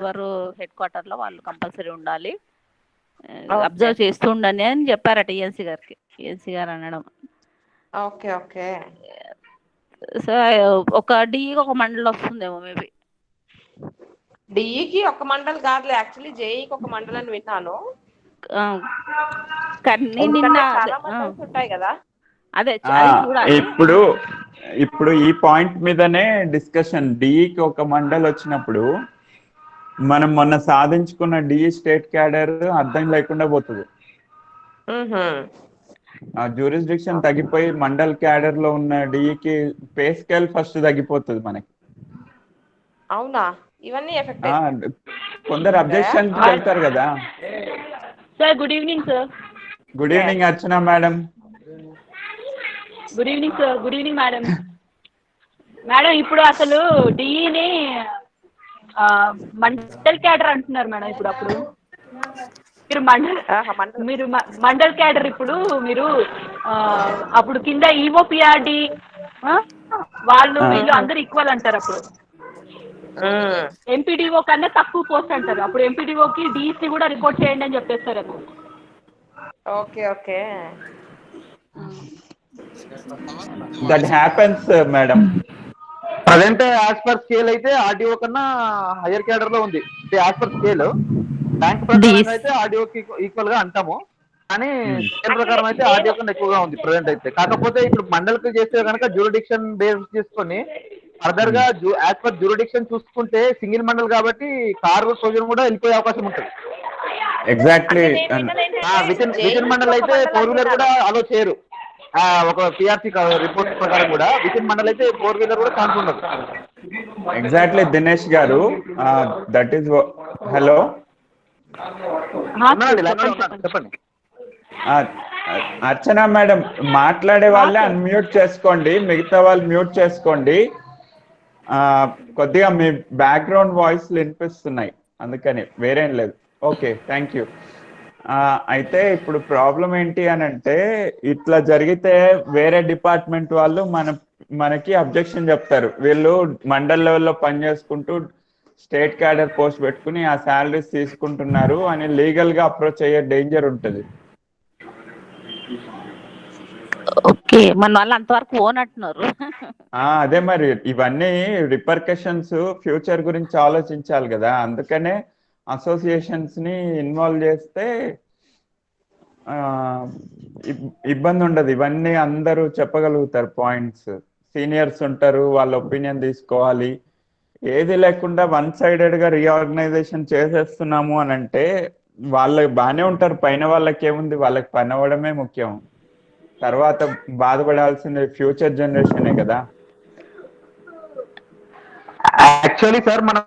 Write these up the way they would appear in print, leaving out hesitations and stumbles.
ఎవరు హెడ్ క్వార్టర్లో వాళ్ళు కంపల్సరీ ఉండాలి, అబ్జర్వ్ చేస్తూ ఉండండి అని చెప్పారట ఈఎన్సీ గారికి. ఈఎన్సీ గారు అనడం. Okay okay. సో ఒక డిఈకి ఒక మండలి వస్తుందేమో మేబీ. డిఈకి ఒక మండలి కాదులే, యాక్చువల్లీ జేఈకి ఒక మండలి అని విన్నాను. కానీ నిన్న చాలా మండల్స్ ఉంటాయి కదా. అదే అది చూడాలి. ఇప్పుడు ఈ పాయింట్ మీదనే డిస్కషన్. డిఈకి ఒక మండలి వచ్చినప్పుడు మనం మొన్న సాధించుకున్న డిఈ స్టేట్ క్యాడర్ అర్థం లేకుండా పోతుంది. ఆ జ్యూరిస్డిక్షన్ తగ్గిపోయి మండల్ క్యాడర్ లో ఉన్న డిఈకి పే స్కేల్ ఫస్ట్ తగ్గిపోతుంది మనకి. అవునా? ఇవన్నీ ఎఫెక్ట్ కొందరు అబ్జెక్షన్ వెళ్తారు కదా. Sir good evening sir. Good evening Archana madam. Good evening sir. Good evening madam. Madam ఇప్పుడు అసలు డిఈని మండల్ క్యాడర్ అంటున్నారు మేడం. ఇప్పుడు అప్పుడు మీరు మండల్ క్యాడర్ ఇప్పుడు మీరు అప్పుడు కింద ఈఓపిఆర్డి వాళ్ళు వీళ్ళు అందరు ఈక్వల్ అంటారు. అప్పుడు ఎంపీడీఓ కన్నా తక్కువ పోస్ట్ అంటారు. అప్పుడు ఎంపీడీఓకి డిఈసి కూడా రిపోర్ట్ చేయండి అని చెప్పేస్తారు. అది okay okay. That happens madam. Present as per scale అయితే ఆర్డీఓ కన్నా హైయర్ క్యాడర్ లో ఉంది. యాజ్ పర్ స్కేల్ బ్యాంక్ ప్రకారం అయితే ఆర్డీఓకి ఈక్వల్ గా అంటాము, కానీ స్కేల్ ప్రకారం అయితే ఆర్డీఓ కన్నా ఎక్కువగా ఉంది ప్రజెంట్ అయితే. కాకపోతే ఇప్పుడు మండలికి చేస్తే కనుక జ్యూరిడిక్షన్ బేస్ చేసుకొని ఫర్దర్ గా యాజ్ పర్ జ్యూరిడిక్షన్ చూసుకుంటే సింగిల్ మండల్ కాబట్టి కార్గో ప్రొవిజన్ కూడా వెళ్ళిపోయే అవకాశం ఉంటుంది. ఎగ్జాక్ట్లీ. వితిన్ మండల్ అయితే 4 వీలర్ కూడా అలో చేయరు. ఒక పిఆర్సీ రిపోర్ట్ ప్రకారం కూడా వితిన్ మండల్ అయితే 4 వీలర్ కూడా ఛాన్స్ ఉండదు. ఎగ్జాక్ట్లీ దినేష్ గారు. దట్ ఈస్ హలో చెప్పండి. అర్చన మేడం మాట్లాడే వాళ్ళే అన్మ్యూట్ చేసుకోండి, మిగతా వాళ్ళు మ్యూట్ చేసుకోండి. కొద్దిగా మీ బ్యాక్గ్రౌండ్ వాయిస్ వినిపిస్తున్నాయి, అందుకని వేరేం లేదు. Okay, thank you. అయితే ఇప్పుడు ప్రాబ్లం ఏంటి అని అంటే, ఇట్లా జరిగితే వేరే డిపార్ట్మెంట్ వాళ్ళు మనకి అబ్జెక్షన్ చెప్తారు. వీళ్ళు మండల్ లెవెల్లో పని చేసుకుంటూ స్టేట్ క్యాడర్ పోస్ట్ పెట్టుకుని ఆ శాలరీస్ తీసుకుంటున్నారు అని లీగల్ గా అప్రోచ్ అయ్యే డేంజర్ ఉంటుంది. ఓకే, మన వాళ్ళు అంతవరకు ఓనంటున్నారు. అదే మరి ఇవన్నీ రిపర్కషన్స్ ఫ్యూచర్ గురించి ఆలోచించాలి కదా. అందుకనే అసోసియేషన్స్ ని ఇన్వాల్వ్ చేస్తే ఇబ్బంది ఉండదు. ఇవన్నీ అందరూ చెప్పగలుగుతారు పాయింట్స్. సీనియర్స్ ఉంటారు, వాళ్ళ ఒపీనియన్ తీసుకోవాలి. ఏది లేకుండా వన్ సైడెడ్ గా రీఆర్గనైజేషన్ చేసేస్తున్నాము అని అంటే వాళ్ళు బాగానే ఉంటారు, పైన వాళ్ళకి ఏముంది, వాళ్ళకి పని అవ్వడమే ముఖ్యం. తర్వాత బాధపడాల్సింది ఫ్యూచర్ జనరేషనే కదా. యాక్చువల్లీ సార్ మనం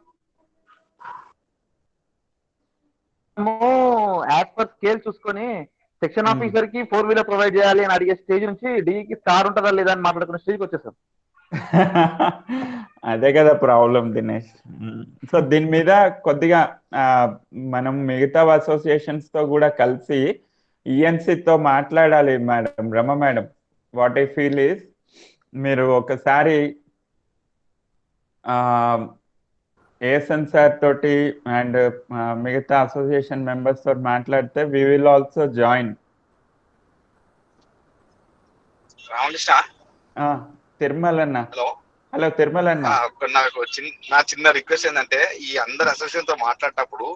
యాజ్ పర్ స్కేల్ చూసుకొని సెక్షన్ ఆఫీసర్ కి 4 వీలర్ ప్రొవైడ్ చేయాలి అని అడిగే స్టేజ్ నుంచి డీకి స్టార్ ఉంటుందా లేదా అని మాట్లాడుకునే స్టేజ్కి వచ్చేసాం. అదే కదా ప్రాబ్లం దినేష్. సో దీని మీద కొద్దిగా మనం మిగతా అసోసియేషన్స్ తో కూడా కలిసి ఈఎన్సీతో మాట్లాడాలి madam. Rama madam, what I feel is, మీరు ఒకసారి ఏఎస్ఎన్ సార్ తోటి అండ్ మిగతా అసోసియేషన్ మెంబర్స్ తోటి మాట్లాడితే we will also join. Tirumala అన్న. హలో తిరుమల అన్న. నాకు నా చిన్న రిక్వెస్ట్ ఏంటంటే, ఈ అందరు అసోసియేషన్ తో మాట్లాడేటప్పుడు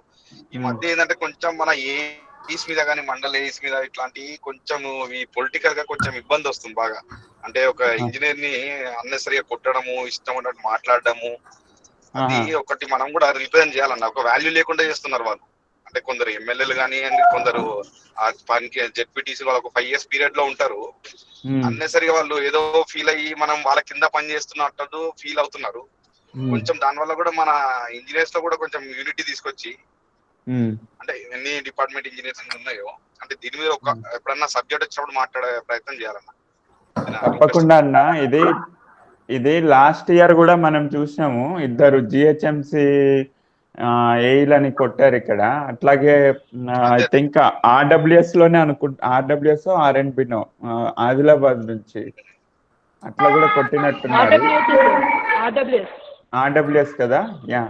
ఈ మధ్య ఏంటంటే కొంచెం మన ఏఈస్ మీద కానీ మండల్ ఏఈస్ మీద ఇట్లాంటి కొంచెం ఈ పొలిటికల్ గా కొంచెం ఇబ్బంది వస్తుంది బాగా. అంటే ఒక ఇంజనీర్ ని అన్నెసరిగా కొట్టడము, ఇష్టం ఉన్నట్టు మాట్లాడడము, అది ఒకటి మనం కూడా రిప్రజెంట్ చేయాలన్న. ఒక వాల్యూ లేకుండా చేస్తున్నారు వాళ్ళు. అంటే కొందరు ఎమ్మెల్యేలు కానీ కొందరు పనికి జెడ్పీటీసీ వాళ్ళు ఒక 5 years పీరియడ్ లో ఉంటారు. అన్నెసరిగా వాళ్ళు ఏదో ఫీల్ అయ్యి మనం వాళ్ళ కింద పని చేస్తున్నట్టు ఫీల్ అవుతున్నారు. కొంచెం దానివల్ల కూడా మన ఇంజనీర్స్ లో కూడా కొంచెం యూనిటీ తీసుకొచ్చి, అంటే ఎన్ని డిపార్ట్మెంట్ ఇంజనీర్స్ ఉన్నాయో, అంటే దీని మీద ఒక ఎప్పుడన్నా సబ్జెక్ట్ వచ్చినప్పుడు మాట్లాడే ప్రయత్నం చేయాలన్న. తప్పకుండా అన్న. ఇది లాస్ట్ ఇయర్ కూడా మనం చూసినాము, ఇద్దరు జిహెచ్ఎంసి ఏఈలని కొట్టారు ఇక్కడ. అట్లాగే ఐ థింక్ ఆర్డబ్ల్యూఎస్ లోనే ఆర్డబ్ల్యూఎస్ ఆర్ఎండ్బినో ఆదిలాబాద్ నుంచి అట్లా కూడా కొట్టినట్టున్నారు. ఆర్డబ్ల్యూఎస్ కదా. యా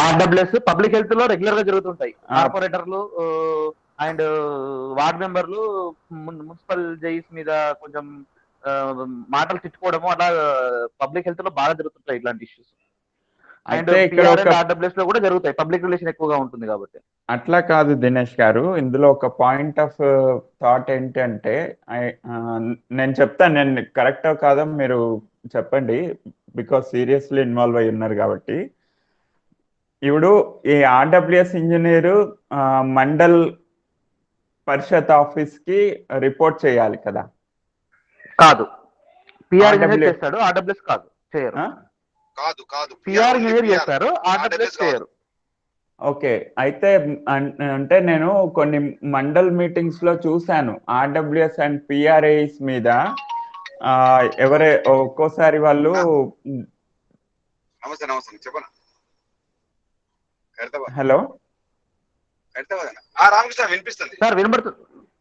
ఆర్డబ్ల్యూఎస్ పబ్లిక్ హెల్త్ లో రెగ్యులర్ గా జరుగుతుంటాయి. కార్పొరేటర్లు అండ్ వార్డ్ మెంబర్లు మున్సిపల్ జైస్ మీద కొంచెం మాటలు తిట్టుకోవడము అలా పబ్లిక్ హెల్త్ లో బాగా జరుగుతుంటాయి ఇట్లాంటి ఇష్యూస్. అండ్ అయితే ఇక్కడ పిఆర్ ఒక అండ్ ఆర్డబ్ల్యూఎస్ లో కూడా జరుగుతాయి, పబ్లిక్ రిలేషన్ ఎక్కువగా ఉంటుంది కాబట్టి. అట్లా కాదు దినేష్ గారు, ఇందులో ఒక పాయింట్ ఆఫ్ థాట్ ఏంటంటే నేను చెప్తాను, నేను కరెక్టో కాదో మీరు చెప్పండి, బికాస్ సీరియస్లీ ఇన్వాల్వ్ అయి ఉన్నారు కాబట్టి. ఇప్పుడు ఈ ఆర్డబ్ల్యూఎస్ ఇంజనీరు మండల్ పరిషత్ ఆఫీస్ కి రిపోర్ట్ చేయాలి కదా? కాదు, పిఆర్ ఇంజనీర్ RWS చేస్తాడు, ఆర్డబ్ల్యూఎస్ కాదు, చేయరు. కాదు కాదు పిఆర్ ఇంజనీర్ చేస్తారు, ఆర్డబ్ల్యూఎస్ చేయరు. ఓకే, అయితే అంటే నేను కొన్ని మండల్ మీటింగ్స్ లో చూశాను ఆర్డబ్ల్యూఎస్ అండ్ పిఆర్ఏస్ మీద ఎవరే ఒక్కోసారి వాళ్ళు. నమస్తే నమస్తే, చెప్పనా? హలో రామకృష్ణ వినిపిస్తుంది సార్, వినబడుతుంది.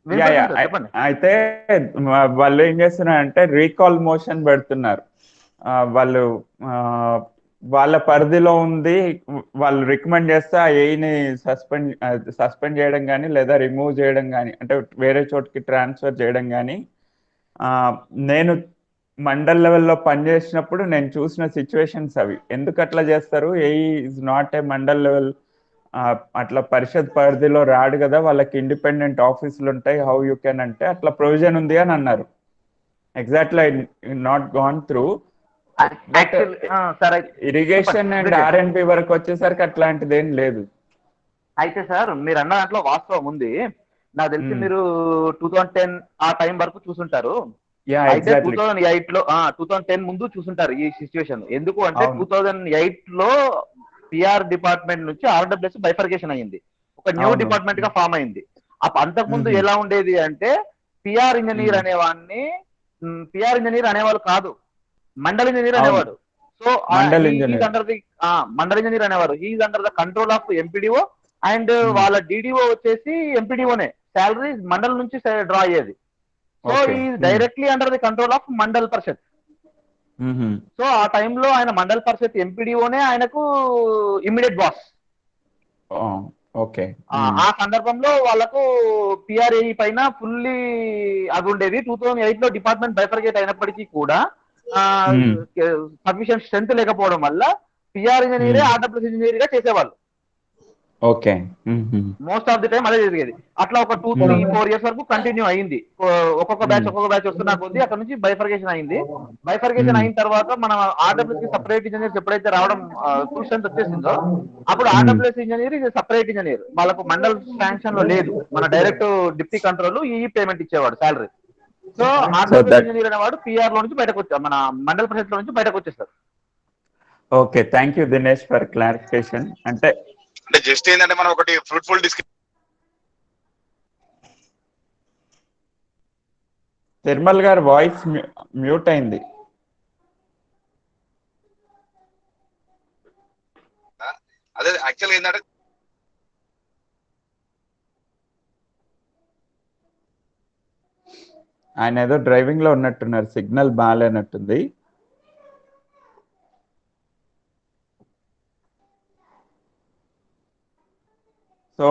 చెప్పండి. అయితే వాళ్ళు ఏం చేస్తున్నారంటే రీకాల్ మోషన్ పెడుతున్నారు. వాళ్ళు వాళ్ళ పరిధిలో ఉంది, వాళ్ళు రికమెండ్ చేస్తే ఆ ఏని సస్పెండ్ చేయడం కానీ లేదా రిమూవ్ చేయడం కానీ, అంటే వేరే చోటుకి ట్రాన్స్ఫర్ చేయడం కానీ. నేను మండల్ లెవెల్లో పనిచేసినప్పుడు నేను చూసిన సిచ్యువేషన్స్ అవి. ఎందుకు అట్లా చేస్తారు? Is not a mandal level, అట్లా పరిషత్ పరిధిలో రాడు కదా, వాళ్ళకి ఇండిపెండెంట్ ఆఫీసులు ఉంటాయి, హౌ యూ కెన్ అంటే అట్లా ప్రొవిజన్ ఉంది అని అన్నారు. Exactly not gone through. Irrigation and ఆర్ఎండ్బి వరకు వచ్చేసరికి అట్లాంటిది ఏం లేదు. అయితే సార్, మీరు అన్న దాంట్లో వాస్తవం ఉంది. నాకు తెలిసి మీరు 2010 ఆ టైం వరకు చూసుంటారు. అయితే 2010 ముందు చూసుంటారు ఈ సిచ్యువేషన్. ఎందుకు అంటే 2008 లో పిఆర్ డిపార్ట్మెంట్ నుంచి ఆర్డబ్ల్యూఎస్ బైఫర్కేషన్ అయ్యింది, ఒక న్యూ డిపార్ట్మెంట్ గా ఫామ్ అయింది. అంతకుముందు ఎలా ఉండేది అంటే పిఆర్ ఇంజనీర్ అనేవాళ్ళు కాదు, మండల్ ఇంజనీర్ అనేవాడు. సో మండల్ ఇంజనీర్ అనేవారు. Is under the control of MPDO and వాళ్ళ డిడిఓ వచ్చేసి ఎంపీడీఓనే. శాలరీ మండల్ నుంచి డ్రా అయ్యేది. So is directly under the control of mandal Parishad. So ఆ టైంలో ఆయన మండల్ పరిషత్ ఎంపీడీఓనే ఆయనకు ఇమ్మీడియట్ బాస్. ఓకే, ఆ సందర్భంలో వాళ్ళకు పిఆర్ఏ పైన ఫుల్లీ అది ఉండేది. 2008 లో డిపార్ట్మెంట్ బైఫర్కేట్ అయినప్పటికీ కూడా సఫిషియెంట్ స్ట్రెంత్ లేకపోవడం వల్ల పిఆర్ ఇంజనీరే ఆర్డబ్ల్యూఎస్ ఇంజనీర్ గా చేసేవాళ్ళు. Okay, most of the time అదే జరిగేది. అట్లా ఒక 2-3-4 ఇయర్స్ వరకు కంటిన్యూ అయింది. ఒక్కొక్క బ్యాచ్ వస్తున్నా కొద్ది అక్కడ నుంచి బైఫర్కేషన్ అయింది. బైఫర్కేషన్ అయిన తర్వాత మన ఆర్డబ్ల్యూఎస్ కి సపరేట్ ఇంజనీర్స్ ఎప్పుడైతే రావడం ఫుల్ స్ట్రెంత్ వచ్చేసిందో అప్పుడు ఆర్డబ్ల్యూఎస్ ఇంజనీర్ ఇది సపరేట్ ఇంజనీర్. వాళ్ళకు మండల్ శాంక్షన్ లో లేదు, మన డైరెక్ట్ డిప్టీ కంట్రోల్ ఈ పేమెంట్ ఇచ్చేవాడు శాలరీ. సో ఆర్డబ్ల్యూఎస్ ఇంజనీర్ అనేవాడు పిఆర్ లో నుంచి బయటకు వచ్చారు, మన మండల్ పరిషత్ లో నుంచి బయటకు వచ్చేస్తారు. Okay, thank you Dinesh for clarification. అంటే జస్ట్ ఏంటంటే మనం ఒకటి ఫ్రూట్ఫుల్ డిస్కషన్. తిరుమల్ గారు వాయిస్ మ్యూట్ అయింది. అదే యాక్చువల్గా ఏంటంటే ఆయన ఏదో డ్రైవింగ్ లో ఉన్నట్టున్నారు, సిగ్నల్ బాగాలేనట్టుంది. సో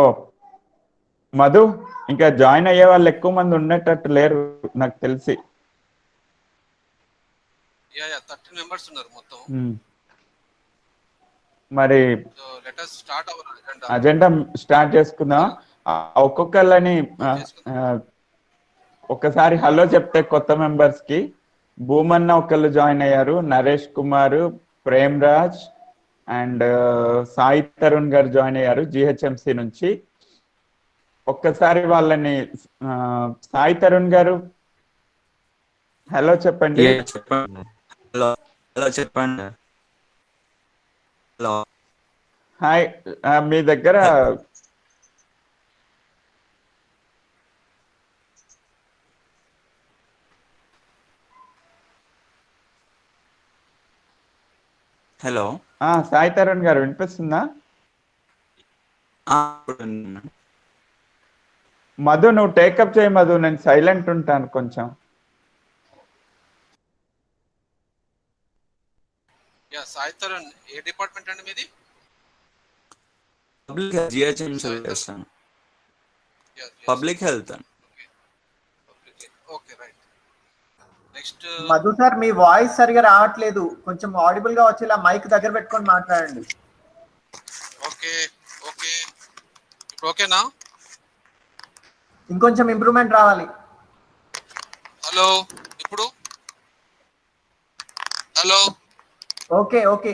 మధు, ఇంకా జాయిన్ అయ్యే వాళ్ళు ఎక్కువ మంది ఉన్నట్టు లేరు నాకు తెలిసి. 13 members ఉన్నారు మొత్తం. మరి అజెండా స్టార్ట్ చేసుకుందాం. ఒక్కొక్కళ్ళని ఒకసారి హలో చెప్తే కొత్త మెంబర్స్ కి. భూమన్న ఒకళ్ళు జాయిన్ అయ్యారు, నరేష్ కుమార్, ప్రేమ్ రాజ్ అండ్ సాయి తరుణ్ గారు జాయిన్ అయ్యారు జిహెచ్ఎంసి నుంచి. ఒక్కసారి వాళ్ళని సాయి తరుణ్ గారు హలో చెప్పండి. హలో చెప్పండి. Hello, hi. మీ దగ్గర హలో సాయి తరుణ్ గారు వినిపిస్తుందా? మధు నువ్వు టేకప్ చేయి మధు, నేను సైలెంట్ ఉంటాను కొంచెం. సాయి తరుణ్, ఏ డిపార్ట్మెంట్ అండి మీది? పబ్లిక్ జిహెచ్ఎంసీ చేస్తాను. పబ్లిక్ హెల్త్ అండి. Okay right. Next Madhu sir మీ వాయిస్ సరిగా రావట్లేదు, కొంచెం ఆడిబుల్ గా వచ్చేలా మైక్ దగ్గర పెట్టుకొని మాట్లాడండి. ఓకే ఓకే ఇప్పుడు ఓకేనా? ఇంకొంచెం ఇంప్రూవ్మెంట్ రావాలి. హలో ఇప్పుడు హలో ఓకే ఓకే.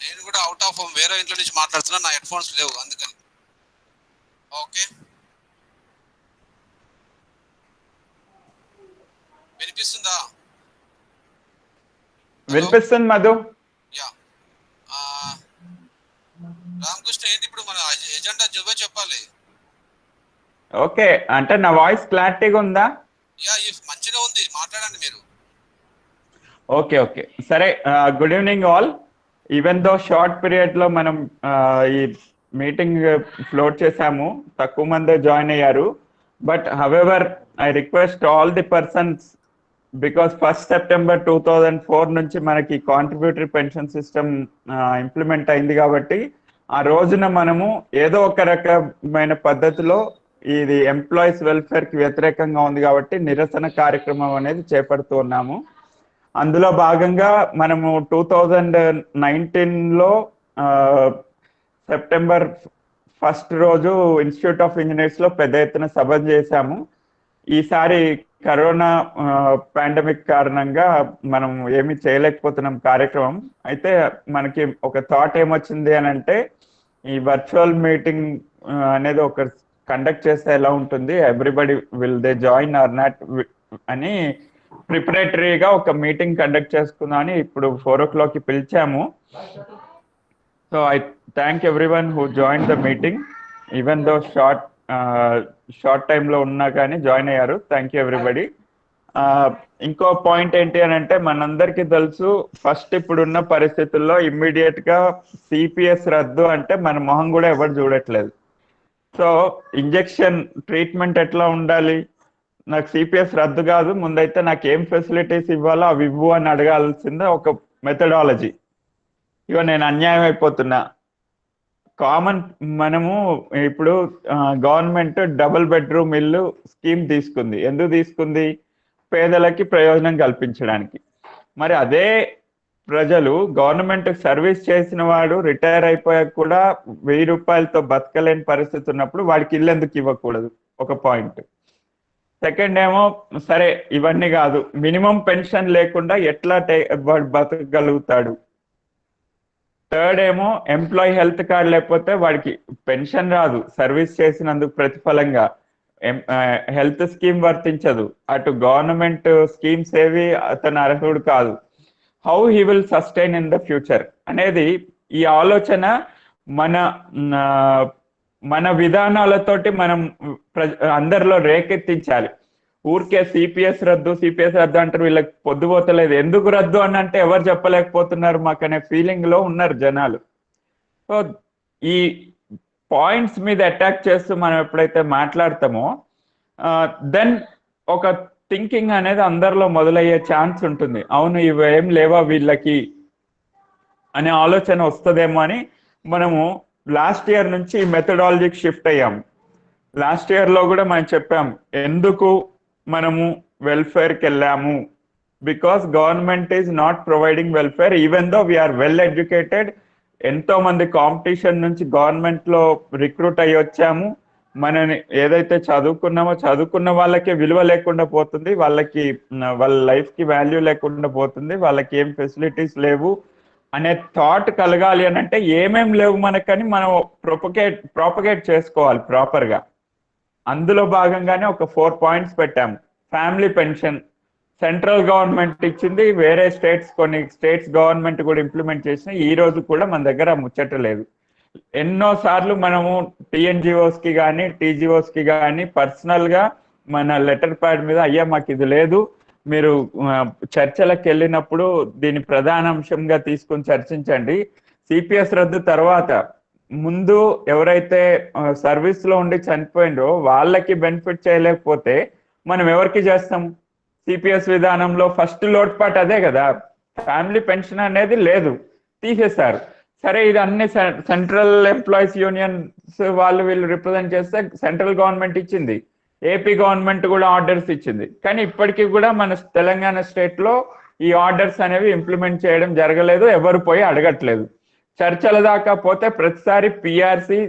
నేను కూడా అవుట్ ఆఫ్ హోమ్ వేరే ఇంట్లో నుంచి మాట్లాడుతున్నా, నా హెడ్ ఫోన్స్ లేవు అందుకని. ఓకే వినిపిస్తుందా? వినిపిస్తుంది మధు. యా రామకృష్ణ ఏంటి ఇప్పుడు మన ఎజెండా నువ్వే చెప్పాలి. ఓకే, అంటే నా వాయిస్ క్లారిటీగా ఉందా? యా మంచిగా ఉంది, మాట్లాడండి మీరు. ఓకే ఓకే సరే. Good evening all. Even though short period లో మనం ఈ మీటింగ్ ఫ్లోట్ చేసాము, తక్కువ మందే జాయిన్ అయ్యారు. But however I request all the persons, because 1st September 2004 నుంచి మనకి కాంట్రిబ్యూటరీ పెన్షన్ సిస్టమ్ ఇంప్లిమెంట్ అయింది కాబట్టి ఆ రోజున మనము ఏదో ఒక రకమైన పద్ధతిలో ఇది ఎంప్లాయీస్ వెల్ఫేర్ కి వ్యతిరేకంగా ఉంది కాబట్టి నిరసన కార్యక్రమం అనేది చేపడుతూ ఉన్నాము. అందులో భాగంగా మనము 2019లో September 1st రోజు ఇన్స్టిట్యూట్ ఆఫ్ ఇంజనీర్స్ లో పెద్ద ఎత్తున సభ చేశాము. ఈసారి కరోనా పాండమిక్ కారణంగా మనం ఏమీ చేయలేకపోతున్నాం కార్యక్రమం. అయితే మనకి ఒక థాట్ ఏమొచ్చింది అని అంటే, ఈ వర్చువల్ మీటింగ్ అనేది ఒక కండక్ట్ చేస్తే ఎలా ఉంటుంది, everybody will they join or not అని ప్రిపరేటరీగా ఒక మీటింగ్ కండక్ట్ చేసుకుందామని ఇప్పుడు 4 o'clock పిలిచాము. So I thank everyone who join the meeting, even though short టైంలో ఉన్నా కానీ జాయిన్ అయ్యారు. Thank you everybody. ఇంకో పాయింట్ ఏంటి అని అంటే, మనందరికీ తెలుసు ఫస్ట్ ఇప్పుడున్న పరిస్థితుల్లో ఇమ్మీడియట్ గా సిపిఎస్ రద్దు అంటే మన మొహం కూడా ఎవరు చూడట్లేదు. సో ఇంజెక్షన్ ట్రీట్మెంట్ ఎట్లా ఉండాలి, నాకు సిపిఎస్ రద్దు కాదు, ముందైతే నాకు ఏం ఫెసిలిటీస్ ఇవ్వాలో అవి ఇవ్వు అని అడగాల్సిందే ఒక మెథడాలజీ. ఇక నేను అన్యాయం అయిపోతున్నా. కామన్ మనము ఇప్పుడు గవర్నమెంట్ డబుల్ బెడ్రూమ్ ఇల్లు స్కీమ్ తీసుకుంది. ఎందుకు తీసుకుంది? పేదలకి ప్రయోజనం కల్పించడానికి. మరి అదే ప్రజలు గవర్నమెంట్ సర్వీస్ చేసిన వాడు రిటైర్ అయిపోయాక కూడా 1000 రూపాయలతో బతకలేని పరిస్థితి ఉన్నప్పుడు వాడికి ఇల్లు ఎందుకు ఇవ్వకూడదు? ఒక పాయింట్. సెకండ్ ఏమో, సరే ఇవన్నీ కాదు, మినిమం పెన్షన్ లేకుండా ఎట్లా వాడు బతకగలుగుతాడు? థర్డ్ ఏమో, ఎంప్లాయీ హెల్త్ కార్డ్ లేకపోతే వాడికి పెన్షన్ రాదు, సర్వీస్ చేసినందుకు ప్రతిఫలంగా హెల్త్ స్కీమ్ వర్తించదు, అటు గవర్నమెంట్ స్కీమ్స్ ఏవి అతను అర్హుడు కాదు. How he will sustain in the future అనేది ఈ ఆలోచన మన విధానాలతోటి మనం అందరిలో రేకెత్తించాలి. ఊరికే సిపిఎస్ రద్దు అంటారు, వీళ్ళకి పొద్దుపోతలేదు. ఎందుకు రద్దు అని అంటే ఎవరు చెప్పలేకపోతున్నారు మాకు అనే ఫీలింగ్ లో ఉన్నారు జనాలు. సో ఈ పాయింట్స్ మీద అటాక్ చేస్తూ మనం ఎప్పుడైతే మాట్లాడతామో దెన్ ఒక థింకింగ్ అనేది అందరిలో మొదలయ్యే ఛాన్స్ ఉంటుంది. అవును ఇవేం లేవా వీళ్ళకి అనే ఆలోచన వస్తుందేమో అని మనము లాస్ట్ ఇయర్ నుంచి ఈ మెథడాలజీకి షిఫ్ట్ అయ్యాము. లాస్ట్ ఇయర్ లో కూడా మనం చెప్పాం ఎందుకు మనము వెల్ఫేర్కి వెళ్ళాము. Because government is not providing welfare even though we are well educated. ఎంతో మంది కాంపిటీషన్ నుంచి గవర్నమెంట్ లో రిక్రూట్ అయ్యి వచ్చాము. మనని ఏదైతే చదువుకున్నామో చదువుకున్న వాళ్ళకి విలువ లేకుండా పోతుంది, వాళ్ళ లైఫ్ కి వాల్యూ లేకుండా పోతుంది, వాళ్ళకి ఏం ఫెసిలిటీస్ లేవు అనే థాట్ కలగాలి అని అంటే ఏమేం లేవు మనకని మనం ప్రాపగేట్ చేసుకోవాలి ప్రాపర్ గా. అందులో భాగంగానే ఒక 4 points పెట్టాము. ఫ్యామిలీ పెన్షన్ సెంట్రల్ గవర్నమెంట్ ఇచ్చింది, వేరే కొన్ని స్టేట్స్ గవర్నమెంట్ కూడా ఇంప్లిమెంట్ చేసిన ఈ రోజు కూడా మన దగ్గర ముచ్చట లేదు. ఎన్నో సార్లు మనము టీఎన్జిఓస్ కి కానీ టీజీఓస్ కి కానీ పర్సనల్ గా మన లెటర్ ప్యాడ్ మీద అయ్యా మాకు ఇది లేదు, మీరు చర్చలకు వెళ్ళినప్పుడు దీని ప్రధాన అంశంగా తీసుకొని చర్చించండి. సిపిఎస్ రద్దు తర్వాత ముందు ఎవరైతే సర్వీస్ లో ఉండి చనిపోయిండ్రో వాళ్ళకి బెనిఫిట్ చేయలేకపోతే మనం ఎవరికి చేస్తాం? సిపిఎస్ విధానంలో ఫస్ట్ లోటుపాటు అదే కదా, ఫ్యామిలీ పెన్షన్ అనేది లేదు, తీసేశారు. సరే ఇది అన్ని సెంట్రల్ ఎంప్లాయీస్ యూనియన్స్ వాళ్ళు వీళ్ళు రిప్రజెంట్ చేస్తే సెంట్రల్ గవర్నమెంట్ ఇచ్చింది, ఏపీ గవర్నమెంట్ కూడా ఆర్డర్స్ ఇచ్చింది. కానీ ఇప్పటికీ కూడా మన తెలంగాణ స్టేట్ లో ఈ ఆర్డర్స్ అనేవి ఇంప్లిమెంట్ చేయడం జరగలేదు, ఎవరు పోయి అడగట్లేదు. చర్చల దాకా పోతే ప్రతిసారి పిఆర్సి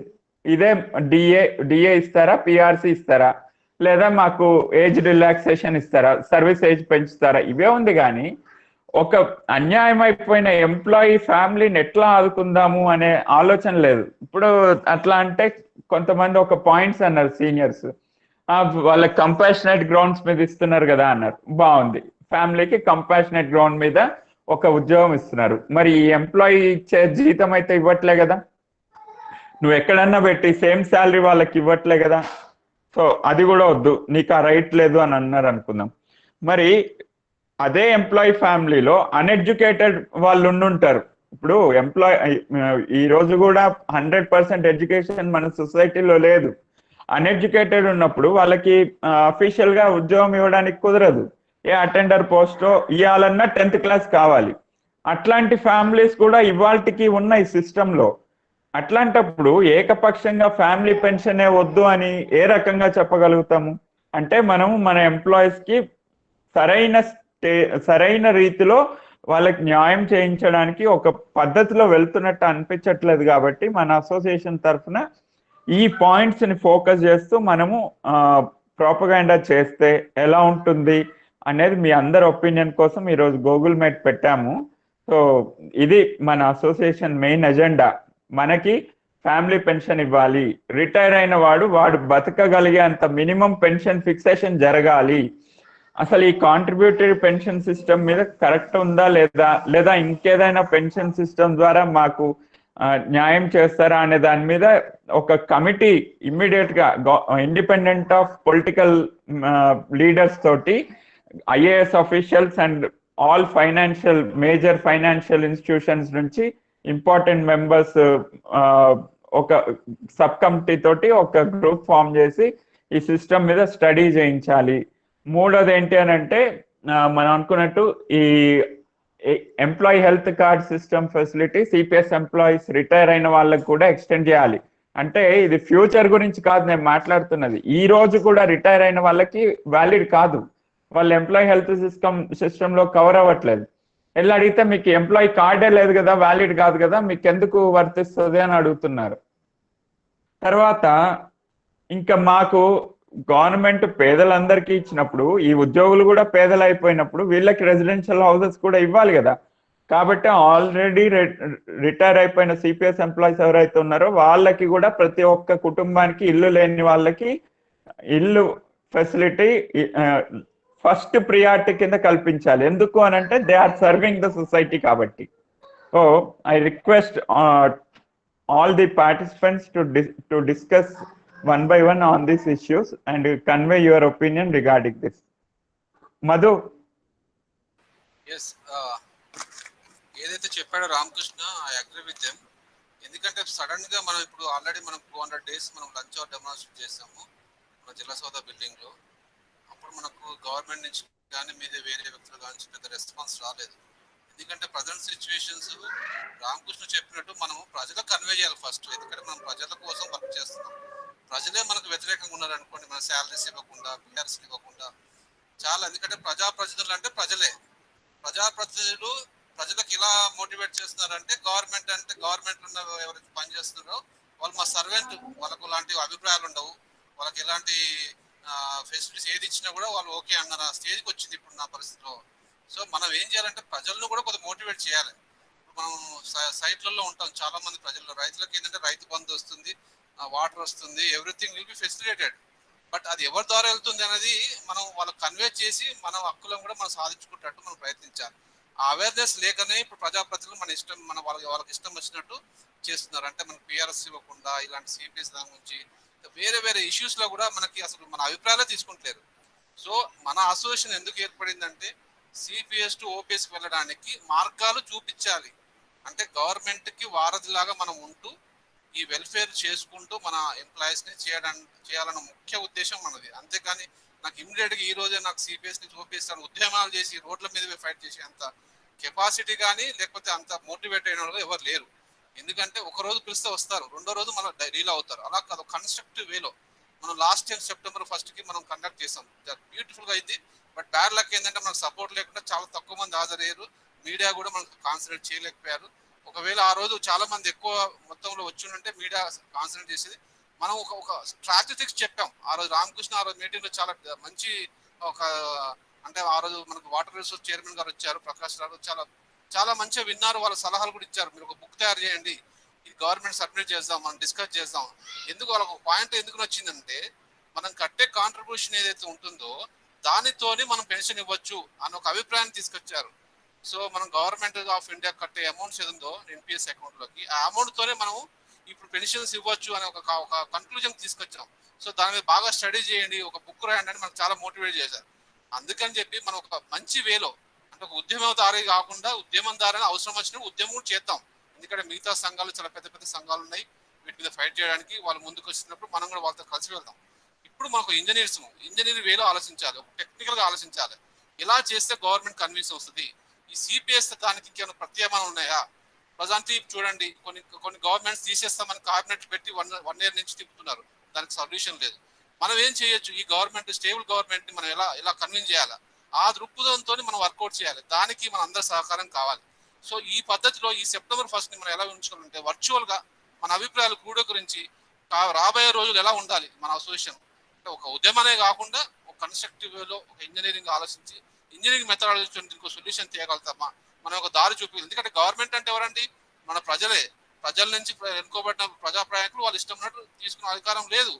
ఇదే డిఏ ఇస్తారా, పిఆర్సి ఇస్తారా, లేదా మాకు ఏజ్ రిలాక్సేషన్ ఇస్తారా, సర్వీస్ ఏజ్ పెంచుతారా, ఇవే ఉంది. కానీ ఒక అన్యాయం అయిపోయిన ఎంప్లాయీ ఫ్యామిలీని ఎట్లా ఆదుకుందాము అనే ఆలోచన లేదు. ఇప్పుడు అట్లా అంటే కొంతమంది ఒక పాయింట్స్ అన్నారు సీనియర్స్, వాళ్ళకి కంపాషనేట్ గ్రౌండ్స్ మీద ఇస్తున్నారు కదా అన్నారు. బాగుంది, ఫ్యామిలీకి కంపాషనేట్ గ్రౌండ్ మీద ఒక ఉద్యోగం ఇస్తున్నారు. మరి ఈ ఎంప్లాయీ ఇచ్చే జీతం అయితే ఇవ్వట్లే కదా, నువ్వు ఎక్కడన్నా పెట్టి సేమ్ శాలరీ వాళ్ళకి ఇవ్వట్లే కదా. సో అది కూడా వద్దు, నీకు ఆ రైట్ లేదు అని అన్నారు అనుకుందాం. మరి అదే ఎంప్లాయీ ఫ్యామిలీలో అన్ఎడ్యుకేటెడ్ వాళ్ళు ఉండుంటారు. ఇప్పుడు ఈ రోజు కూడా 100% ఎడ్యుకేషన్ మన సొసైటీలో లేదు. అన్ఎడ్యుకేటెడ్ ఉన్నప్పుడు వాళ్ళకి అఫీషియల్ గా ఉద్యోగం ఇవ్వడానికి కుదరదు. ఏ అటెండర్ పోస్టో ఇవ్వాలన్నా 10th క్లాస్ కావాలి. అట్లాంటి ఫ్యామిలీస్ కూడా ఇవాళకి ఉన్న ఈ సిస్టంలో. అట్లాంటప్పుడు ఏకపక్షంగా ఫ్యామిలీ పెన్షనే వద్దు అని ఏ రకంగా చెప్పగలుగుతాము? అంటే మనము మన ఎంప్లాయీస్ కి సరైన రీతిలో వాళ్ళకి న్యాయం చేయించడానికి ఒక పద్ధతిలో వెళ్తున్నట్టు అనిపించట్లేదు. కాబట్టి మన అసోసియేషన్ తరఫున ఈ పాయింట్స్ ని ఫోకస్ చేస్తూ మనము ప్రోపగాండా చేస్తే ఎలా ఉంటుంది అనేది మీ అందరి ఒపీనియన్ కోసం ఈరోజు గూగుల్ మీట్ పెట్టాము. సో ఇది మన అసోసియేషన్ మెయిన్ ఎజెండా. మనకి ఫ్యామిలీ పెన్షన్ ఇవ్వాలి, రిటైర్ అయిన వాడు బతకగలిగే అంత మినిమం పెన్షన్ ఫిక్సేషన్ జరగాలి. అసలు ఈ కాంట్రిబ్యూటరీ పెన్షన్ సిస్టమ్ మీద కరెక్ట్ ఉందా లేదా ఇంకేదైనా పెన్షన్ సిస్టమ్ ద్వారా మాకు న్యాయం చేస్తారా అనే దాని మీద ఒక కమిటీ ఇమ్మీడియట్ గా ఇండిపెండెంట్ ఆఫ్ పొలిటికల్ లీడర్స్ తోటి, IAS officials and all major financial institutions నుంచి ఇంపార్టెంట్ మెంబర్స్ ఒక సబ్ కమిటీ తోటి ఒక గ్రూప్ ఫామ్ చేసి ఈ సిస్టమ్ మీద స్టడీ చేయించాలి. మూడోది ఏంటి అని అంటే మనం అనుకున్నట్టు ఈ employee health card system facility CPS employees retire అయిన వాళ్ళకి కూడా ఎక్స్టెండ్ చేయాలి. అంటే ఇది ఫ్యూచర్ గురించి కాదు నేను మాట్లాడుతున్నది, ఈ రోజు కూడా రిటైర్ అయిన వాళ్ళకి వ్యాలిడ్ కాదు. వాళ్ళ ఎంప్లాయీ హెల్త్ సిస్టమ్ లో కవర్ అవ్వట్లేదు. వెళ్ళి అడిగితే మీకు ఎంప్లాయీ కార్డే లేదు కదా, వ్యాలిడ్ కాదు కదా, మీకు ఎందుకు వర్తిస్తుంది అని అడుగుతున్నారు. తర్వాత ఇంకా మాకు గవర్నమెంట్ పేదలందరికీ ఇచ్చినప్పుడు ఈ ఉద్యోగులు కూడా పేదలు అయిపోయినప్పుడు వీళ్ళకి రెసిడెన్షియల్ హౌసెస్ కూడా ఇవ్వాలి కదా. కాబట్టి ఆల్రెడీ రిటైర్ అయిపోయిన సిపిఎస్ ఎంప్లాయీస్ ఎవరైతే ఉన్నారో వాళ్ళకి కూడా ప్రతి ఒక్క కుటుంబానికి ఇల్లు లేని వాళ్ళకి ఇల్లు ఫెసిలిటీ ఫస్ట్ ప్రియారిటీ కింద కల్పించాలి. ఎందుకు అని అంటే they are serving the society కాబట్టి. So I request all the participants to discuss one by one on these issues and convey your opinion regarding this. Madhu? Yes, ఏదైతే చెప్పాడో Ramakrishna, I agree with them. ఎందుకంటే sudden గా మనం ఇప్పుడు already మనం 200 days మనం lunch hour demonstrate చేసాము మన జిల్లా సౌదా బిల్డింగ్ లో. అప్పుడు మనకు గవర్నమెంట్ నుంచి కానీ మీద వేరే వ్యక్తులు కానీ పెద్ద రెస్పాన్స్ రాలేదు. ఎందుకంటే ప్రజెంట్ సిచ్యువేషన్స్ రామకృష్ణ చెప్పినట్టు మనము ప్రజలకు కన్వే చేయాలి ఫస్ట్. ఎందుకంటే మనం ప్రజల కోసం వర్క్ చేస్తున్నాం. ప్రజలే మనకు వ్యతిరేకంగా ఉన్నారు అనుకోండి, మన శాలరీస్ ఇవ్వకుండా, పిఆర్స్ ఇవ్వకుండా చాలా. ఎందుకంటే ప్రజాప్రతినిధులు అంటే ప్రజలే. ప్రజాప్రతినిధులు ప్రజలకు ఇలా మోటివేట్ చేస్తున్నారంటే గవర్నమెంట్ ఉన్న ఎవరైతే పనిచేస్తున్నారో వాళ్ళు మా సర్వెంట్, వాళ్ళకు లాంటి అభిప్రాయాలు ఉండవు, వాళ్ళకి ఎలాంటి ఫెసిలిటీస్ ఏది ఇచ్చినా కూడా వాళ్ళు ఓకే అన్నారు. ఆ స్టేజ్కి వచ్చింది ఇప్పుడు నా పరిస్థితిలో. సో మనం ఏం చేయాలంటే ప్రజలను కూడా కొంచెం మోటివేట్ చేయాలి. మనం సైట్లలో ఉంటాం చాలా మంది ప్రజల్లో. రైతులకు ఏంటంటే రైతు బంధు వస్తుంది, వాటర్ వస్తుంది, everything will be facilitated. But అది ఎవరి ద్వారా వెళ్తుంది అనేది మనం వాళ్ళకి కన్వే చేసి మన హక్కులను కూడా మనం సాధించుకున్నట్టు మనం ప్రయత్నించాలి. ఆ అవేర్నెస్ లేకనే ఇప్పుడు ప్రజాప్రతినిధులు మన ఇష్టం వాళ్ళకి ఇష్టం వచ్చినట్టు చేస్తున్నారు. అంటే మనకు పిఆర్ఎస్ ఇవ్వకుండా ఇలాంటి సిపిఎస్ దాని గురించి వేరే ఇష్యూస్ లో కూడా మనకి అసలు మన అభిప్రాయాలే తీసుకుంటలేరు. సో మన అసోసియేషన్ ఎందుకు ఏర్పడిందంటే సిపిఎస్ టు ఓపీఎస్కి వెళ్ళడానికి మార్గాలు చూపించాలి. అంటే గవర్నమెంట్ కి వారధిలాగా మనం ఉంటూ ఈ వెల్ఫేర్ చేసుకుంటూ మన ఎంప్లాయీస్ ని చేయాలన్న ముఖ్య ఉద్దేశం మనది. అంతేకాని నాకు ఇమ్మీడియట్ గా ఈ రోజే నాకు సిపిఎస్ ని ఓపీఎస్ అని ఉద్యమాలు చేసి రోడ్ల మీద ఫైట్ చేసి అంత కెపాసిటీ కానీ లేకపోతే అంత మోటివేట్ అయిన వాళ్ళు ఎవరు లేరు. ఎందుకంటే ఒక రోజు పిలిస్తే వస్తారు, రెండో రోజు మనం డీల్ అవుతారు. అలా కాదు, కన్స్ట్రక్టివ్ వేలో మనం లాస్ట్ టైం September 1st మనం కండక్ట్ చేసాం, బ్యూటిఫుల్ గా అయింది. బట్ బ్యాడ్ లక్ ఏంటంటే మనకు సపోర్ట్ లేకుండా చాలా తక్కువ మంది హాజరయ్యారు, మీడియా కూడా మనకు కాన్సన్ట్రేట్ చేయలేకపోయారు. ఒకవేళ ఆ రోజు చాలా మంది ఎక్కువ మొత్తంలో వచ్చి ఉంటే మీడియా కాన్సన్ట్రేట్ చేసేది. మనం ఒక స్ట్రాటజిక్స్ చెప్పాం ఆ రోజు. రామకృష్ణ ఆ రోజు మీటింగ్ లో చాలా మంచి ఒక, అంటే ఆ రోజు మనకు వాటర్ రిసోర్స్ చైర్మన్ గారు వచ్చారు, ప్రకాష్ రావు, చాలా చాలా మంచిగా విన్నారు, వాళ్ళ సలహాలు కూడా ఇచ్చారు. మీరు ఒక బుక్ తయారు చేయండి, ఇది గవర్నమెంట్ సబ్మిట్ చేద్దాం, మనం డిస్కస్ చేద్దాం. ఎందుకు వాళ్ళకు పాయింట్ ఎందుకు వచ్చిందంటే, మనం కట్టే కాంట్రిబ్యూషన్ ఏదైతే ఉంటుందో దానితోని మనం పెన్షన్ ఇవ్వచ్చు అని ఒక అభిప్రాయాన్ని తీసుకొచ్చారు. సో మనం గవర్నమెంట్ ఆఫ్ ఇండియా కట్టే అమౌంట్స్ ఏదో ఎన్పిఎస్ అకౌంట్ లోకి, ఆ అమౌంట్ తోనే మనం ఇప్పుడు పెన్షన్స్ ఇవ్వచ్చు అని ఒక కన్క్లూజన్ తీసుకొచ్చాం. సో దాని మీద బాగా స్టడీ చేయండి, ఒక బుక్ రాయండి అని మనకు చాలా మోటివేట్ చేశారు. అందుకని చెప్పి మనం ఒక మంచి వేలో, అంటే ఒక ఉద్యమదారి కాకుండా ఉద్యమందారని అవసరం వచ్చినప్పుడు ఉద్యమం కూడా చేద్దాం. ఎందుకంటే మిగతా సంఘాలు చాలా పెద్ద పెద్ద సంఘాలు ఉన్నాయి, వీటి మీద ఫైట్ చేయడానికి వాళ్ళు ముందుకు వచ్చినప్పుడు మనం కూడా వాళ్ళతో కలిసి వెళ్దాం. ఇప్పుడు మనకు ఇంజనీర్ వేలో ఆలోచించాలి, ఒక టెక్నికల్ గా ఆలోచించాలి. ఇలా చేస్తే గవర్నమెంట్ కన్విన్స్ వస్తుంది. ఈ సిపిఎస్ దానికి ఏమైనా ప్రత్యామ్నాయాలు ఉన్నాయా? ప్రజెంట్లీ చూడండి, కొన్ని గవర్నమెంట్స్ తీసేస్తామని క్యాబినెట్ పెట్టి వన్ ఇయర్ నుంచి తిప్పుతున్నారు, దానికి సొల్యూషన్ లేదు. మనం ఏం చేయొచ్చు? ఈ గవర్నమెంట్, స్టేబుల్ గవర్నమెంట్ ని మనం ఎలా కన్విన్స్ చేయాలా, ఆ దృక్పథంతో మనం వర్కౌట్ చేయాలి. దానికి మన అందరి సహకారం కావాలి. సో ఈ పద్ధతిలో ఈ September 1st మనం ఎలా ఉంచుకోవాలంటే, వర్చువల్ గా మన అభిప్రాయాలు క్రోడీకరించి రాబోయే రోజులు ఎలా ఉండాలి మన అసోసియేషన్, అంటే ఒక ఉద్యమనే కాకుండా ఒక కన్స్ట్రక్టివ్ వేలో ఒక ఇంజనీరింగ్ ఆలోచించి ఇంజనీరింగ్ మెథడాలజీ దీనికి సొల్యూషన్ తీయగలుగుతామా, మనం ఒక దారి చూపించాలి. ఎందుకంటే గవర్నమెంట్ అంటే ఎవరండి? మన ప్రజల నుంచి ఎన్నుకోబడిన ప్రజాప్రయాణికులు వాళ్ళు ఇష్టం ఉన్నట్టు తీసుకునే అధికారం లేదు.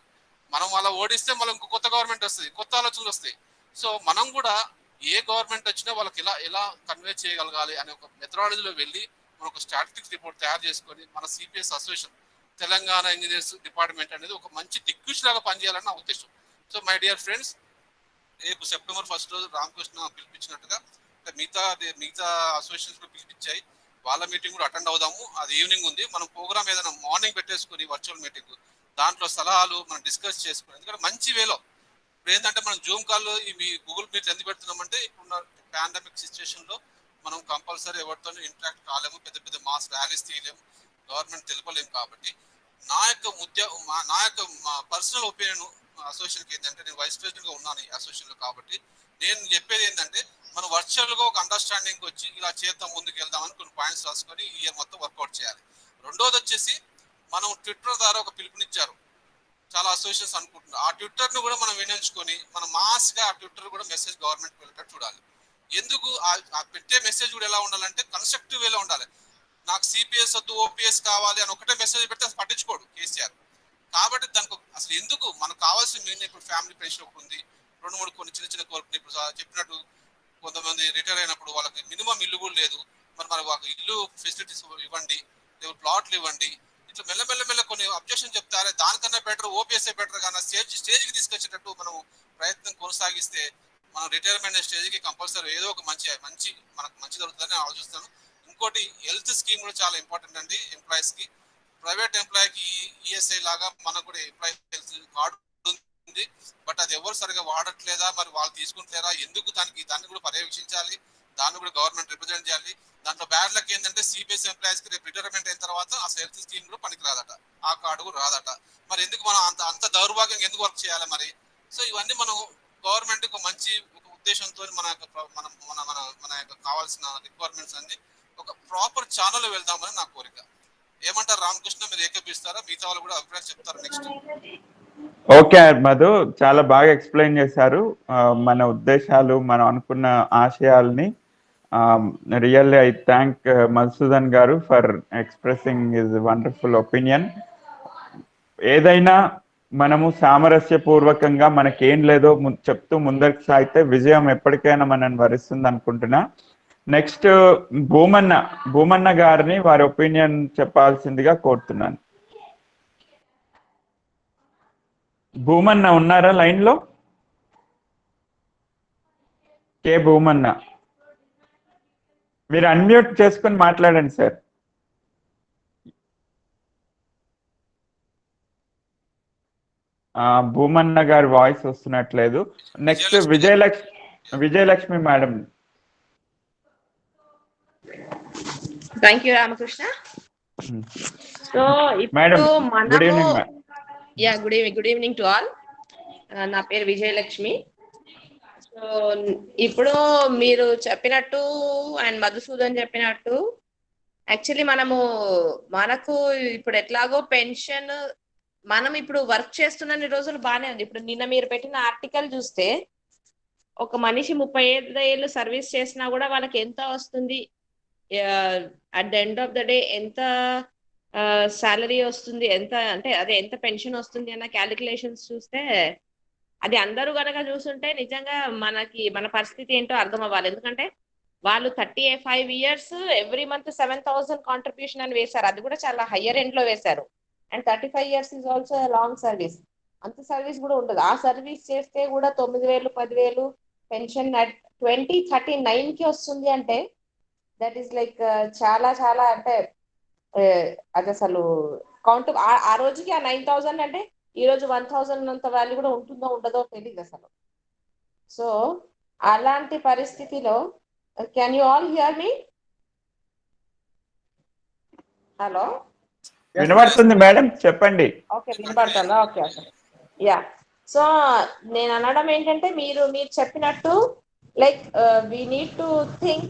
మనం అలా ఓడిస్తే మళ్ళీ ఇంకో కొత్త గవర్నమెంట్ వస్తుంది, కొత్త ఆలోచనలు వస్తాయి. సో మనం కూడా ఏ గవర్నమెంట్ వచ్చినా వాళ్ళకి ఎలా కన్వే చేయగలగాలి అనే ఒక మెథడాలజీలో వెళ్ళి మనం ఒక స్ట్రాటజిక్ రిపోర్ట్ తయారు చేసుకొని మన CPS association Telangana engineers department అనేది ఒక మంచి దిక్సూచి లాగా పనిచేయాలని నా ఉద్దేశం. సో మై డియర్ ఫ్రెండ్స్, రేపు September 1st రోజు రామకృష్ణ పిలిపించినట్టుగా మిగతా అసోసియేషన్స్ కూడా పిలిపించాయి, వాళ్ళ మీటింగ్ కూడా అటెండ్ అవుదాము. అది ఈవినింగ్ ఉంది. మనం ప్రోగ్రామ్ ఏదైనా మార్నింగ్ పెట్టేసుకుని వర్చువల్ మీటింగ్, దాంట్లో సలహాలు మనం డిస్కస్ చేసుకుని, ఎందుకంటే మంచి వేలో ఇప్పుడు ఏంటంటే మనం జూమ్ కాల్లో ఈ గూగుల్ మీట్ ఎందుకు పెడుతున్నామంటే, ఇప్పుడున్న పాండమిక్ సిచ్యువేషన్ లో మనం కంపల్సరీ ఎవరితో ఇంటరాక్ట్ కాలేము, పెద్ద పెద్ద మాస్ ర్యాలీస్ తీయలేము, గవర్నమెంట్ తెలుపలేము. కాబట్టి నా యొక్క పర్సనల్ ఒపీనియన్ అసోసియేషన్కి ఏంటంటే, నేను వైస్ ప్రెసిడెంట్ గా ఉన్నాను ఈ అసోసియేషన్ లో. కాబట్టి నేను చెప్పేది ఏంటంటే, మనం వర్చువల్ గా ఒక అండర్స్టాండింగ్ వచ్చి ఇలా చేద్దాం, ముందుకు వెళ్దాం అని కొన్ని పాయింట్స్ రాసుకొని ఈ ఇయర్ మొత్తం వర్కౌట్ చేయాలి. రెండోది వచ్చేసి, మనం ట్విట్టర్ ద్వారా ఒక పిలుపునిచ్చారు చాలా అసోసియేషన్స్ అనుకుంటున్నారు. ఆ ట్విట్టర్ ను కూడా మనం వినియోగించుకొని మనం మాస్ గా ఆ ట్విట్టర్ కూడా మెసేజ్ గవర్నమెంట్ వెళ్ళేటట్టు చూడాలి. ఎందుకు ఆ పెట్టే మెసేజ్ కూడా ఎలా ఉండాలంటే కన్స్ట్రక్టివ్ వేలో ఉండాలి. నాకు సిపిఎస్ వద్దు, ఓపీఎస్ కావాలి అని ఒకటే మెసేజ్ పెడితే అసలు పట్టించుకోడు కేసీఆర్. కాబట్టి దానికి అసలు ఎందుకు మనకు కావాల్సిన మెయిన్, ఇప్పుడు ఫ్యామిలీ పెన్షన్ ఒకటి ఉంది, 2-3 కొన్ని చిన్న కోరికలు. ఇప్పుడు చెప్పినట్టు కొంతమంది రిటైర్ అయినప్పుడు వాళ్ళకి మినిమం ఇల్లు కూడా లేదు, మరి వాళ్ళకి ఇల్లు ఫెసిలిటీస్ ఇవ్వండి, లేదా ప్లాట్లు ఇవ్వండి. ఇట్లా మెల్ల కొన్ని అబ్జెక్షన్ చెప్తారే, దానికన్నా బెటర్ ఓపీఎస్ బెటర్ కానీ స్టేజ్కి తీసుకొచ్చేటట్టు మనం ప్రయత్నం కొనసాగిస్తే మనం రిటైర్మెంట్ స్టేజ్కి కంపల్సరీ ఏదో ఒక మనకు మంచి దొరుకుతుందని ఆలోచిస్తాను. ఇంకోటి, హెల్త్ స్కీమ్ కూడా చాలా ఇంపార్టెంట్ అండి ఎంప్లాయీస్ కి. ప్రైవేట్ ఎంప్లాయీకి ఈఎస్ఐ లాగా మనకు కూడా ఎంప్లాయీ హెల్త్ కార్డు ఉంది, బట్ అది ఎవరు సరిగా వాడట్లేదా, మరి వాళ్ళు తీసుకుంటలేరా, ఎందుకు దాన్ని కూడా పర్యవేక్షించాలి, దాన్ని కూడా గవర్నమెంట్ రిప్రజెంట్ చేయాలి. దాంట్లో బ్యాడ్ లక్ ఏంటంటే, సిపిఎస్ ఎంప్లాయీస్ కి రేపు రిటైర్మెంట్ అయిన తర్వాత ఆ హెల్త్ స్కీమ్ కూడా పనికి రాదట, ఆ కార్డు కూడా రాదట. మరి ఎందుకు మనం అంత దౌర్భాగ్యంగా ఎందుకు వర్క్ చేయాలి మరి? సో ఇవన్నీ మనం గవర్నమెంట్ ఒక మంచి ఉద్దేశంతో మన యొక్క కావాల్సిన రిక్వైర్మెంట్స్ అన్ని ఒక ప్రాపర్ ఛానల్ వెళ్దామని నా కోరిక. ఏమంటారు రామకృష్ణ, మీరు ఏకీపిస్తారా? మిగతా వాళ్ళు కూడా అభిప్రాయం చెప్తారు నెక్స్ట్. ఓకే మధు, చాలా బాగా ఎక్స్ప్లెయిన్ చేశారు మన ఉద్దేశాలు, మనం అనుకున్న ఆశయాల్ని. రియల్లీ ఐ థ్యాంక్ మధుసూదన్ గారు for expressing his wonderful opinion. ఏదైనా మనము సామరస్యపూర్వకంగా మనకేం లేదో చెప్తూ ముందరికి సాగితే విజయం ఎప్పటికైనా మనల్ని వరిస్తుంది అనుకుంటున్నా. నెక్స్ట్ భూమన్న గారిని వారి ఒపీనియన్ చెప్పాల్సిందిగా కోరుతున్నాను. భూమన్న ఉన్నారా లైన్ లో? కే భూమన్న, మీరు అన్మ్యూట్ చేసుకొని మాట్లాడండి సార్. భూమన్న గారి వాయిస్ వస్తున్నట్లేదు. Next Vijayalakshmi madam. Thank you Ramakrishna. So madam ఇప్పుడు గుడ్ మనము evening. Yeah good evening to all. నా పేరు విజయలక్ష్మి. సో ఇప్పుడు మీరు చెప్పినట్టు అండ్ మధుసూదన్ చెప్పినట్టు యాక్చువల్లీ మనకు ఇప్పుడు ఎట్లాగో పెన్షన్ మనం ఇప్పుడు వర్క్ చేస్తున్న రోజులు బాగానే ఉంది. ఇప్పుడు నిన్న మీరు పెట్టిన ఆర్టికల్ చూస్తే ఒక మనిషి 35 ఏళ్ళు సర్వీస్ చేసినా కూడా వాళ్ళకి ఎంత వస్తుంది, at the end of the day ఎంత సాలరీ వస్తుంది, ఎంత అంటే అదే ఎంత పెన్షన్ వస్తుంది అన్న క్యాలిక్యులేషన్స్ చూస్తే అది అందరూ గనక చూస్తుంటే నిజంగా మన పరిస్థితి ఏంటో అర్థం అవ్వాలి. ఎందుకంటే వాళ్ళు 35 years ఎవ్రీ మంత్ 7,000 కాంట్రిబ్యూషన్ అని వేశారు. అది కూడా చాలా హయ్యర్ ఎండ్ లో వేశారు. And 35 years is also long service. అంత సర్వీస్ కూడా ఉండదు. ఆ సర్వీస్ చేస్తే కూడా 9,000 10,000 పెన్షన్ 2039 కి వస్తుంది అంటే దట్ ఈస్ లైక్ చాలా చాలా అంటే అది అసలు కౌంట్ ఆ రోజుకి ఆ 9,000 అంటే ఈ రోజు 1,000 అంత వాల్యూ కూడా ఉంటుందో ఉండదో తెలియదు అసలు. సో అలాంటి పరిస్థితిలో can you all hear me? Hello, వినబడుతుంది మేడం, చెప్పండి. ఓకే వినపడుతుందా? Okay okay yeah. సో నేను అనడం ఏంటంటే మీరు చెప్పినట్టు like we need to think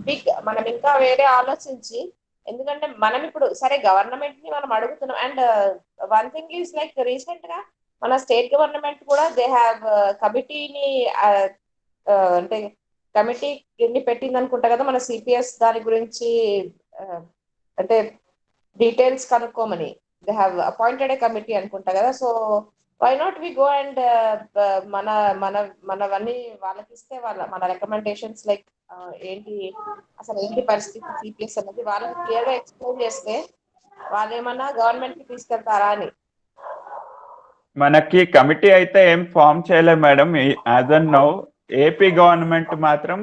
big. మనం ఇంకా వేరే ఆలోచించి, ఎందుకంటే మనం ఇప్పుడు సరే గవర్నమెంట్ ని మనం అడుగుతున్నాం. And one thing is like recent గా మన స్టేట్ గవర్నమెంట్ కూడా దే హ్యావ్ కమిటీని అంటే కమిటీని పెట్టింది అనుకుంటా కదా మన సిపిఎస్ దాని గురించి అంటే డీటెయిల్స్ కనుక్కోమని. They have appointed a committee అనుకుంటా కదా. So why not we go and మనవన్నీ వాళ్ళకి ఇస్తే మన రికమెండేషన్స్ లైక్ అసలు ఏంటి పరిస్థితి సిపిఎస్ అనేది వాళ్ళకి క్లియర్ గా ఎక్స్ప్లెయిన్ చేస్తే వాళ్ళు ఏమన్నా గవర్నమెంట్ కి తీసుకెళ్తారా అని. మనకి కమిటీ అయితే ఏం ఫామ్ చేయలేదు madam. As an now AP government మాత్రం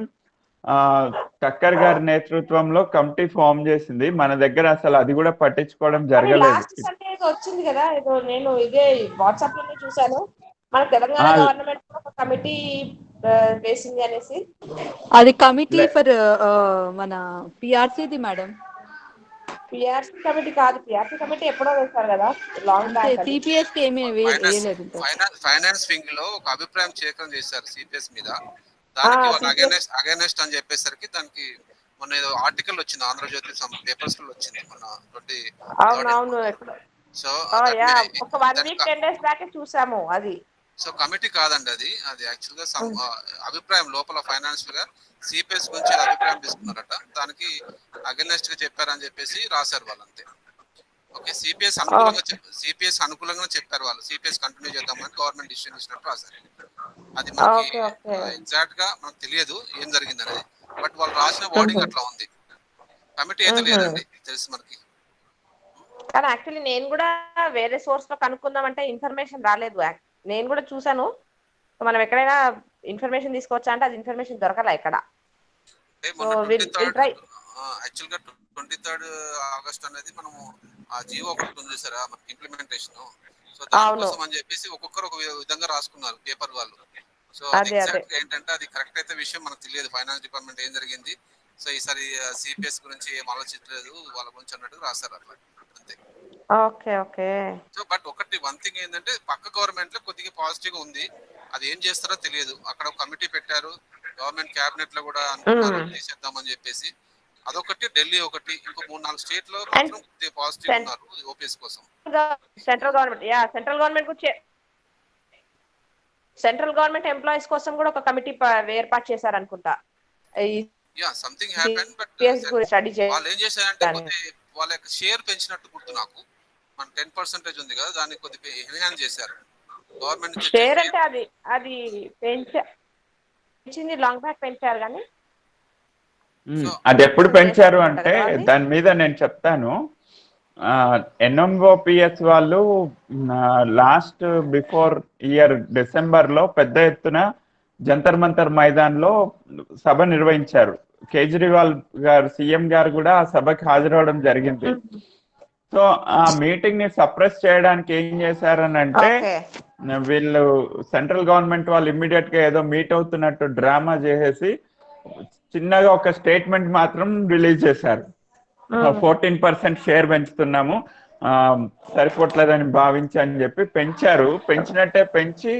కక్కర్ గారి నేతృత్వంలో కమిటీ ఫామ్ చేసింది. మన దగ్గర అసలు అది కూడా పట్టించుకోవడం జరగలేదు. లాస్ట్ సండే వచ్చింది కదా, నేను ఇదే వాట్సాప్ లోనే చూసాను. మన తెలంగాణ గవర్నమెంట్ ఒక కమిటీ వేసింది అనేసి. అది కమిటీ ఫర్ మన పిఆర్సీది మేడం. పిఆర్సీ కమిటీ కాదు, పిఆర్సీ కమిటీ ఎప్పుడో వేస్తారు కదా లాంగ్ బ్యాక్. సిపిఎస్ కి ఏమీ వేయలేదు. ఫైనాన్స్ వింగ్ లో ఒక అభిప్రాయం సేకరణ చేశారు సిపిఎస్ మీద. దానికి అగైనెస్ట్ అని చెప్పేసరికి దానికి మొన్న ఏదో ఆర్టికల్ వచ్చింది ఆంధ్రజ్యోతి పేపర్స్ లో వచ్చింది మొన్న 20. సో ఒక 1 week 10 days బ్యాక్ చూసాము అది. సో కమిటీ కాదండి అది యాక్చువల్ గా అభిప్రాయం లోపల ఫైనాన్షియల్ గా సిపిఎస్ గురించి అభిప్రాయం తీసుకున్నారట. దానికి అగైనెస్ట్ గా చెప్పారని చెప్పేసి రాశారు వాళ్ళంతే. ఓకే, సిపిఎస్ అనుకూలంగా చెప్పారు వాళ్ళు. సిపిఎస్ కంటిన్యూ చేద్దామని గవర్నమెంట్ డిసిషన్ ఇచ్చినట్టు రాశారు. అది మనకి ఎగ్జాక్ట్ గా మనకు తెలియదు ఏం జరిగింది అనేది. బట్ వాళ్ళు రాసిన వర్డింగ్ అట్లా ఉంది. కమిటీ అయితే లేదండి తెలుసు మనకి. కానీ యాక్చువల్లీ నేను కూడా వేరే సోర్స్ లో కనుక్కుందామంటే ఇన్ఫర్మేషన్ రాలేదు. నేను కూడా చూసాను. మనం ఎక్కడైనా ఇన్ఫర్మేషన్ తీసుకోవచ్చా అంటే అది ఇన్ఫర్మేషన్ దొరకలే ఇక్కడ. యాక్చువల్ గా 23rd ఆగస్ట్ అనేది మనము ఆ జియో ఒకటి ఉంది సార్ మనకి ఇంప్లిమెంటేషన్. సో దానికోసం అని చెప్పేసి ఒక్కొక్కరు ఒక విధంగా రాసుకున్నారు పేపర్ వాళ్ళు. సో ఎగ్జాక్ట్ ఏంటంటే అది కరెక్ట్ అయితే విషయం మనకు తెలియదు. ఫైనాన్స్ డిపార్ట్మెంట్ ఏం జరిగింది, సో ఈసారి సిపిఎస్ గురించి ఏం ఆలోచించలేదు వాళ్ళ గురించి అన్నట్టు రాశారు అట్లా అంతే. Okay okay. So but one thing ఏంటంటే పక్క గవర్నమెంట్ లో కొద్దిగా పాజిటివ్ గా ఉంది. అది ఏం చేస్తారో తెలియదు. అక్కడ ఒక కమిటీ పెట్టారు, గవర్నమెంట్ క్యాబినెట్ లో కూడా అనుకున్నారు తీసేద్దామని చెప్పేసి. అదొకటి, ఢిల్లీ ఒకటి, ఇంకో 3-4 స్టేట్ లో మాత్రం పాజిటివ్ ఉన్నారు ఓపీఎస్ కోసం. సెంట్రల్ గవర్నమెంట్ ఎంప్లాయీస్ కోసం కూడా ఒక కమిటీ ఏర్పాటు చేశారు అనుకుంటా. Something happen. బట్ వాళ్ళు ఏం చేశారంటే వాళ్ళ యొక్క షేర్ పెంచినట్టు గుర్తు నాకు. మన 10% ఉంది కదా, దాన్ని కొద్దిగా ఎన్హాన్స్ చేశారు గవర్నమెంట్. షేర్ అంటే అది పెంచింది లాంగ్ బ్యాక్ పెంచారు కానీ అది ఎప్పుడు పెంచారు అంటే దాని మీద నేను చెప్తాను. ఎన్ఎంఓపిఎస్ వాళ్ళు లాస్ట్ బిఫోర్ ఇయర్ డిసెంబర్ లో పెద్ద ఎత్తున జంతర్ మంతర్ మైదాన్లో సభ నిర్వహించారు. కేజ్రీవాల్ గారు సీఎం గారు కూడా ఆ సభకి హాజరవడం జరిగింది. సో ఆ మీటింగ్ ని సప్రెస్ చేయడానికి ఏం చేశారని అంటే వీళ్ళు సెంట్రల్ గవర్నమెంట్ వాళ్ళు ఇమ్మీడియట్ గా ఏదో మీట్ అవుతున్నట్టు డ్రామా చేసేసి చిన్నగా ఒక స్టేట్మెంట్ మాత్రం రిలీజ్ చేశారు. 14% షేర్ పెంచుతున్నాము, సరిపోవట్లేదని భావించి అని చెప్పి పెంచారు. పెంచినట్టే పెంచి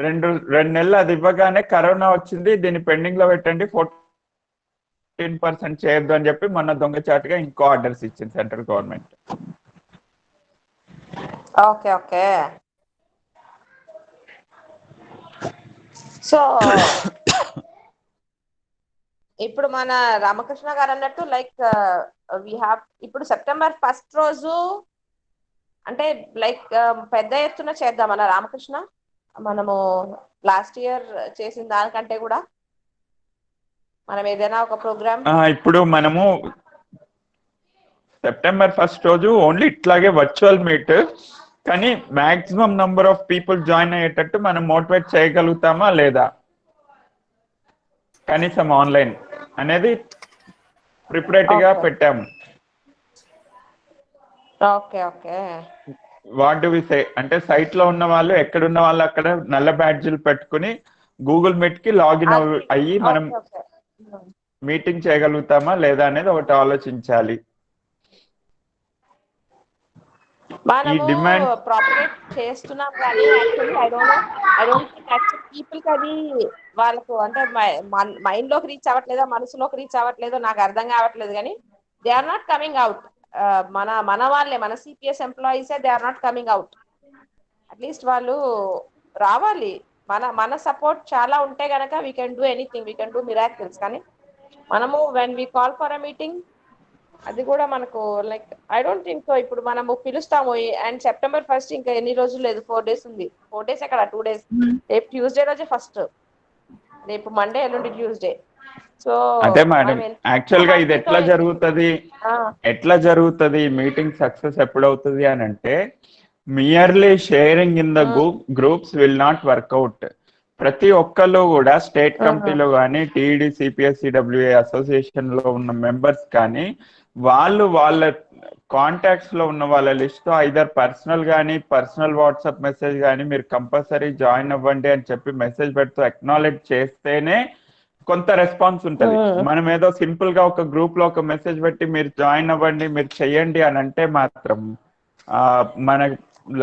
రెండు నెలలు అది ఇవ్వగానే కరోనా వచ్చింది, దీన్ని పెండింగ్ లో పెట్టండి, 14% చేయొద్దు అని చెప్పి మొన్న దొంగచాటుగా ఇంకో ఆర్డర్స్ ఇచ్చింది central government. Okay okay. So ఇప్పుడు మన రామకృష్ణ గారు అన్నట్టు లైక్ వి హ్యావ్ ఇప్పుడు సెప్టెంబర్ 1 రోజు అంటే లైక్ పెద్ద ఎత్తున చేద్దాం మన రామకృష్ణ, మనము లాస్ట్ ఇయర్ చేసిన దానికంటే కూడా మనం ఏదైనా ఒక ప్రోగ్రామ్. ఇప్పుడు మనము సెప్టెంబర్ 1 రోజు ఓన్లీ ఇట్లాగే వర్చువల్ మీట్, కానీ maximum number of people join అయ్యేటట్టు మనం మోటివేట్ చేయగలుగుతామా లేదా, కనీసం ఆన్లైన్ అనేది ప్రిపరేట్ గా పెట్టాము. Okay okay. What do we say అంటే సైట్ లో ఉన్న వాళ్ళు ఎక్కడున్న వాళ్ళు అక్కడ నల్ల బ్యాడ్జీలు పెట్టుకుని గూగుల్ మీట్ కి లాగిన్ అయ్యి మనం మీటింగ్ చేయగలుగుతామా లేదా అనేది ఒకటి ఆలోచించాలి. ఈ డిమాండ్ ప్రాపగేట్ చేస్తున్నాం కానీ actually I don't think actually people కి అది వాళ్ళకు అంటే మైండ్ లోకి రీచ్ అవ్వట్లేదో మనసులోకి రీచ్ అవ్వట్లేదో నాకు అర్థం కావట్లేదు, కానీ they are not coming out. మన వాళ్ళే మన సిపిఎస్ ఎంప్లాయీసే they are not coming out. At least వాళ్ళు రావాలి. మన సపోర్ట్ చాలా ఉంటే గనక we can do anything, we can do miracles. కానీ మనము when we call for a meeting అది కూడా మనకు like I don't think so. ఇప్పుడు మనము పిలుస్తాము అండ్ సెప్టెంబర్ 1 ఇంకా ఎన్ని రోజులు లేదు, 4 days ఉంది. 4 days ఎక్కడ 2 days. రేపు ట్యూస్డే రోజే ఫస్ట్, రేపు మండే ఎల్లుండి ట్యూస్డే. సో అదే మేడం, యాక్చువల్ గా ఇది ఎట్లా జరుగుతుంది మీటింగ్ సక్సెస్ ఎప్పుడవుతుంది అని అంటే merely sharing in the groups will not work out. ప్రతి ఒక్కళ్ళు కూడా స్టేట్ కమిటీలో కానీ టీఈడి సిపిఎస్సిడబ్ల్యూఏ అసోసియేషన్ లో ఉన్న మెంబర్స్ కానీ వాళ్ళ కాంటాక్ట్స్ లో ఉన్న వాళ్ళ లిస్ట్ ఐదర్ పర్సనల్ కానీ పర్సనల్ వాట్సాప్ మెసేజ్ కానీ మీరు కంపల్సరీ జాయిన్ అవ్వండి అని చెప్పి మెసేజ్ పెడుతూ అక్నాలెడ్జ్ చేస్తేనే కొంత రెస్పాన్స్ ఉంటుంది. మనం ఏదో సింపుల్ గా ఒక గ్రూప్ లో ఒక మెసేజ్ పెట్టి మీరు జాయిన్ అవ్వండి మీరు చెయ్యండి అని అంటే మాత్రం మన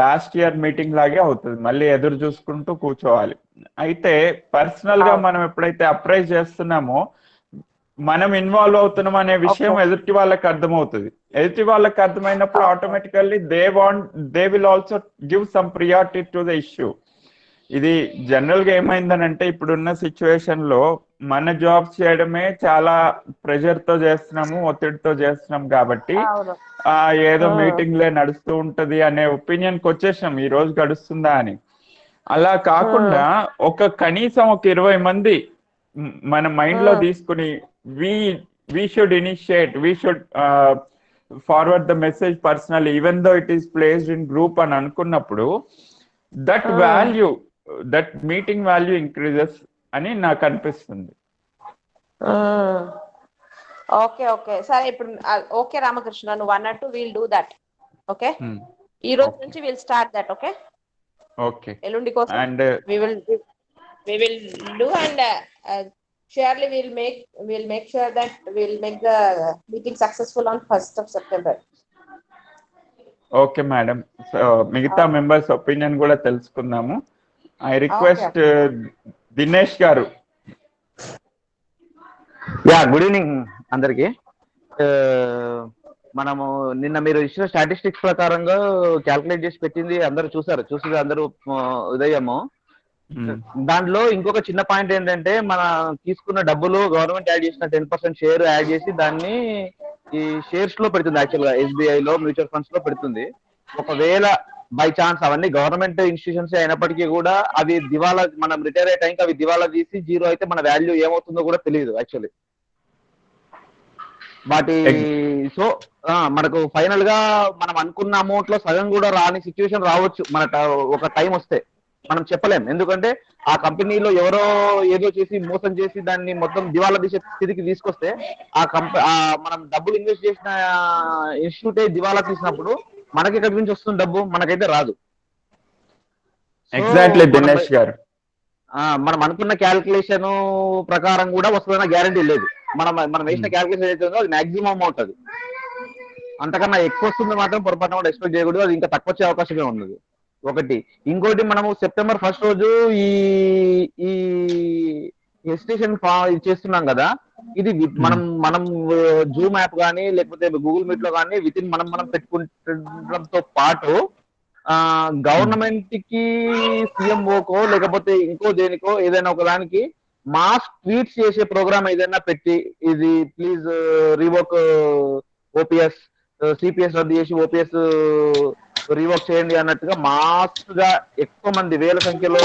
లాస్ట్ ఇయర్ మీటింగ్ లాగే అవుతుంది, మళ్ళీ ఎదురు చూసుకుంటూ కూర్చోవాలి. అయితే పర్సనల్ గా మనం ఎప్పుడైతే అప్రైజ్ చేస్తున్నామో మనం ఇన్వాల్వ్ అవుతున్నాం అనే విషయం ఎదుటి వాళ్ళకి అర్థమవుతుంది. ఎదుటి వాళ్ళకి అర్థమైనప్పుడు automatically they will also give some priority to the issue. ఇది జనరల్ గా ఏమైందనంటే ఇప్పుడున్న సిచ్యువేషన్ లో మన జాబ్స్ చేయడమే చాలా ప్రెషర్ తో చేస్తున్నాము, ఒత్తిడితో చేస్తున్నాం కాబట్టి ఏదో మీటింగ్ లే నడుస్తూ ఉంటది అనే ఒపీనియన్ కి వచ్చేసాం ఈ రోజు గడుస్తుందా అని. అలా కాకుండా కనీసం ఒక 20 మంది మన మైండ్ లో తీసుకుని we should initiate, we should forward the message personally even though it is placed in group అని అనుకున్నప్పుడు that value, that meeting value increases అని నాకు అనిపిస్తుంది. ఓకే ఓకే సరే. ఇప్పుడు ఓకే రామకృష్ణ, నువ్వు అన్నట్టు వీల్ డూ దట్. ఓకే, ఈ రోజు నుంచి will start that. Okay okay, ఎల్లుండి కోసం and we will do and surely we'll make sure that we'll make the meeting successful on 1st of September. Okay madam, మిగతా members opinion కూడా తెలుసుకుందాము. I request Dinesh గారు. Good evening అందరికి. మనము నిన్న మీరు ఇచ్చిన స్టాటిస్టిక్స్ ప్రకారంగా క్యాల్కులేట్ చేసి పెట్టింది అందరూ చూసి అందరూ ఉదయము. దాంట్లో ఇంకొక చిన్న పాయింట్ ఏంటంటే మన తీసుకున్న డబ్బులు గవర్నమెంట్ యాడ్ చేసిన 10% షేర్ యాడ్ చేసి దాన్ని ఈ షేర్స్ లో పెడుతుంది. యాక్చువల్ గా ఎస్బీఐ లో మ్యూచువల్ ఫండ్స్ లో పెడుతుంది. ఒకవేళ బై ఛాన్స్ అవన్నీ గవర్నమెంట్ ఇన్స్టిట్యూషన్స్ అయినప్పటికీ కూడా అవి దివాలా, మనం రిటైర్ అయ్యే టైంకి అవి దివాలా తీసి జీరో అయితే మన వాల్యూ ఏమవుతుందో కూడా తెలియదు యాక్చువల్లీ వాటి. సో మనకు ఫైనల్ గా మనం అనుకున్న అమౌంట్ లో సగం కూడా రాని సిచ్యువేషన్ రావచ్చు మన ఒక టైం వస్తే. మనం చెప్పలేం, ఎందుకంటే ఆ కంపెనీలో ఎవరో ఏదో చేసి మోసం చేసి దాన్ని మొత్తం దివాలా తీసే స్థితికి తీసుకొస్తే మనం డబ్బులు ఇన్వెస్ట్ చేసిన ఇన్స్టిట్యూటే దివాలా తీసినప్పుడు మనకి ఎక్కడి నుంచి వస్తుంది డబ్బు? మనకైతే రాదు. ఎగ్జాక్ట్లీ దినేష్ గారు, మనం అనుకున్న క్యాల్కులేషన్ ప్రకారం కూడా వస్తుందన్న గ్యారంటీ లేదు. మనం వేసిన క్యాల్కులేషన్ ఏదైతే ఉందో అది మాక్సిమం అమౌంట్ అది. అంతకన్నా ఎక్కువ వస్తుంది మాత్రం పొరపాటున కూడా ఎక్స్పెక్ట్ చేయకూడదు. అది ఇంకా తక్కువ వచ్చే అవకాశమే ఉన్నది ఒకటి. ఇంకోటి మనము సెప్టెంబర్ 1st రోజు ఈ ఈ ఎస్టిమేషన్ చేస్తున్నాం కదా, ఇది మనం జూమ్ యాప్ కానీ లేకపోతే గూగుల్ మీట్ లో కానీ విత్ ఇన్ మనం పెట్టుకుంటడంతో పాటు గవర్నమెంట్ కి సీఎంఓకో లేకపోతే ఇంకో దేనికో ఏదైనా ఒక దానికి మాస్ ట్వీట్స్ చేసే ప్రోగ్రామ్ ఏదైనా పెట్టి ఇది ప్లీజ్ రీవోక్ ఓపీఎస్, సిపిఎస్ రద్దు చేసి ఓపీఎస్ రీవోక్ చేయండి అన్నట్టుగా మాస్ గా ఎక్కువ మంది వేల సంఖ్యలో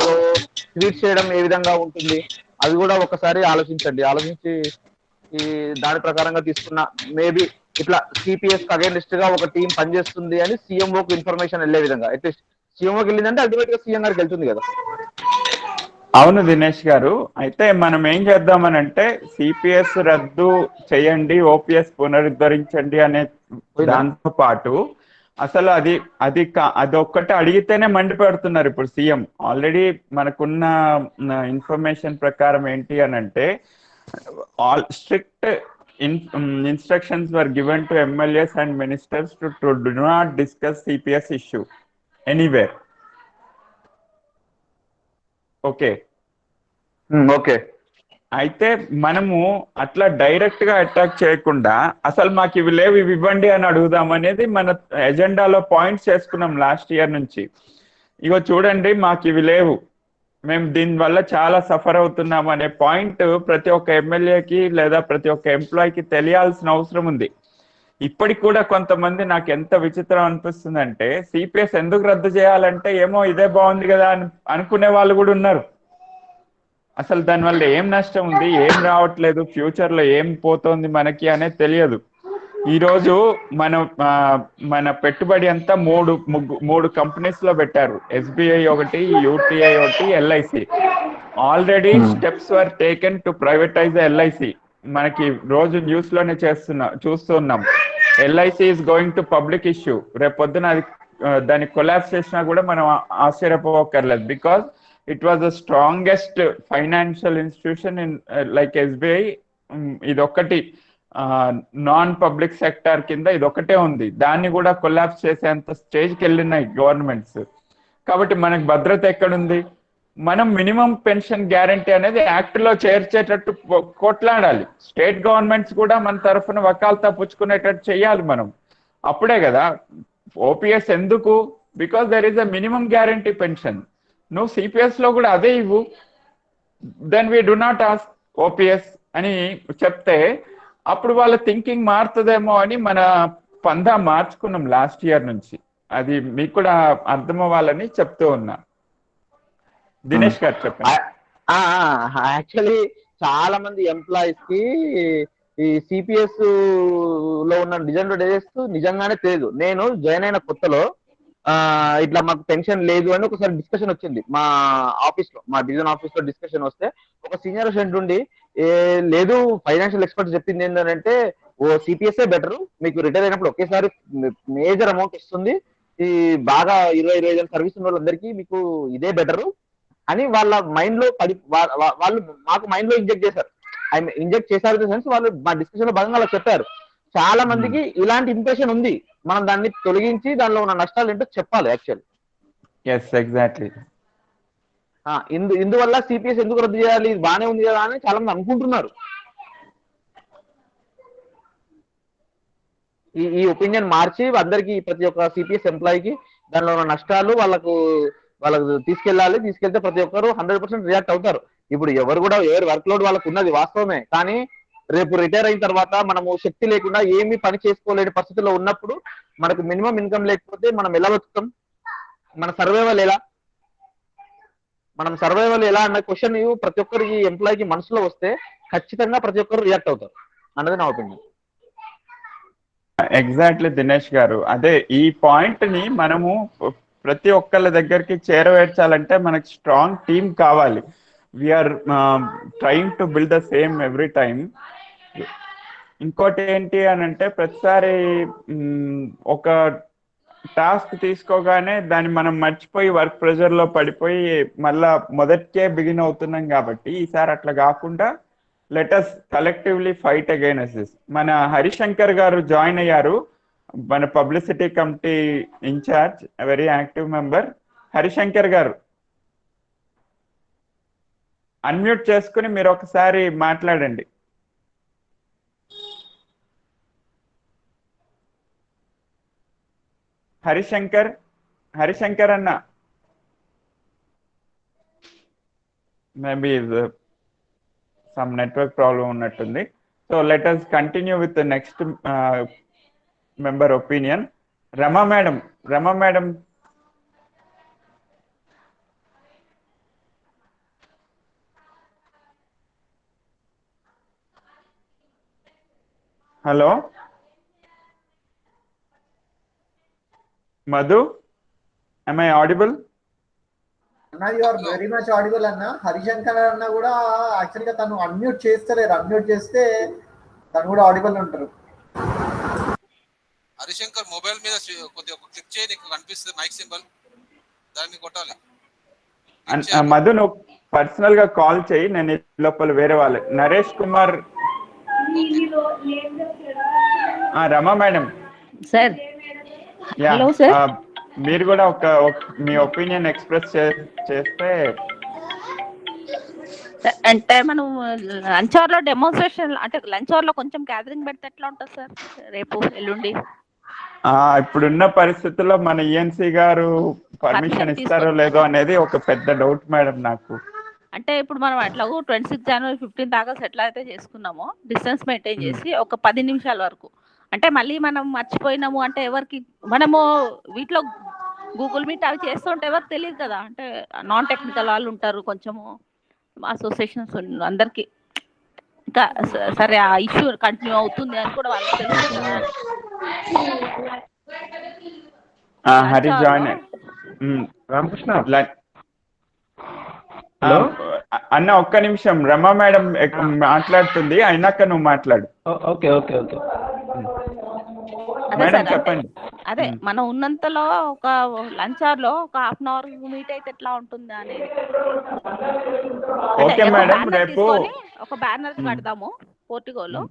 ట్వీట్ చేయడం ఏ విధంగా ఉంటుంది అది కూడా ఒకసారి ఆలోచించండి. ఆలోచించి ఈ దాని ప్రకారంగా తీసుకున్న మేబీ ఇట్లా సిపిఎస్ అగైనిస్ట్ గా ఒక టీం పనిచేస్తుంది అని సీఎంఓకి ఇన్ఫర్మేషన్ వెళ్ళే విధంగా, అట్లీస్ట్ సీఎంఓకి వెళ్ళిందంటే అల్టిమేట్ గా సీఎం గారికి వెళ్తుంది కదా. అవును దినేష్ గారు, అయితే మనం ఏం చేద్దామనంటే సిపిఎస్ రద్దు చేయండి, ఓపీఎస్ పునరుద్ధరించండి అనే దాంతో పాటు అసలు అది ఒక్కటే అడిగితేనే మండి పెడుతున్నారు ఇప్పుడు సీఎం. ఆల్రెడీ మనకున్న ఇన్ఫర్మేషన్ ప్రకారం ఏంటి అని అంటే all strict instructions were given to MLAs and ministers to do not discuss CPS issue anywhere. Okay. Okay. అయితే మనము అట్లా డైరెక్ట్ గా అటాక్ చేయకుండా అసలు మాకు ఇవి లేవు ఇవి ఇవ్వండి అని అడుగుదాం అనేది మన ఎజెండాలో పాయింట్స్ చేసుకున్నాం లాస్ట్ ఇయర్ నుంచి. ఇగో చూడండి మాకు ఇవి లేవు, మేము దీనివల్ల చాలా సఫర్ అవుతున్నాం అనే పాయింట్ ప్రతి ఒక్క ఎమ్మెల్యేకి లేదా ప్రతి ఒక్క ఎంప్లాయీకి తెలియాల్సిన అవసరం ఉంది. ఇప్పటికి కూడా కొంతమంది నాకు ఎంత విచిత్రం అనిపిస్తుందంటే సిపిఎస్ ఎందుకు రద్దు చేయాలంటే ఏమో ఇదే బాగుంది కదా అని అనుకునే వాళ్ళు కూడా ఉన్నారు. అసలు దానివల్ల ఏం నష్టం ఉంది, ఏం రావట్లేదు, ఫ్యూచర్ లో ఏం పోతోంది మనకి అనేది తెలియదు. ఈరోజు మన పెట్టుబడి అంతా మూడు కంపెనీస్ లో పెట్టారు, ఎస్బిఐ ఒకటి, యూటీఐ ఒకటి, LIC. Already steps were taken to privatise LIC. మనకి రోజు న్యూస్ లోనే చూస్తున్నాం. LIC is going to public issue. రేపు పొద్దున దాన్ని కొలాప్స్ చేసినా కూడా మనం ఆశ్చర్యపోకర్లేదు. Because it was the strongest financial institution in like SBI. ఇదొక్కటి నాన్ పబ్లిక్ సెక్టార్ కింద ఇదొకటే ఉంది, దాన్ని కూడా కొలాప్స్ చేసేంత స్టేజ్కి వెళ్ళినాయి గవర్నమెంట్స్. కాబట్టి మనకు భద్రత ఎక్కడుంది? మనం మినిమం పెన్షన్ గ్యారంటీ అనేది యాక్ట్ లో చేర్చేటట్టు కొట్లాడాలి. స్టేట్ గవర్నమెంట్స్ కూడా మన తరఫున వకాల్తా పుచ్చుకునేటట్టు చెయ్యాలి మనం. అప్పుడే కదా ఓపీఎస్ ఎందుకు? Because there is a minimum guarantee pension. నువ్వు సిపిఎస్ లో కూడా అదే ఇవ్వు, then we do not ask OPS అని చెప్తే అప్పుడు వాళ్ళ థింకింగ్ మారుతుందేమో అని మన పందా మార్చుకున్నాం లాస్ట్ ఇయర్ నుంచి. అది మీకు కూడా అర్థం అవ్వాలని చెప్తూ ఉన్నా. దినేష్ గారు చెప్పండి. యాక్చువల్లీ చాలా మంది ఎంప్లాయీస్ కి ఈ సిపిఎస్ లో ఉన్న డిజైన్ నిజంగానే తెలియదు. నేను జాయిన్ అయిన కొత్తలో ఇట్లా మాకు పెన్షన్ లేదు అని ఒకసారి డిస్కషన్ వచ్చింది మా ఆఫీస్ లో, మా డివిజన్ ఆఫీస్ లో డిస్కషన్ వస్తే ఒక సీనియర్ అసిస్టెంట్ ఉండి లేదు ఫైనాన్షియల్ ఎక్స్పర్ట్ చెప్పింది ఏంటంటే ఓ సిపిఎస్ఏ బెటర్, మీకు రిటైర్ అయినప్పుడు ఒకేసారి మేజర్ అమౌంట్ వస్తుంది, ఈ బాగా 20-25 సర్వీస్ ఉన్న వాళ్ళందరికీ మీకు ఇదే బెటర్ అని వాళ్ళ మైండ్ లో వాళ్ళు మాకు మైండ్ లో ఇంజెక్ట్ చేశారు. ఇంజెక్ట్ చేశారు సెన్స్ వాళ్ళు మా డిస్కషన్ లో భాగంగా అలా చెప్పారు. చాలా మందికి ఇలాంటి ఇంప్రెషన్ ఉంది. మనం దాన్ని తొలగించి దానిలో ఉన్న నష్టాలు ఏంటో చెప్పాలి యాక్చువల్లీ. ఎగ్జాక్ట్లీ. ఇందువల్ల సిపిఎస్ ఎందుకు రద్దు చేయాలి, ఇది బాగానే ఉంది కదా అని చాలా మంది అనుకుంటున్నారు. ఈ ఒపీనియన్ మార్చి అందరికి ప్రతి ఒక్క సిపిఎస్ ఎంప్లాయీకి దానిలో ఉన్న నష్టాలు వాళ్ళకు తీసుకెళ్తే ప్రతి ఒక్కరు 100% రియాక్ట్ అవుతారు. ఇప్పుడు ఎవరు వర్క్ లోడ్ వాళ్ళకు ఉన్నది వాస్తవమే, కానీ రేపు రిటైర్ అయిన తర్వాత మనము శక్తి లేకుండా ఏమీ పని చేసుకోలేని పరిస్థితుల్లో ఉన్నప్పుడు మనకు మినిమం ఇన్కమ్ లేకపోతే మనం ఎలా బతుకుతాం? మన సర్వైవల్ ఎలా అన్న క్వశ్చన్ ప్రతి ఒక్కరికి ఎంప్లాయీకి మనసులో వస్తే ఖచ్చితంగా ప్రతి ఒక్కరు రియాక్ట్ అవుతారు అన్నది నా ఒపీనియన్. ఎగ్జాక్ట్లీ దినేష్ గారు, అదే ఈ పాయింట్ ని మనము ప్రతి ఒక్కళ్ళ దగ్గరికి చేరవేర్చాలంటే మనకి స్ట్రాంగ్ టీమ్ కావాలి. We are trying to build the same every time. ఇంకోటి ఏంటి అని అంటే ప్రతిసారి ఒక టాస్క్ తీసుకోగానే దాన్ని మనం మర్చిపోయి వర్క్ ప్రెషర్ లో పడిపోయి మళ్ళా మొదటికే బిగిన్ అవుతున్నాం. కాబట్టి ఈసారి అట్లా కాకుండా let us collectively fight against this. మన హరిశంకర్ గారు జాయిన్ అయ్యారు మన publicity committee in charge very active member Harishankar garu unmute చేసుకుని మీరు ఒకసారి మాట్లాడండి. హరిశంకర్ అన్న మేబీ సమ్ నెట్వర్క్ ప్రాబ్లం ఉన్నట్టుంది. So let us continue with next member opinion. Rama madam hello Madhu, am I audible? అన్న you are very much audible అన్న. హరిశంకర్ అన్న కూడా యాక్చువల్ గా తను అన్మ్యూట్ చేస్తలేరు. అన్మ్యూట్ చేస్తే తను కూడా ఆడిబుల్ ఉంటారు. హరిశంకర్ మొబైల్ మీద కొద్దిగా క్లిక్ చేయి, నీకు కనిపిస్తుంది మైక్ సింబల్, దాన్ని కొట్టాలి. మధు నువ్వు పర్సనల్ గా కాల్ చేయి, నేను లోపల వేరే వాళ్ళే. నరేష్ కుమార్, రమా మేడం సార్. Hello sir. మీరు కూడా మీ ఒపీనియన్ ఎక్స్ప్రెస్ చేస్తే. అంటే మనం లంచ్ అవర్ లో డెమోన్స్ట్రేషన్, అంటే లంచ్ అవర్ లో కొంచెం గ్యాదరింగ్ పెడితే ఎట్లా ఉంటుంది సార్ రేపు ఎల్లుండి? ఇప్పుడున్న పరిస్థితుల్లో మన ఈఎన్సీ గారు పర్మిషన్ ఇస్తారో లేదో అనేది ఒక పెద్ద డౌట్ మేడం నాకు. అంటే ఇప్పుడు మనం అట్లా 26 జనవరి 15 ఆగస్ట్ ఎట్లా అయితే చేసుకున్నామో డిస్టెన్స్ మెయింటైన్ చేసి ఒక 10 నిమిషాల వరకు, అంటే మళ్ళీ మనం మర్చిపోయినాము అంటే ఎవరికి, మనము వీటిలో గూగుల్ మీట్ అవి చేస్తుంటే ఎవరికి తెలియదు కదా, అంటే నాన్ టెక్నికల్ వాళ్ళు ఉంటారు, కొంచెము అసోసియేషన్స్ అందరికి ఇంకా సరే ఆ ఇష్యూ కంటిన్యూ అవుతుంది అని కూడా వాళ్ళకి తెలుస్తుంది కదా. హరి జాయిన్ రామకృష్ణ అన్న ఒక్క నిమిషం, రమా మేడం మాట్లాడుతుంది, అయినాక నువ్వు మాట్లాడు. ఓకే ఓకే ఓకే మేడం చెప్పండి. అదే మనం ఉన్నంతలో ఒక లంచ్ అవర్ లో ఒక హాఫ్ అన్ అవర్ మీట్ అయితే ఎట్లా ఉంటుంది అనేది. ఓకే మేడం, రేపు ఒక బ్యానర్ కడదాము పోర్టికోలో,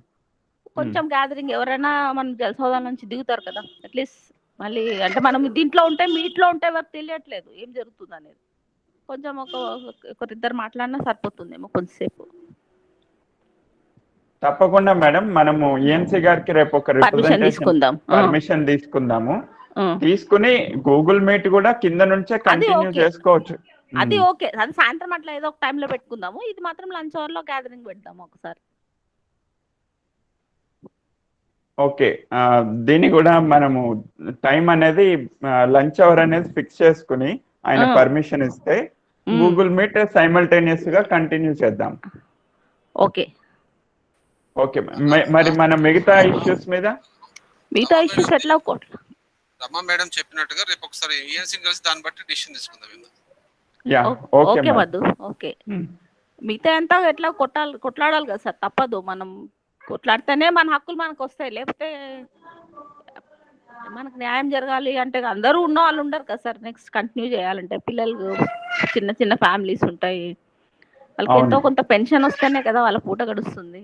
కొంచెం గ్యాదరింగ్ ఎవరైనా మనం జలసౌదాల నుంచి దిగుతారు కదా, అట్లీస్ట్ మళ్ళీ అంటే మనం దీంట్లో ఉంటే మీట్లో ఉంటే ఎవరికి తెలియట్లేదు ఏం జరుగుతుంది అనేది. కొంచెం ఒకరిద్దరు మాట్లాడినా సరిపోతుందేమో కొంచెంసేపు. తప్పకుండా మేడం, మనము ఈఎన్సీ గారికి రేపు ఒక పర్మిషన్ తీసుకుందాము. తీసుకుని గూగుల్ మీట్ కూడా కింద నుంచే కంటిన్యూ చేసుకోవచ్చు. అది ఓకే, అది సాయంత్రం అట్లా ఏదో ఒక టైంలో పెట్టుకుందాము. ఇది మాత్రం లంచ్ అవర్ లో గ్యాదరింగ్ పెడదాము ఒకసారి. ఓకే, దీన్ని కూడా మనము టైం అనేది లంచ్ అవర్ అనేది ఫిక్స్ చేసుకుని ఆయన పర్మిషన్ ఇస్తే గూగుల్ మీట్ సైమల్టేనియస్ గా కంటిన్యూ చేద్దాం. ఓకే ఓకే, మరి మన మిగతా ఇష్యూస్ ఎట్లా రమా మేడం చెప్పినట్టుగా రేపు ఒకసారి ఈఎన్సీ కలిసి దాన్ని బట్టి డిసిషన్ తీసుకుందాం. Okay Madhu, okay. మిగతా అంతా ఎట్లా కొట్లాడాలి కదా సార్, తప్పదు. మనం కొట్లాడితేనే మన హక్కులు మనకు వస్తాయి, లేకపోతే మనకు న్యాయం జరగాలి అంటే అందరూ ఉన్న వాళ్ళు ఉండరు కదా సార్. నెక్స్ట్ కంటిన్యూ చేయాలంటే పిల్లలు చిన్న చిన్న ఫ్యామిలీస్ ఉంటాయి, వాళ్ళకి ఎంతో కొంత పెన్షన్ వస్తేనే కదా వాళ్ళ పూట గడుస్తుంది.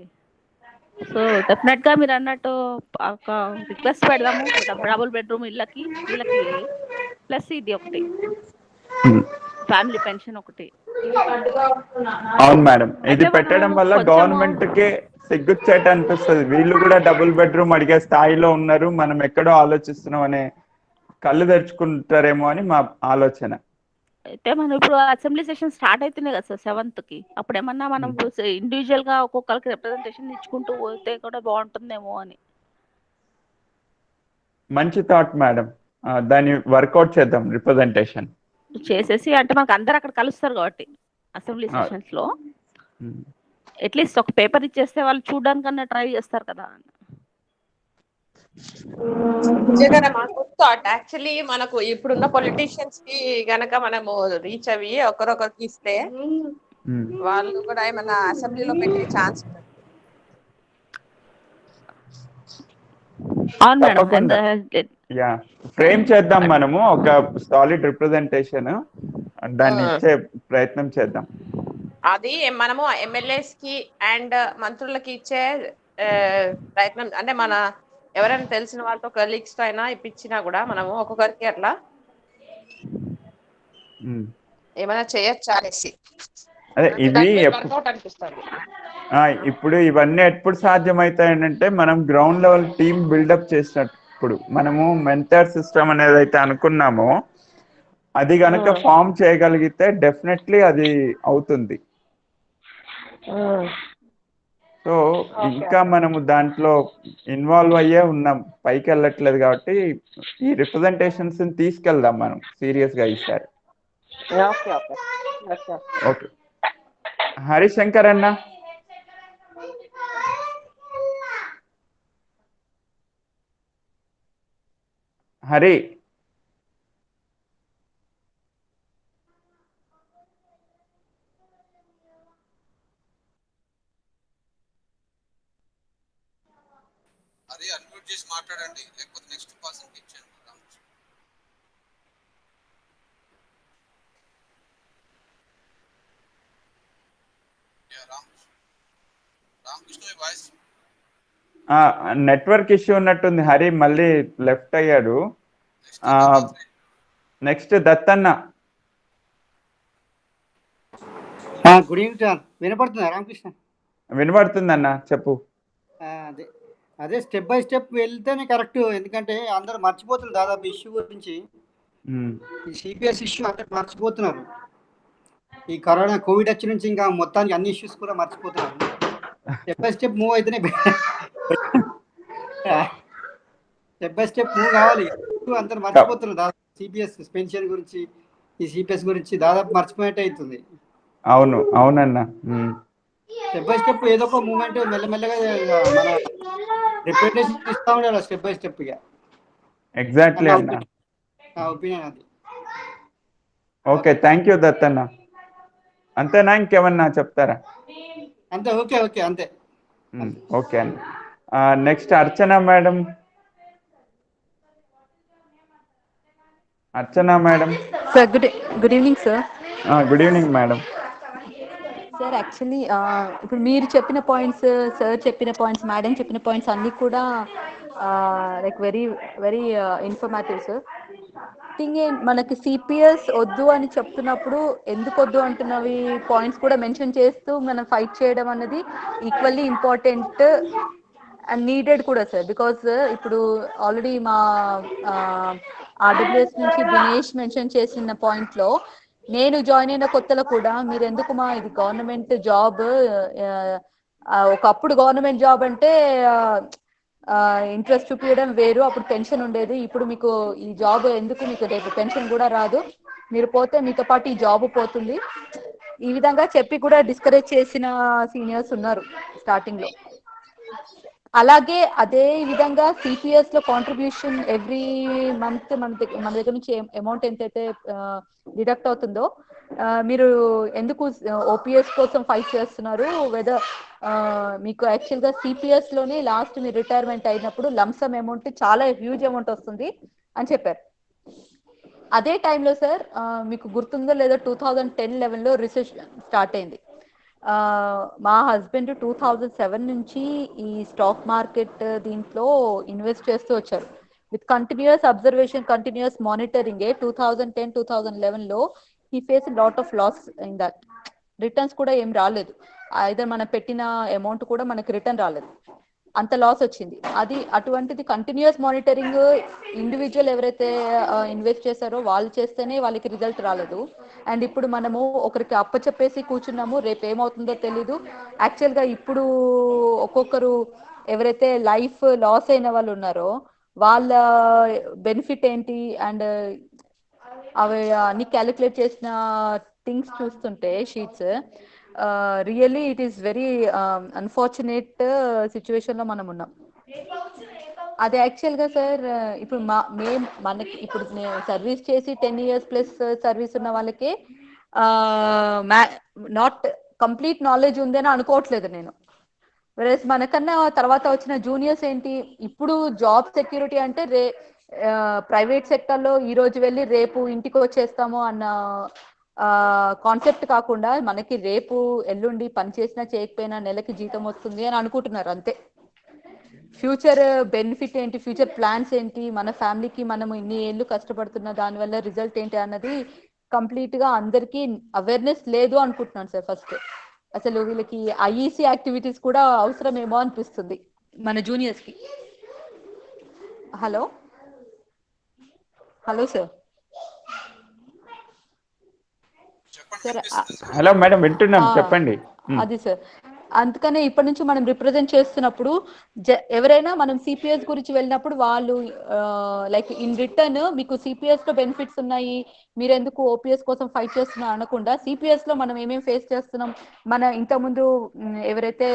సో డెఫినెట్ గా మీరు అన్నట్టు ఒక రిక్వెస్ట్ పెడదాము, డబుల్ బెడ్రూమ్ ఇళ్ళకి వీళ్ళకి, ప్లస్ ఇది ఒకటి ఫ్యామిలీ పెన్షన్ ఒకటి. అవును మేడం, ఇది పెట్టడం వల్ల గవర్నమెంట్ కి సిగ్గుచేట అనిపిస్తుంది. వీళ్ళు కూడా డబుల్ బెడ్రూమ్ అడిగే స్థాయిలో ఉన్నారు, మనం ఎక్కడో ఆలోచిస్తున్నాం అనే కళ్ళు తెరుచుకుంటారేమో అని మా ఆలోచన. అయితే మనం ఇప్పుడు అసెంబ్లీ సెషన్ స్టార్ట్ అవుతున్నాయి కదా సార్ 7th కి, అప్పుడు ఏమన్నా మనం ఇండివిజువల్ గా ఒక్కొక్కరికి రిప్రజెంటేషన్ ఇచ్చుకుంటూ పోతే కూడా బాగుంటుందేమో అని. మంచి థాట్ మేడం, దాన్ని వర్కౌట్ చేద్దాం. రిప్రజెంటేషన్ చేసేసి అంటే మనకు అందరు అక్కడ కలుస్తారు కాబట్టి అసెంబ్లీ సెషన్స్ లో అట్లీస్ట్ ఒక పేపర్ ఇచ్చేస్తే వాళ్ళు చూడడానికన్నా ట్రై చేస్తారు కదా. యాక్చువల్లీ మనకు ఇప్పుడున్న పొలిటీషియన్స్ కి గనక మనము రీచ్ అవి ఒకరొకరికి ఇస్తే వాళ్ళు కూడా ఏమన్నా అసెంబ్లీలో పెట్టే ఛాన్స్ ఉంటుంది. ఫ్రేమ్ చేద్దాం మనము ఒక సాలిడ్ రిప్రజెంటేషన్, దాన్ని ఇచ్చే ప్రయత్నం చేద్దాం. అది మనము ఎమ్మెల్యేస్ కి అండ్ మంత్రులకి ఇచ్చే ప్రయత్నం, అంటే మన ఎవరైనా తెలిసిన వాళ్ళతో కలీగ్స్ తో అయినా ఇప్పించినా కూడా మనము ఒక్కొక్కరికి అట్లా ఏమైనా చేయొచ్చా అనేసి అదే నాకు ఇవి దాని మీద వర్కౌట్ అనిపిస్తుంది. ఇప్పుడు ఇవన్నీ ఎప్పుడు సాధ్యమవుతాయంటే మనం గ్రౌండ్ లెవెల్ టీమ్ బిల్డప్ చేసినప్పుడు మనము మెంటర్ సిస్టమ్ అనేది అయితే అనుకున్నామో అది గనక ఫామ్ చేయగలిగితే డెఫినెట్లీ అది అవుతుంది. సో ఇంకా మనము దాంట్లో ఇన్వాల్వ్ అయ్యే ఉన్నాం, పైకి వెళ్ళట్లేదు కాబట్టి ఈ రిప్రజెంటేషన్స్ తీసుకెళ్దాం మనం సీరియస్ గా ఈసారి. ఓకే హరిశంకర్ అన్న. హరి అది అన్మ్యూట్ చేసి మాట్లాడండి, లేకపోతే నెక్స్ట్ పర్సన్ కి ఇచ్చాను. రామకృష్ణ వాయిస్ నెట్వర్క్ ఇష్యూ ఉన్నట్టుంది. హరి మళ్ళీ లెఫ్ట్ అయ్యాడు. Next Dattanna. Good evening sir, వినపడుతుందా రామకృష్ణ? వినపడుతుందన్న, చెప్పు. అదే అదే స్టెప్ బై స్టెప్ వెళ్తేనే కరెక్ట్. ఎందుకంటే అందరూ మర్చిపోతున్నారు దాదాపు ఇష్యూ గురించి. ఈ సిపిఎస్ ఇష్యూ అందరూ మర్చిపోతున్నారు. ఈ కరోనా కోవిడ్ వచ్చి నుంచి ఇంకా మొత్తానికి అన్ని ఇష్యూస్ కూడా మర్చిపోతున్నారు. స్టెప్ బై స్టెప్ మూవ్ అయితేనే స్టెప్ బై స్టెప్ మూవ్ కావాలి. అందరూ మర్చిపోతున్నారు దాదాపు సిపిఎస్ పెన్షన్ గురించి, ఈ సిపిఎస్ గురించి దాదాపు మర్చిపోయేట్టు అవుతుంది. అవును అవునన్నా. స్టెప్ బై స్టెప్ ఏదో ఒక మూమెంట్ మెల్లమెల్లగా మన రిప్రజెంటేషన్ ఇస్తా ఉండాలి స్టెప్ బై స్టెప్ గా. ఎగ్జాక్ట్లీ అన్న. ఒపీనియన్ అది. Okay, thank you Dattanna. అంతేనా, ఇంకేమన్నా చెప్తారా? అంతే, ఓకే ఓకే అంతే. ఓకే అన్న. Next Archana madam. Archana madam. Sir good evening sir. Good evening madam. Sir actually ఇప్పుడు మీరు చెప్పిన పాయింట్స్, సార్ చెప్పిన పాయింట్స్, మేడం చెప్పిన పాయింట్స్ అన్నీ కూడా like very very informative sir. Thing మనకి సిపిఎస్ వద్దు అని చెప్తున్నప్పుడు ఎందుకు వద్దు అంటున్నవి పాయింట్స్ కూడా మెన్షన్ చేస్తూ మనం ఫైట్ చేయడం అనేది ఈక్వల్లీ ఇంపార్టెంట్ అండ్ నీడెడ్ కూడా సార్. బికాస్ ఇప్పుడు ఆల్రెడీ మా ఆర్డబ్ల్యూఎస్ నుంచి దినేష్ మెన్షన్ చేసిన పాయింట్లో నేను జాయిన్ అయిన కొత్తలో కూడా మీరు ఎందుకు మా ఇది గవర్నమెంట్ జాబ్, ఒకప్పుడు గవర్నమెంట్ జాబ్ అంటే ఇంట్రెస్ట్ చూపించడం వేరు, అప్పుడు పెన్షన్ ఉండేది. ఇప్పుడు మీకు ఈ జాబ్ ఎందుకు, మీకు రేపు పెన్షన్ కూడా రాదు, మీరు పోతే మీతో పాటు ఈ జాబ్ పోతుంది, ఈ విధంగా చెప్పి కూడా డిస్కరేజ్ చేసిన సీనియర్స్ ఉన్నారు స్టార్టింగ్ లో. అలాగే అదే విధంగా సిపిఎస్ లో కాంట్రిబ్యూషన్ ఎవ్రీ మంత్ మన దగ్గర నుంచి అమౌంట్ ఎంతైతే డిడక్ట్ అవుతుందో మీరు ఎందుకు ఓపీఎస్ కోసం ఫైట్ చేస్తున్నారు, వెదర్ మీకు యాక్చువల్గా సిపిఎస్ లోనే లాస్ట్ మీరు రిటైర్మెంట్ అయినప్పుడు లంసమ్ అమౌంట్ చాలా హ్యూజ్ అమౌంట్ వస్తుంది అని చెప్పారు. అదే టైంలో సార్ మీకు గుర్తుందో లేదో 2010-11లో రిసెషన్ స్టార్ట్ అయింది. మా హస్బెండ్ 2007 నుంచి ఈ స్టాక్ మార్కెట్ దీంట్లో ఇన్వెస్ట్ చేస్తూ వచ్చారు. With continuous observation, continuous monitoring 2010-2011లో he face lot of loss in that. Returns కూడా ఏం రాలేదు, ఐదర్ మనం పెట్టిన అమౌంట్ కూడా మనకి రిటర్న్ రాలేదు, అంత లాస్ వచ్చింది. అది అటువంటిది కంటిన్యూస్ మానిటరింగ్ ఇండివిజువల్ ఎవరైతే ఇన్వెస్ట్ చేశారో వాళ్ళు చేస్తేనే వాళ్ళకి రిజల్ట్ రాలేదు. అండ్ ఇప్పుడు మనము ఒకరికి అప్పచెప్పేసి కూర్చున్నాము, రేపు ఏమవుతుందో తెలీదు. యాక్చువల్గా ఇప్పుడు ఒక్కొక్కరు ఎవరైతే లైఫ్ లాస్ అయిన వాళ్ళు ఉన్నారో వాళ్ళ బెనిఫిట్ ఏంటి అండ్ అవి అన్ని క్యాలిక్యులేట్ చేసిన థింగ్స్ చూస్తుంటే sheets, really it is very unfortunate సిచ్యువేషన్లో మనం ఉన్నాం. అది యాక్చువల్గా సార్ ఇప్పుడు మనకి ఇప్పుడు సర్వీస్ చేసి 10 years ప్లస్ సర్వీస్ ఉన్న వాళ్ళకి నాట్ కంప్లీట్ నాలెడ్జ్ ఉందని అనుకోవట్లేదు నేను. వెరస్ మనకన్నా తర్వాత వచ్చిన జూనియర్స్ ఏంటి, ఇప్పుడు జాబ్ సెక్యూరిటీ అంటే ప్రైవేట్ సెక్టర్లో ఈ రోజు వెళ్ళి రేపు ఇంటికి వచ్చేస్తాము అన్న కాన్సెప్ట్ కాకుండా మనకి రేపు ఎల్లుండి పని చేసినా చేయకపోయినా నెలకి జీతం వస్తుంది అని అనుకుంటున్నారు అంతే. ఫ్యూచర్ బెనిఫిట్ ఏంటి, ఫ్యూచర్ ప్లాన్స్ ఏంటి, మన ఫ్యామిలీకి మనం ఇన్ని ఏళ్ళు కష్టపడుతున్న దానివల్ల రిజల్ట్ ఏంటి అన్నది కంప్లీట్ గా అందరికీ అవేర్నెస్ లేదు అనుకుంటున్నాను సార్. ఫస్ట్ అసలు వీళ్ళకి ఐఈసీ యాక్టివిటీస్ కూడా అవసరమేమో అనిపిస్తుంది మన జూనియర్స్ కి. Hello hello sir. Sir hello madam, వింటున్నాం, చెప్పండి. అది సార్, అందుకనే ఇప్పటి నుంచి మనం రిప్రజెంట్ చేస్తున్నప్పుడు ఎవరైనా మనం సిపిఎస్ గురించి వెళ్ళినప్పుడు వాళ్ళు లైక్ ఇన్ రిటర్న్ మీకు సిపిఎస్ లో బెనిఫిట్స్ ఉన్నాయి, మీరు ఎందుకు ఓపీఎస్ కోసం ఫైట్ చేస్తున్నా అనకుండా సిపిఎస్ లో మనం ఏమేమి ఫేస్ చేస్తున్నాం, మన ఇంతకుముందు ఎవరైతే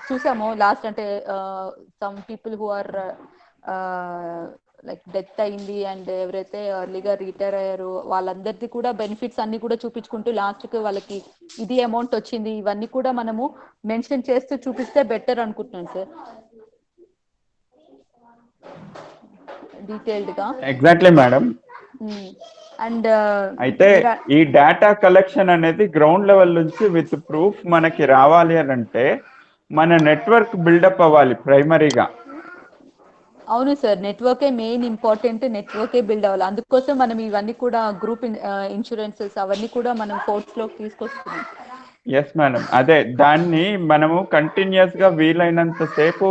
చూసామో లాస్ట్ అంటే some people who are like death అయింది అండ్ ఎవరైతే ఎర్లీగా రిటైర్ అయ్యారో వాళ్ళందరిది కూడా బెనిఫిట్స్ అన్ని కూడా చూపించుకుంటూ లాస్ట్ కి వాళ్ళకి ఇది అమౌంట్ వచ్చింది, ఇవన్నీ కూడా మనము మెన్షన్ చేస్తూ చూపిస్తే బెటర్ అనుకుంటున్నాను సార్ డీటెయిల్డ్ గా. Exactly madam. అండ్ అయితే ఈ డేటా కలెక్షన్ అనేది గ్రౌండ్ లెవెల్ నుంచి విత్ ప్రూఫ్ మనకి రావాలి అని అంటే మన నెట్వర్క్ బిల్డప్ అవ్వాలి ప్రైమరీగా. అవును సార్, నెట్వర్కే మెయిన్ ఇంపార్టెంట్, నెట్వర్కే బిల్డ్ అవ్వాలి. అందుకోసం మనం ఇవన్నీ కూడా గ్రూప్ ఇన్సూరెన్సెస్ అవన్నీ కూడా మనం కోర్ట్స్ లోకి తీసుకొస్తున్నాం. ఎస్ మేడం, అదే దాన్ని మనము కంటిన్యూస్ గా వీలైనంత సేపు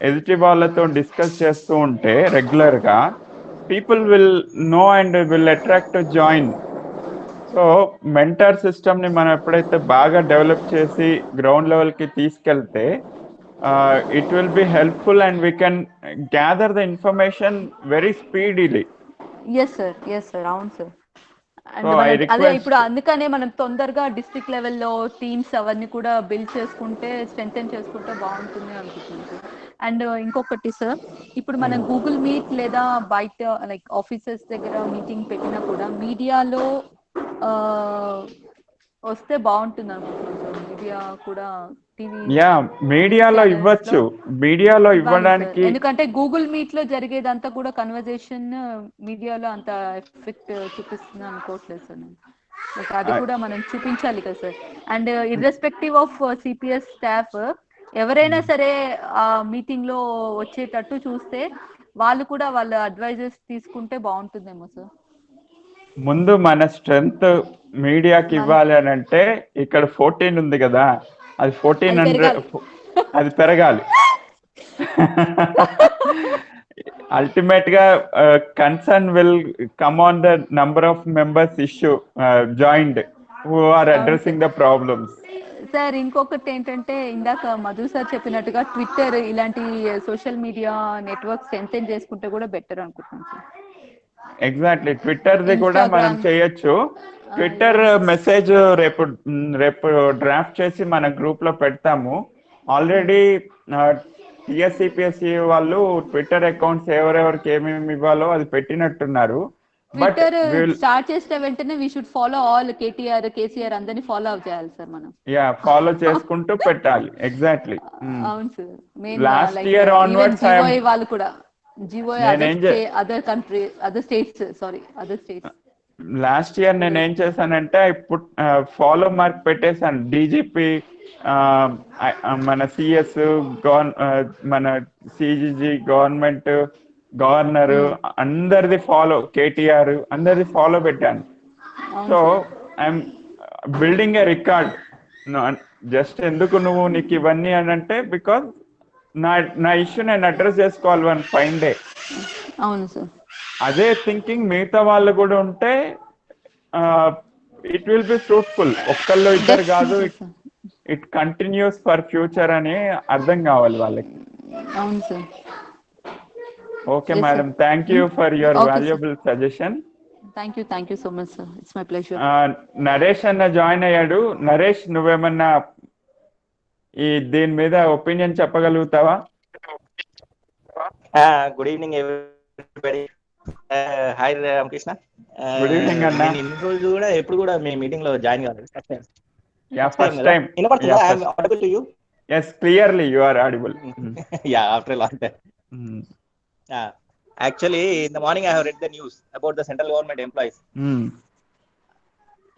ఎదుటి వాళ్ళతో డిస్కస్ చేస్తూ ఉంటే రెగ్యులర్ గా people will know and will attract to join. So mentor system ని మనం ఎప్పుడైతే బాగా డెవలప్ చేసి గ్రౌండ్ లెవెల్ కి తీసుకెళ్తే it will be helpful and we can gather the information very speedily. Yes sir అవును సార్. అదే ఇప్పుడు అందుకనే మనం తొందరగా డిస్ట్రిక్ట్ లెవెల్లో టీమ్స్ అవన్నీ కూడా బిల్డ్ చేసుకుంటే స్ట్రెంథెన్ చేసుకుంటే బాగుంటుంది అనుకుంటున్నాను. అండ్ ఇంకొకటి సార్, ఇప్పుడు మనం గూగుల్ మీట్ లేదా బయట లైక్ ఆఫీసెస్ దగ్గర మీటింగ్ పెట్టినా కూడా మీడియాలో వస్తే బాగుంటుంది అనుకుంటున్నాను సార్. మీడియా కూడా మీడియాలో ఇవ్వచ్చు, మీడియాలో ఇవ్వడానికి. ఎందుకంటే గూగుల్ మీట్ లో జరిగేదంతా కూడా కన్వర్జేషన్ మీడియాలో అంత ఎఫెక్ట్ చూపిస్తుంది అనుకోవట్లేదు సార్ నేను. అది కూడా మనం చూపించాలి కదా sir. And irrespective of CPS staff ఎవరైనా సరే ఆ మీటింగ్ లో వచ్చేటట్టు చూస్తే వాళ్ళు కూడా వాళ్ళ అడ్వైజెస్ తీసుకుంటే బాగుంటుందేమో సార్. ముందు మన స్ట్రెంగ్త్ మీడియాకి ఇవ్వాలి అని అంటే ఇక్కడ 14 ఉంది కదా, అది 1400 అది పెరగాలి. అల్టిమేట్ గా concern will come on the number of members issue joined who are addressing the problems. Sir ఇంకొకటి ఏంటంటే ఇందాక మధు సార్ చెప్పినట్టుగా ట్విట్టర్ ఇలాంటి సోషల్ మీడియా నెట్వర్క్ స్ట్రెంథెన్ చేసుకుంటే కూడా బెటర్ అనుకుంటున్నాను సార్. ఎగ్జాక్ట్లీ, ట్విట్టర్ది కూడా మనం చేయొచ్చు. ట్విట్టర్ మెసేజ్ రేపు డ్రాఫ్ట్ చేసి మన గ్రూప్ లో పెడతాము. ఆల్రెడీ టిఎస్సిపిఎస్సి వాళ్ళు ట్విట్టర్ అకౌంట్స్ ఎవరెవరికి ఏమేమి ఇవ్వాలో అది పెట్టినట్టున్నారు. ట్విట్టర్ స్టార్ట్ చేసిన వెంటనే we should follow all KTR KCR అందరినీ ఫాలో అప్ చేయాలి సార్ మనం. ఫాలో చేసుకుంటూ పెట్టాలి. ఎగ్జాక్ట్లీ. అవును సార్. లాస్ట్ ఇయర్ ఆన్వర్డ్స్ వాళ్ళు కూడా other country other states last year నేను ఏం చేశానంటే ఇప్పుడు ఫాలో మార్క్ పెట్టేశాను. డీజీపీ, మన సిఎస్, మన సిజిజి, గవర్నమెంట్, గవర్నర్ అందరిది ఫాలో, కేటీఆర్ అందరిది ఫాలో పెట్టాను. So I'm building A record. Just ఎందుకు నీకు ఇవన్నీ అని అంటే బికాస్ నా ఇష్యూ నేను అడ్రస్ చేసుకోవాలి వన్ ఫైన్ డే. అవును సార్. అదే థింకింగ్ మిగతా వాళ్ళు కూడా ఉంటే ఇట్ విల్ బి ఫ్రూట్ఫుల్. ఒక్కళ్ళు ఇద్దరు కాదు, ఇట్ కంటిన్యూస్ ఫర్ ఫ్యూచర్ అని అర్థం కావాలి వాళ్ళకి. అవును sir. Okay madam, thank you for your valuable suggestion. Thank you so much sir, it's my pleasure. Naresh అన్న జాయిన్ అయ్యాడు. నరేష్, నువ్వేమన్నా దీని మీద ఒపీనియన్ చెప్పగలుగుతావా? Good evening everybody. Hi Ramakrishna. Good evening అన్న. ఇన్ని రోజులు కూడా ఎప్పుడు కూడా మీ మీటింగ్ లో జాయిన్ కాలేదు. First time. వినపడుతుందా? I am audible to you? yes, clearly you are audible. Yeah, after a long time. Actually in the morning I have read the news about the central government employees.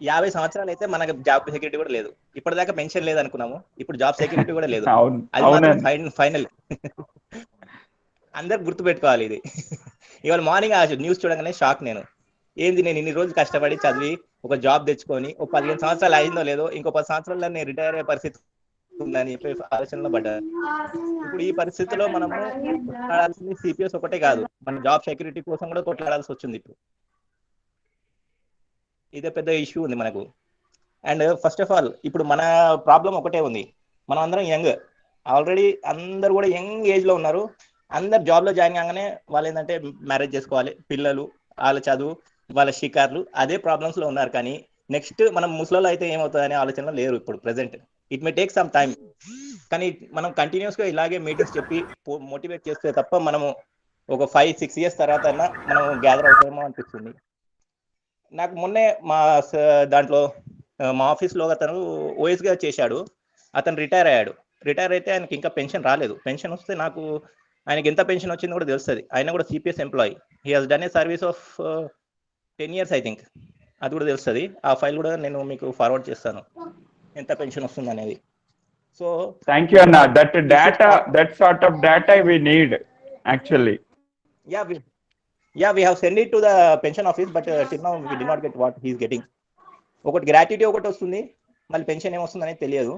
50 సంవత్సరాలు అయితే మనకు job security కూడా లేదు. ఇప్పటిదాకా pension లేదు అనుకున్నాము, ఇప్పుడు job security కూడా లేదు. అవును అది మాత్రం అవునండి. ఫైనల్. అందరు గుర్తుపెట్టుకోవాలి ఇది. ఇవాళ మార్నింగ్ ఆ న్యూస్ చూడగానే షాక్ నేను. ఏంది నేను ఇన్ని రోజులు కష్టపడి చదివి ఒక జాబ్ తెచ్చుకొని ఒక 15 సంవత్సరాలు అయిందో లేదో, ఇంకో 10 సంవత్సరాల్లో నేను రిటైర్ అయ్యే పరిస్థితి ఉందని చెప్పి ఆలోచనలో పడ్డాను. ఇప్పుడు ఈ పరిస్థితిలో మనము కొట్లాడాల్సింది సిపిఎస్ ఒకటే కాదు, మన జాబ్ సెక్యూరిటీ కోసం కూడా కొట్లాడాల్సి వచ్చింది. ఇప్పుడు ఇదే పెద్ద ఇష్యూ ఉంది మనకు. అండ్ ఫస్ట్ ఆఫ్ ఆల్ ఇప్పుడు మన ప్రాబ్లం ఒకటే ఉంది, మనం అందరం యంగ్, ఆల్రెడీ అందరు కూడా యంగ్ ఏజ్ లో ఉన్నారు. అందరు జాబ్ లో జాయిన్ కాగానే వాళ్ళు ఏంటంటే మ్యారేజ్ చేసుకోవాలి, పిల్లలు, వాళ్ళ చదువు, వాళ్ళ షికార్లు, అదే ప్రాబ్లమ్స్ లో ఉన్నారు. కానీ నెక్స్ట్ మనం ముసలిలో అయితే ఏమవుతుంది అనే ఆలోచన లేరు ఇప్పుడు present. It may take some time, కానీ మనం కంటిన్యూస్ గా ఇలాగే మీటింగ్స్ చెప్పి మోటివేట్ చేస్తే తప్ప మనము ఒక 5-6 years తర్వాత మనం గ్యాదర్ అవుతామో అనిపిస్తుంది నాకు. మొన్నే మా దాంట్లో మా ఆఫీస్లో అతను ఓఎస్గా చేశాడు, అతను రిటైర్ అయ్యాడు. రిటైర్ అయితే ఆయనకి ఇంకా పెన్షన్ రాలేదు. పెన్షన్ వస్తే నాకు ఆయనకి ఎంత పెన్షన్ వచ్చిందో కూడా తెలుస్తుంది. ఆయన కూడా CPS employee, he has done a service of 10 years I think, అది కూడా తెలుస్తుంది. ఆ ఫైల్ కూడా నేను మీకు ఫార్వర్డ్ చేస్తాను ఎంత పెన్షన్ వస్తుంది అనేది. సో థ్యాంక్ యూ అన్న. That data, that sort of data we need actually. Yeah, we have sent it to the pension office, but till now we did not get what he is getting. ఒకటి gratuity ఒకటి వస్తుంది, మళ్ళీ pension ఏమొస్తుంది అనేది తెలియదు,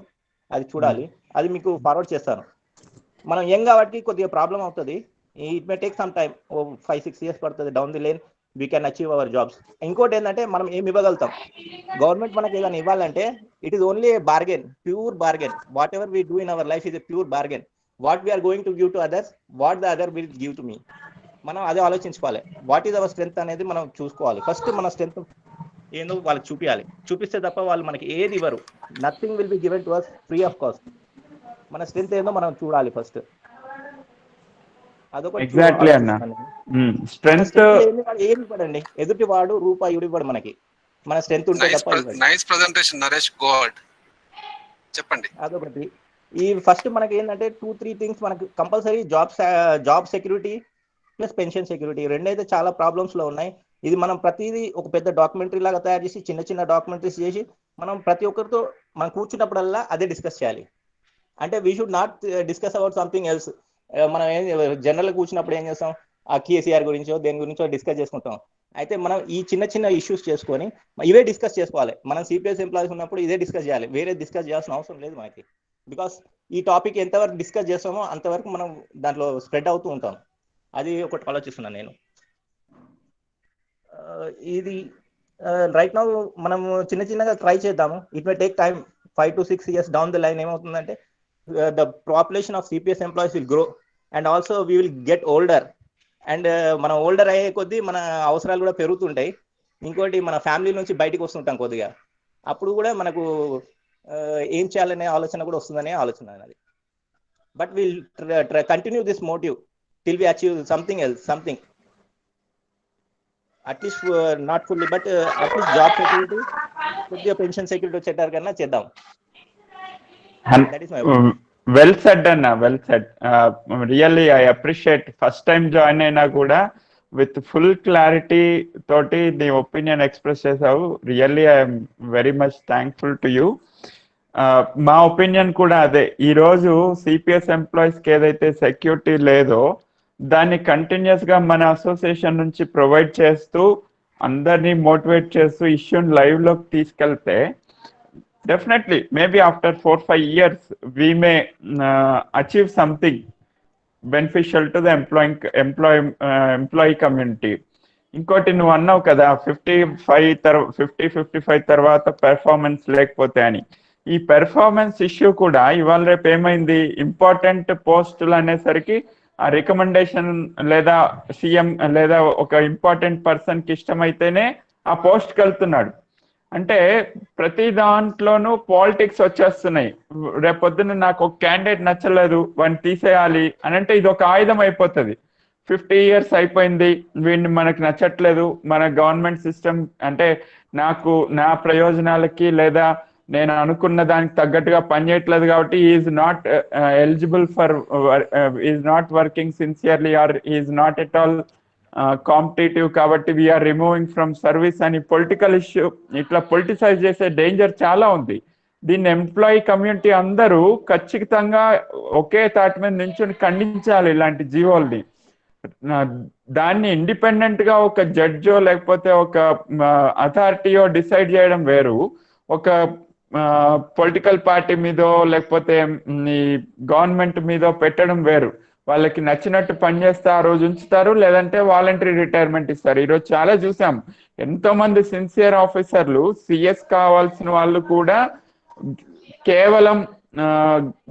అది చూడాలి. అది మీకు ఫార్వర్డ్ చేస్తాను. మనం యంగ్ కాబట్టి కొద్దిగా ప్రాబ్లం అవుతుంది. It may take some time, 5-6 years పడుతుంది. Down the line we can achieve our jobs. ఇంకోటి ఏంటంటే మనం ఏమి ఇవ్వగలుగుతాం, గవర్నమెంట్ మనకి ఏదైనా ఇవ్వాలంటే it is only a bargain, pure bargain. Whatever we do in our life is a pure bargain. What we're going to give to others, what the other will give to me. మనం అదే ఆలోచించుకోవాలి. What is our strength అనేది మనం చూసుకోవాలి. First మన strength ఏందో వాళ్ళకి చూపించాలి. చూపిస్తే తప్ప వాళ్ళు మనకి ఏది ఇవ్వరు. Nothing will be given to us free of cost. మన స్ట్రెంత్ ఏందో మనం చూడాలి ఫస్ట్. అదొకటి ఎగ్జాక్ట్లీ అన్న. స్ట్రెంత్ ఏమి ఇవ్వడండి, ఎదుటి వాడు రూపాయి ఇవ్వడు మనకి, మన స్ట్రెంత్ ఉంటే తప్ప ఇవ్వడు. Nice presentation Naresh, go ahead చెప్పండి. అదొకటి. ఈ ఫస్ట్ మనకి ఏంటంటే 2-3 థింగ్స్ మనకి compulsory, job security plus pension security, రెండైతే చాలా ప్రాబ్లమ్స్ లో ఉన్నాయి. ఇది మనం ప్రతిదీ ఒక పెద్ద డాక్యుమెంటరీ లాగా తయారు చేసి, చిన్న చిన్న డాక్యుమెంటరీస్ చేసి మనం ప్రతి ఒక్కరితో మనం కూర్చున్నప్పుడల్లా అదే డిస్కస్ చేయాలి. అంటే we should not discuss about something else. మనం ఏం జనరల్ కూర్చున్నప్పుడు ఏం చేస్తాం, ఆ కేసీఆర్ గురించో దేని గురించో డిస్కస్ చేసుకుంటాం. అయితే మనం ఈ చిన్న చిన్న ఇష్యూస్ చేసుకొని ఇవే డిస్కస్ చేసుకోవాలి. మనం సిపిఎస్ ఎంప్లాయీస్ ఉన్నప్పుడు ఇదే డిస్కస్ చేయాలి, వేరే డిస్కస్ చేయాల్సిన అవసరం లేదు మనకి. బికాస్ ఈ టాపిక్ ఎంతవరకు డిస్కస్ చేస్తామో అంతవరకు మనం దాంట్లో స్ప్రెడ్ అవుతూ ఉంటాం. అది ఒకటి ఆలోచిస్తున్నాను నేను. ఇది రైట్ నౌ మనం చిన్న చిన్నగా ట్రై చేద్దాము. It may take time. 5-6 years down the line ఏమవుతుందంటే the population of CPS employees will grow and also we will get older. And మనం ఓల్డర్ అయ్యే కొద్దీ మన అవసరాలు కూడా పెరుగుతుంటాయి. ఇంకోటి మన ఫ్యామిలీ నుంచి బయటకు వస్తుంటాం కొద్దిగా, అప్పుడు కూడా మనకు ఏం చేయాలనే ఆలోచన కూడా వస్తుందనే ఆలోచన అది. But will continue this motive till we achieve something else, something at least not fully, but at least job security, కొద్దిగా పెన్షన్ సెక్యూరిటీ వచ్చేటారు కన్నా చేద్దాం. That is my opinion. Well said అన్న, well said. Really I appreciate. First time join అయినా కూడా with full clarity తోటి నీ opinion express చేసావు. Really I'm very much thankful to you. మా ఒపీనియన్ కూడా అదే. ఈరోజు సిపిఎస్ ఎంప్లాయీస్కి ఏదైతే సెక్యూరిటీ లేదో దాన్ని కంటిన్యూస్ గా మన అసోసియేషన్ నుంచి ప్రొవైడ్ చేస్తూ, అందరినీ మోటివేట్ చేస్తూ ఇష్యూని లైవ్ లోకి తీసుకెళ్తే definitely maybe after 4-5 years we may achieve something beneficial to the employee community. ఇంకోటి నువ్వు అన్నావు కదా 50-55 తర్వాత పెర్ఫార్మెన్స్ లేకపోతే అని. ఈ పెర్ఫార్మెన్స్ ఇష్యూ కూడా ఇవాళ రేపు ఏమైంది, ఇంపార్టెంట్ పోస్టులు అనేసరికి ఆ రికమెండేషన్ లేదా సీఎం లేదా ఒక ఇంపార్టెంట్ పర్సన్ కి ఇష్టమైతేనే ఆ పోస్ట్కి వెళ్తున్నాడు. అంటే ప్రతి దాంట్లోనూ పాలిటిక్స్ వచ్చేస్తున్నాయి. రేపొద్దున నాకు ఒక క్యాండిడేట్ నచ్చలేదు, వాడిని తీసేయాలి అని అంటే ఇది ఒక ఆయుధం అయిపోతుంది. 50 years అయిపోయింది, వీడిని మనకు నచ్చట్లేదు, మన గవర్నమెంట్ సిస్టమ్ అంటే నాకు నా ప్రయోజనాలకి లేదా నేను అనుకున్న దానికి తగ్గట్టుగా పనిచేయట్లేదు కాబట్టి is not eligible for, is not working sincerely or is not at all competitive కాబట్టి వీఆర్ రిమూవింగ్ ఫ్రమ్ సర్వీస్ అని పొలిటికల్ ఇష్యూ ఇట్లా పొలిటిసైజ్ చేసే డేంజర్ చాలా ఉంది. దీన్ని ఎంప్లాయీ కమ్యూనిటీ అందరూ ఖచ్చితంగా ఒకే తాటి మీద నించుని ఖండించాలి ఇలాంటి జీవోల్ని. దాన్ని ఇండిపెండెంట్ గా ఒక జడ్జో లేకపోతే ఒక అథారిటీయో డిసైడ్ చేయడం వేరు, ఒక పొలిటికల్ పార్టీ మీదో లేకపోతే ఈ గవర్నమెంట్ మీదో పెట్టడం వేరు. వాళ్ళకి నచ్చినట్టు పనిచేస్తే ఆ రోజు ఉంచుతారు, లేదంటే వాలంటరీ రిటైర్మెంట్ ఇస్తారు. ఈరోజు చాలా చూసాం, ఎంతో మంది సిన్సియర్ ఆఫీసర్లు సిఎస్ కావాల్సిన వాళ్ళు కూడా కేవలం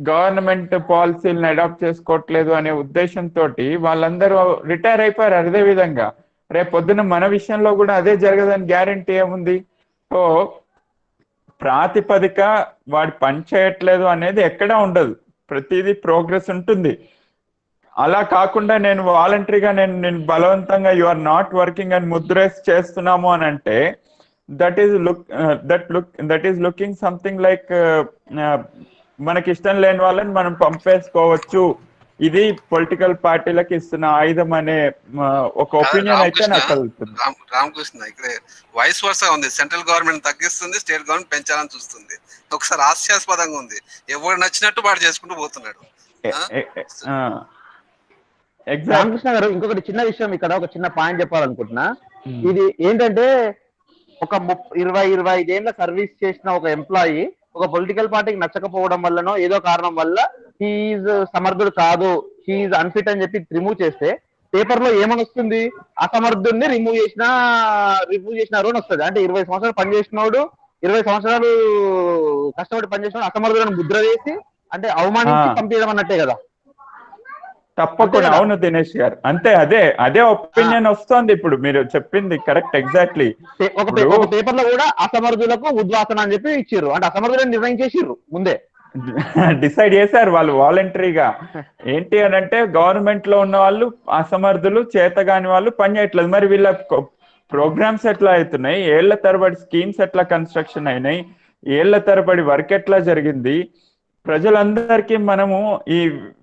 గవర్నమెంట్ పాలసీలను అడాప్ట్ చేసుకోవట్లేదు అనే ఉద్దేశంతో వాళ్ళందరూ రిటైర్ అయిపోయారు. అదే విధంగా రేపు పొద్దున మన విషయంలో కూడా అదే జరగదని గ్యారంటీ ఏముంది? సో ప్రాతిపదిక వాడు పని చేయట్లేదు అనేది ఎక్కడా ఉండదు, ప్రతిదీ ప్రోగ్రెస్ ఉంటుంది. అలా కాకుండా నేను వాలంటరీగా నేను బలవంతంగా యు ఆర్ నాట్ వర్కింగ్ అని ముద్రేసి చేస్తున్నాము అని అంటే that is looking something like మనకి ఇష్టం లేని వాళ్ళని మనం పంపేసుకోవచ్చు, ఇది పొలిటికల్ పార్టీలకు ఇస్తున్న ఆయుధం అనే ఒక ఒపీనియన్ అయితే నాకు కలుగుతుంది. రామకృష్ణ ఇక్కడ వైస్ వర్సా ఉంది, సెంట్రల్ గవర్నమెంట్ తగ్గిస్తుంది, స్టేట్ గవర్నమెంట్ పెంచాలని చూస్తుంది. ఒకసారి హాస్యాస్పదంగా ఉంది, ఎవరు నచ్చినట్టు వాడు చేసుకుంటూ పోతున్నాడు. రామకృష్ణ గారు, ఇంకొకటి చిన్న విషయం ఇక్కడ ఒక చిన్న పాయింట్ చెప్పాలనుకుంటున్నా. ఇది ఏంటంటే ఒక 20-25 ఏళ్ళ సర్వీస్ చేసిన ఒక ఎంప్లాయీ ఒక పొలిటికల్ పార్టీకి నచ్చకపోవడం వల్లనో ఏదో కారణం వల్ల హీఈస్ సమర్థుడు కాదు, హీఈస్ అన్ఫిట్ అని చెప్పి రిమూవ్ చేస్తే పేపర్ లో ఏమని వస్తుంది? అసమర్థుడిని రిమూవ్ చేసినారు అని వస్తుంది. అంటే 20 సంవత్సరాలు పనిచేసినోడు, 20 సంవత్సరాలు కష్టపడి పనిచేసినోడు అసమర్థులను ముద్ర వేసి అంటే అవమానించి పంపించడం అన్నట్టే కదా. తప్పకుండా, అవును దినేష్ గారు, అంతే. అదే ఒపీనియన్ వస్తుంది ఇప్పుడు మీరు చెప్పింది కరెక్ట్, ఎగ్జాక్ట్లీ. ఒక పేపర్ లో కూడా అసమర్థులకు ఉద్వాసన అని చెప్పి ఇచ్చారు, అంటే అసమర్థులను డిజైన్ చేసిర్రు ముందే డిసైడ్ చేశారు వాళ్ళు వాలంటరీగా. ఏంటి అని అంటే గవర్నమెంట్ లో ఉన్న వాళ్ళు అసమర్థులు, చేతగాని వాళ్ళు పని చేయట్లేదు. మరి వీళ్ళ ప్రోగ్రామ్స్ ఎట్లా అవుతున్నాయి, ఏళ్ల తరబడి స్కీమ్స్ ఎట్లా కన్స్ట్రక్షన్ అయినాయి, ఏళ్ల తరబడి వర్క్ ఎట్లా జరిగింది, ప్రజలందరికీ మనము ఈ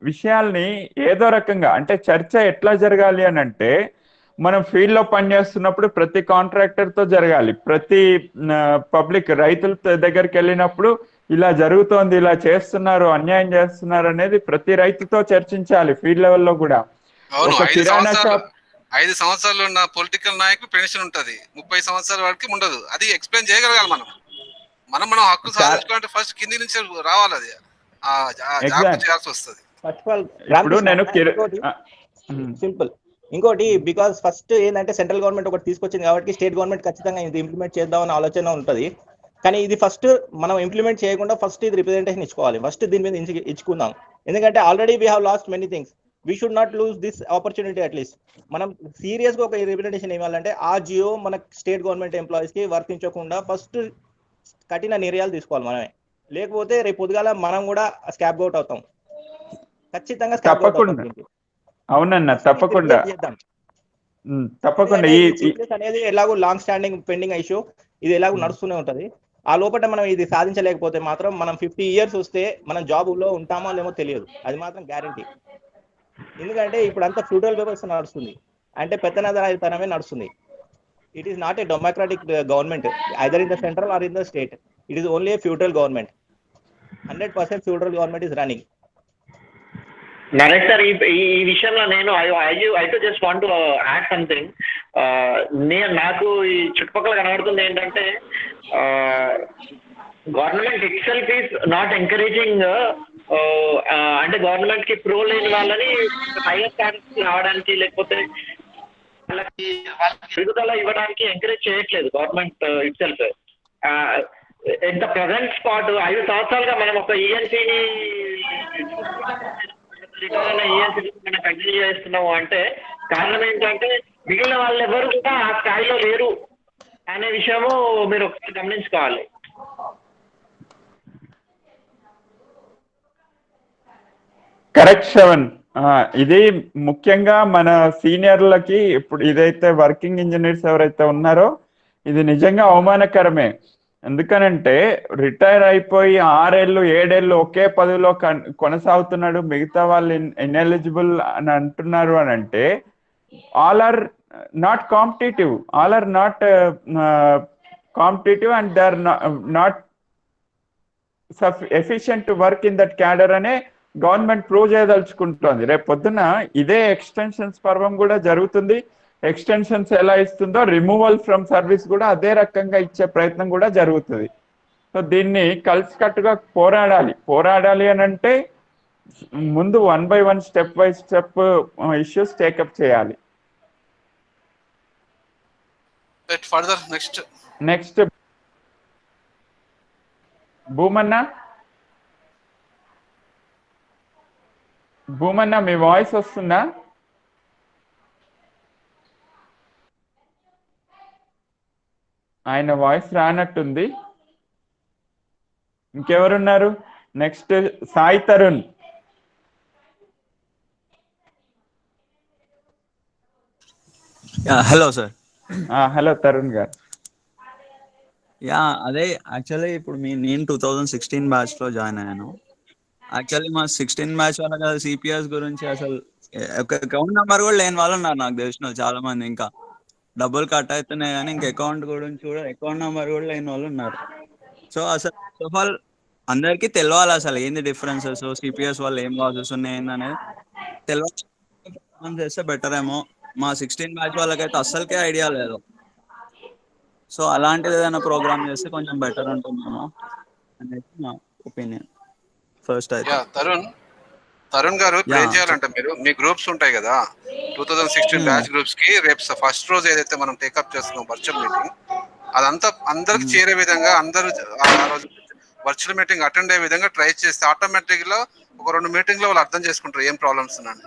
విషయాల్ని ఏదో రకంగా అంటే చర్చ ఎట్లా జరగాలి అని అంటే మనం ఫీల్డ్ లో పనిచేస్తున్నప్పుడు ప్రతి కాంట్రాక్టర్ తో జరగాలి, ప్రతి పబ్లిక్ రైతుల దగ్గరికి వెళ్ళినప్పుడు ఇలా జరుగుతోంది, ఇలా చేస్తున్నారు, అన్యాయం చేస్తున్నారు అనేది ప్రతి రైతుతో చర్చించాలి ఫీల్డ్ లెవెల్లో కూడా. ఒక కిరాణా షాప్ 5 సంవత్సరాలు ఉన్న పొలిటికల్ నాయకు పెన్షన్ ఉంటది, 30 సంవత్సరాల వరకు ఉండదు. అది ఎక్స్ప్లెయిన్ చేయగలగాలి. మనం హక్కు సాధించుకోవాలంటే ఫస్ట్ కింది నుంచి రావాలి, అది సింపుల్. ఇంకోటి బికాస్ ఫస్ట్ ఏంటంటే సెంట్రల్ గవర్నమెంట్ ఒకటి తీసుకొచ్చింది కాబట్టి స్టేట్ గవర్నమెంట్ ఖచ్చితంగా ఇది ఇంప్లిమెంట్ చేద్దామని ఆలోచన ఉంటుంది. కానీ ఇది ఫస్ట్ మనం ఇంప్లిమెంట్ చేయకుండా ఫస్ట్ ఇది రిప్రజెంటేషన్ ఇచ్చుకోవాలి, ఫస్ట్ దీని మీద ఇచ్చుకుందాం. ఎందుకంటే already we have lost many things, we should not lose this opportunity. At least మనం సీరియస్ గా ఒక రిప్రజెంటేషన్ ఇవ్వాలంటే ఆ జియో మన స్టేట్ గవర్నమెంట్ ఎంప్లాయీస్ కి వర్తించకుండా ఫస్ట్ కఠిన నిర్ణయాలు తీసుకోవాలి మనమే, లేకపోతే రేపు పొద్దుగాల మనం కూడా స్కాప్ అవుట్ అవుతాం ఖచ్చితంగా. అవునన్నా, తప్పకుండా తప్పకుండా. అనేది ఎలాగో లాంగ్ స్టాండింగ్ పెండింగ్ ఇష్యూ, ఇది ఎలాగో నడుస్తూనే ఉంటది. ఆ లోపల మనం ఇది సాధించలేకపోతే మాత్రం మనం 50 years వస్తే మనం జాబ్ లో ఉంటామో లేమో తెలియదు, అది మాత్రం గ్యారంటీ. ఎందుకంటే ఇప్పుడు అంతా ఫ్యూడల్ వ్యవస్థ నడుస్తుంది, అంటే పెత్తనాదారితనమే నడుస్తుంది. It is not a democratic government either in the central or in the state. It is only a feudal government. 100% feudal government is running. Naresh sir, ఈ విషయంలో నేను I to just want to add something. నాకు ఈ చుట్టుపక్కల కనబడుతుంది ఏంటంటే government it self is not encouraging, అంటే government కి ప్రో లేని వాళ్ళని హైయర్ స్టాండర్డ్స్ రావడానికి లేకపోతే వాళ్ళకి పెరుగుదల ఇవ్వడానికి ఎంకరేజ్ చేయట్లేదు government it self. In the present spot 5 సంవత్సరాలుగా మనం ఒక ఈఎన్సీని మనం కంటిన్యూ చేస్తున్నాము అంటే కారణం ఏంటంటే మిగిలిన వాళ్ళు ఎవరు కూడా ఆ స్థాయిలో లేరు అనే విషయము మీరు ఒకసారి గమనించుకోవాలి. కరెక్ట్ శ్రవణ్, ఇది ముఖ్యంగా మన సీనియర్లకి ఇప్పుడు ఇదైతే వర్కింగ్ ఇంజనీర్స్ ఎవరైతే ఉన్నారో ఇది నిజంగా అవమానకరమే. ఎందుకనంటే రిటైర్ అయిపోయి 6 ఏళ్ళు 7 ఏళ్ళు ఒకే పదవిలో కొనసాగుతున్నాడు, మిగతా వాళ్ళు ఇన్ఎలిజిబుల్ అని అంటున్నారు అని అంటే all are not competitive. All are not competitive, and they are not efficient to work in that cadre అనే గవర్నమెంట్ ప్రూవ్ చేయదలుచుకుంటోంది. రేపు పొద్దున ఇదే ఎక్స్టెన్షన్స్ పర్వం కూడా జరుగుతుంది. ఎక్స్టెన్షన్స్ ఎలా ఇస్తుందో రిమూవల్ ఫ్రమ్ సర్వీస్ కూడా అదే రకంగా ఇచ్చే ప్రయత్నం కూడా జరుగుతుంది. సో దీన్ని కలిసికట్టుగా పోరాడాలి అని అంటే ముందు 1 by 1 step by step issues take up చేయాలి. నెక్స్ట్ భూమన్న మీ వాయిస్ వస్తుందా? ఆయన వాయిస్ రానట్టుంది. ఇంకెవరున్నారు? Next Sai Tarun. Hello sir. Hello Tarun garu. అదే యాక్చువల్లీ ఇప్పుడు నేను 2016 బ్యాచ్ లో జాయిన్ అయ్యాను. యాక్చువల్లీ మా 16 బ్యాచ్ వాళ్ళ సిపిఎస్ గురించి అసలు ఒక అకౌంట్ నెంబర్ కూడా లేని వాళ్ళు ఉన్నారు నాకు తెలిసిన చాలా మంది. ఇంకా డబ్బులు కట్ అవుతున్నాయి కానీ ఇంకా అకౌంట్ గురించి కూడా అకౌంట్ నెంబర్ కూడా లేని వాళ్ళు ఉన్నారు. సో అసలు ఫస్ట్ ఆఫ్ ఆల్ అందరికీ తెలియాలి అసలు ఏంది డిఫరెన్సెస్, సిపిఎస్ వాళ్ళు ఏం లాసెస్ ఉన్నాయి ఏందనేది తెలియాలి చేస్తే బెటర్ ఏమో. మా 16 బ్యాచ్ వాళ్ళకైతే అస్సలకే ఐడియా లేదు. సో అలాంటిది ఏదైనా ప్రోగ్రామ్ చేస్తే కొంచెం బెటర్ ఉంటుందేమో అనేది నా ఒపీనియన్. ఫస్ట్ అయితే తరుణ్ గారు ఇప్పుడు ఏం చేయాలంటే మీరు మీ గ్రూప్స్ ఉంటాయి కదా 2016 బ్యాచ్ గ్రూప్స్ కి రేపు ఫస్ట్ రోజు ఏదైతే మనం టేకప్ చేస్తున్నాం వర్చువల్ మీటింగ్ అదంతా అందరికి చేరే విధంగా అందరూ ఆ రోజు వర్చువల్ మీటింగ్ అటెండ్ అయ్యే విధంగా ట్రై చేస్తే ఆటోమేటిక్ గా ఒక 2 మీటింగ్ లో వాళ్ళు అర్థం చేసుకుంటారు ఏం ప్రాబ్లమ్స్ ఉన్నాయని.